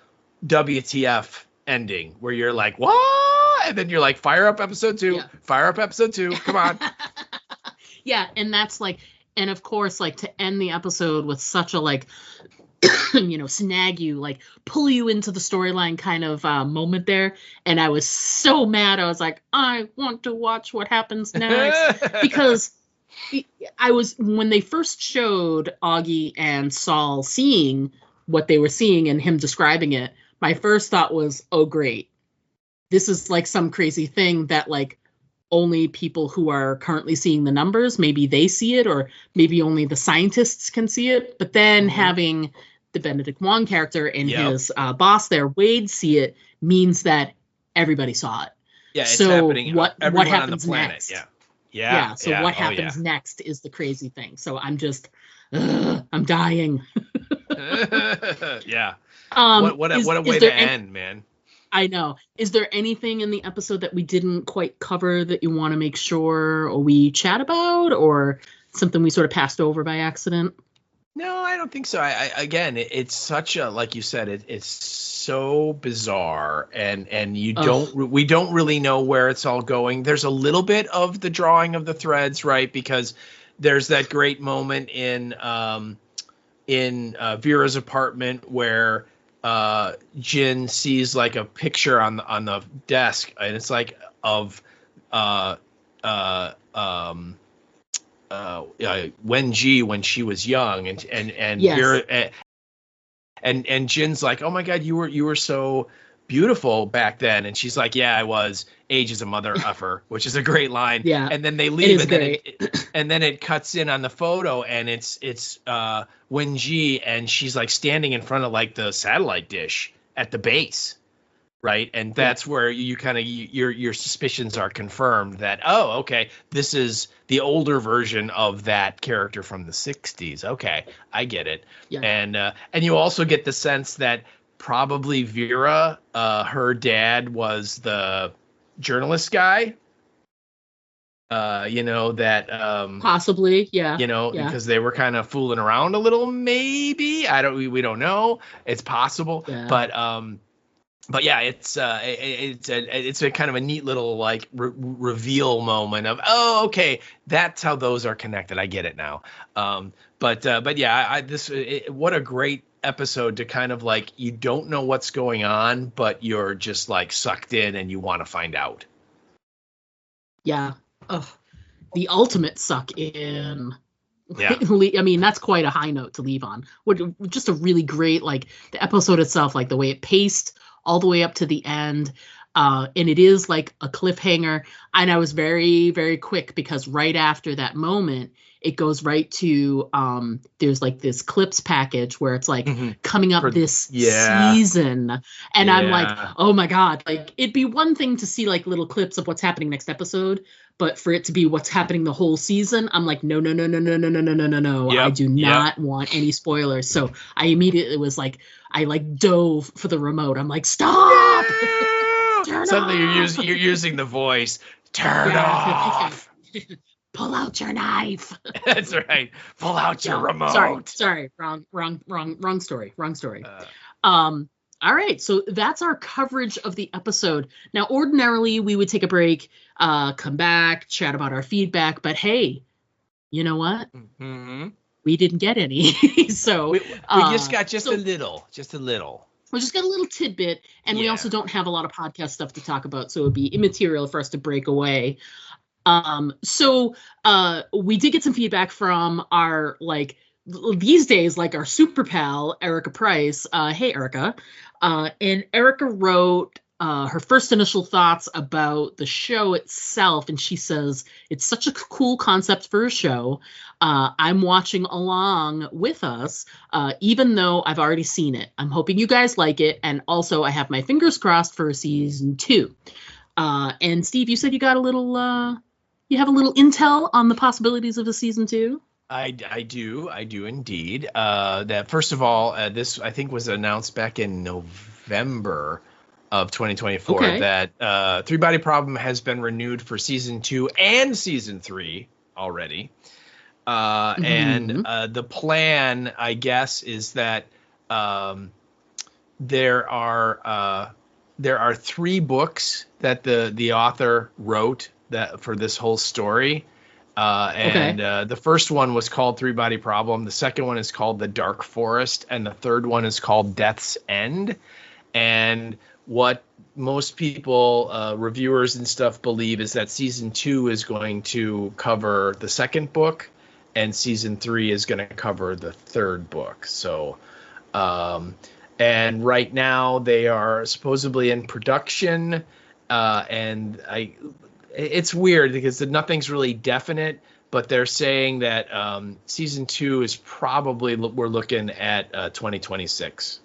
WTF ending where you're like, what? And then you're like, fire up episode 2, fire up episode 2. Come on. Yeah. And that's like, and of course, like to end the episode with such a like, snag you, like pull you into the storyline kind of moment there. And I was so mad. I was like, I want to watch what happens next because when they first showed Augie and Saul seeing what they were seeing and him describing it, my first thought was, oh, great. This is like some crazy thing that like only people who are currently seeing the numbers, maybe they see it, or maybe only the scientists can see it. But then having the Benedict Wong character and his boss there, Wade, see it means that everybody saw it. Yeah, it's so happening. What happens on the planet. next? Yeah. So what happens next is the crazy thing. So I'm just, I'm dying. Yeah. What a way to end, man. I know. Is there anything in the episode that we didn't quite cover that you want to make sure or we chat about, or something we sort of passed over by accident? No, I don't think so. It's such a, like you said, it's so bizarre, and we don't really know where it's all going. There's a little bit of the drawing of the threads, right? Because there's that great moment in Vera's apartment where Jin sees like a picture on the desk, and it's like of Wen-ji when she was young, and yes. Vera, and Jin's like, oh my God, you were so beautiful back then, and she's like, yeah, I was. Age is a mother effer, which is a great line. Yeah, and then they leave, and then it cuts in on the photo, and it's Wen-ji, and she's like standing in front of like the satellite dish at the base, right? And that's where you kind of your suspicions are confirmed that, oh, okay, this is the older version of that character from the 60s. Okay, I get it. Yeah. And you also get the sense that probably Vera, her dad was the journalist guy. Possibly, yeah. Because they were kind of fooling around a little, maybe. We don't know. It's possible, but yeah, it's a kind of a neat little like reveal moment of, oh, okay, that's how those are connected. I get it now. But yeah, what a great episode to kind of like, you don't know what's going on, but you're just like sucked in and you want to find out. Yeah. Ugh. The ultimate suck in. Yeah. I mean, that's quite a high note to leave on. Just a really great, like the episode itself, like the way it paced all the way up to the end. And it is like a cliffhanger. And I was very, very quick because right after that moment, it goes right to there's like this clips package where it's like coming up this season. And I'm like, oh my God, like it'd be one thing to see like little clips of what's happening next episode, but for it to be what's happening the whole season, I'm like, no. Yep. I do not want any spoilers. So I immediately was like, I like dove for the remote. I'm like, stop. Suddenly you're using the voice. Turn off. Pull out your knife. That's right. Pull out your remote. Sorry. Wrong story. All right. So that's our coverage of the episode. Now, ordinarily we would take a break, come back, chat about our feedback. But hey, you know what? Mm-hmm. We didn't get any. So we just got a little. We just got a little tidbit, and we also don't have a lot of podcast stuff to talk about, so it would be immaterial for us to break away. So we did get some feedback from our, like, these days, like our super pal, Erica Price. Hey, Erica. And Erica wrote her first initial thoughts about the show itself, and she says, it's such a cool concept for a show. I'm watching along with us, even though I've already seen it. I'm hoping you guys like it, and also I have my fingers crossed for season 2. And Steve, you said you got a little... You have a little intel on the possibilities of a season 2? I do indeed. That first of all, this I think was announced back in November of 2024 that Three Body Problem has been renewed for season 2 and season 3 already. And the plan, I guess, is that there are 3 books that the author wrote that for this whole story. The first one was called Three Body Problem. The second one is called The Dark Forest. And the third one is called Death's End. And what most people, reviewers and stuff, believe is that season 2 is going to cover the second book, and season 3 is going to cover the third book. So, and right now they are supposedly in production, and it's weird because nothing's really definite, but they're saying that season 2 is probably, we're looking at 2026.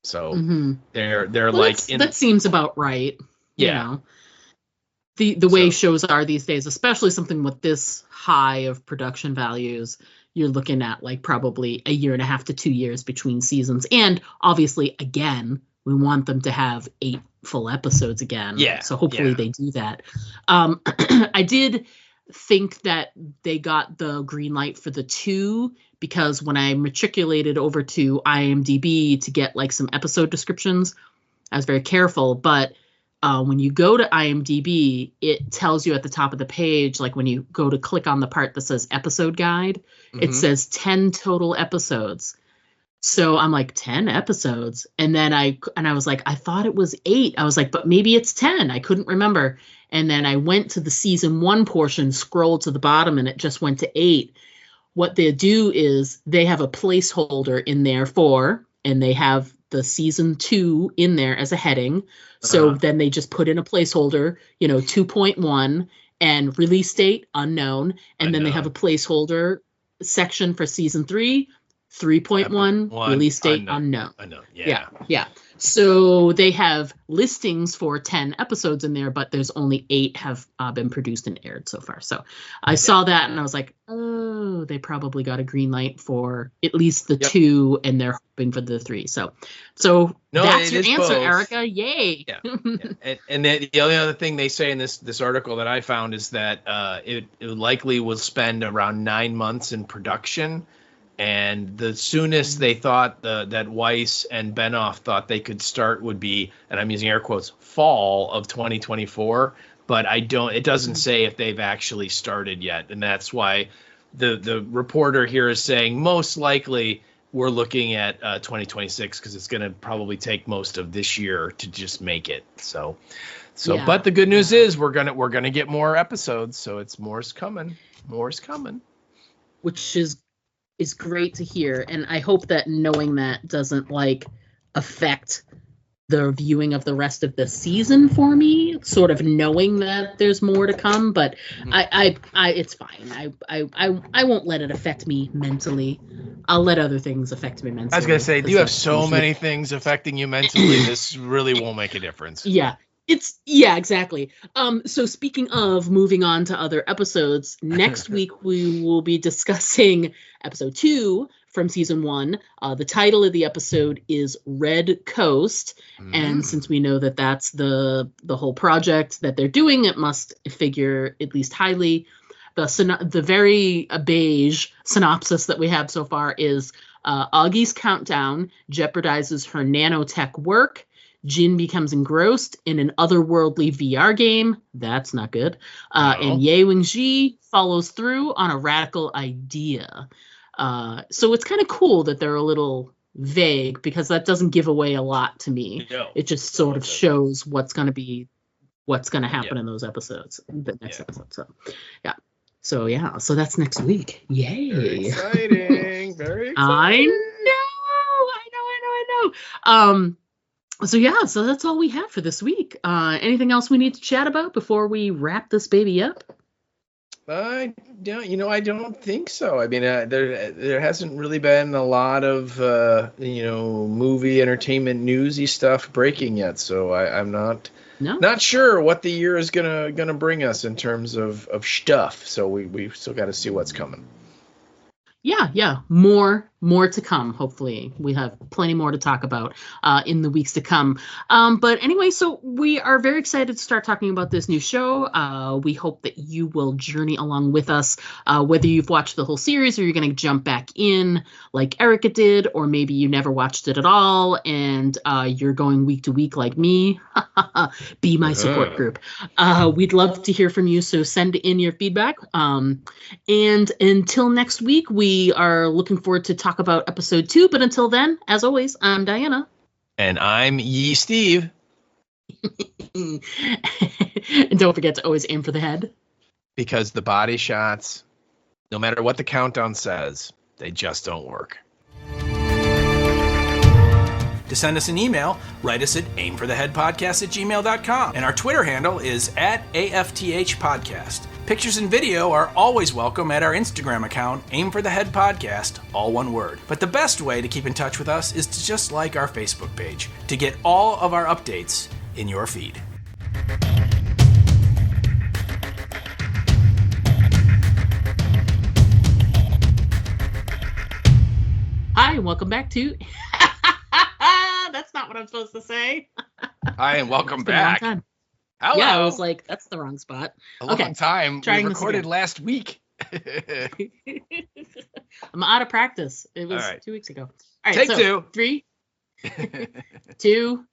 So they're well, like that seems about right. Yeah. You know, the way shows are these days, especially something with this high of production values, you're looking at like probably 1.5 to 2 years between seasons. And obviously, again, we want them to have 8 full episodes again. Yeah. So hopefully they do that. I did think that they got the green light for the 2 because when I matriculated over to IMDb to get like some episode descriptions, I was very careful. But when you go to IMDb, it tells you at the top of the page, like when you go to click on the part that says episode guide, it says 10 total episodes. So I'm like, 10 episodes. And then I was like, I thought it was 8. I was like, but maybe it's 10. I couldn't remember. And then I went to the season 1 portion, scrolled to the bottom, and it just went to 8. What they do is they have a placeholder in there and they have the season 2 in there as a heading. So then they just put in a placeholder, 2.1 and release date unknown. And then they have a placeholder section for season 3, 3.1 release date unknown. Yeah. So they have listings for 10 episodes in there, but there's only 8 have been produced and aired so far. So I saw that and I was like, oh, they probably got a green light for at least the 2, and they're hoping for the 3. So that's your answer, both. Erica. Yay. Yeah. And the only other thing they say in this article that I found is that it likely will spend around 9 months in production. And the soonest they thought that Weiss and Benoff thought they could start would be, and I'm using air quotes, fall of 2024. But it doesn't say if they've actually started yet. And that's why the reporter here is saying most likely we're looking at 2026 because it's going to probably take most of this year to just make it. So, but the good news is we're gonna get more episodes. So it's more's coming. Which is great to hear, and I hope that knowing that doesn't like affect the viewing of the rest of the season for me, sort of knowing that there's more to come. But I it's fine. I won't let it affect me mentally. I'll let other things affect me mentally. I was gonna say, you have so many things affecting you mentally. This really won't make a difference. Yeah. Exactly. So speaking of moving on to other episodes, next week we will be discussing episode 2 from season 1. The title of the episode is Red Coast. And since we know that that's the whole project that they're doing, it must figure at least highly. The very beige synopsis that we have so far is Augie's countdown jeopardizes her nanotech work. Jin becomes engrossed in an otherworldly VR game. That's not good. And Ye Wing-ji follows through on a radical idea. So it's kind of cool that they're a little vague because that doesn't give away a lot to me. No. It just sort of shows what's going to happen in those episodes, the next episode. So that's next week. Yay. Very exciting. Very exciting. I know. So that's all we have for this week. Anything else we need to chat about before we wrap this baby up? I don't think so. I mean, there hasn't really been a lot of movie entertainment newsy stuff breaking yet. So I'm not sure what the year is gonna bring us in terms of stuff. So we still got to see what's coming. Yeah, more more to come. Hopefully we have plenty more to talk about in the weeks to come. But anyway, so we are very excited to start talking about this new show. We hope that you will journey along with us, whether you've watched the whole series or you're going to jump back in like Erica did, or maybe you never watched it at all and you're going week to week like me. Be my support group. We'd love to hear from you, so send in your feedback. And until next week, we are looking forward to talk about episode 2. But until then, as always, I'm Diana. And I'm Yee Steve. And don't forget to always aim for the head. Because the body shots, no matter what the countdown says, they just don't work. To send us an email, write us at aimfortheheadpodcast@gmail.com. And our Twitter handle is @AFTHpodcast. Pictures and video are always welcome at our Instagram account, Aim for the Head Podcast, all one word. But the best way to keep in touch with us is to just like our Facebook page to get all of our updates in your feed. Hi, and welcome back to... That's not what I'm supposed to say. Hi, and welcome back. Hello. Yeah, I was like, that's the wrong spot. A long time. We recorded last week. I'm out of practice. It was 2 weeks ago. All right, Take 2. 3, 2,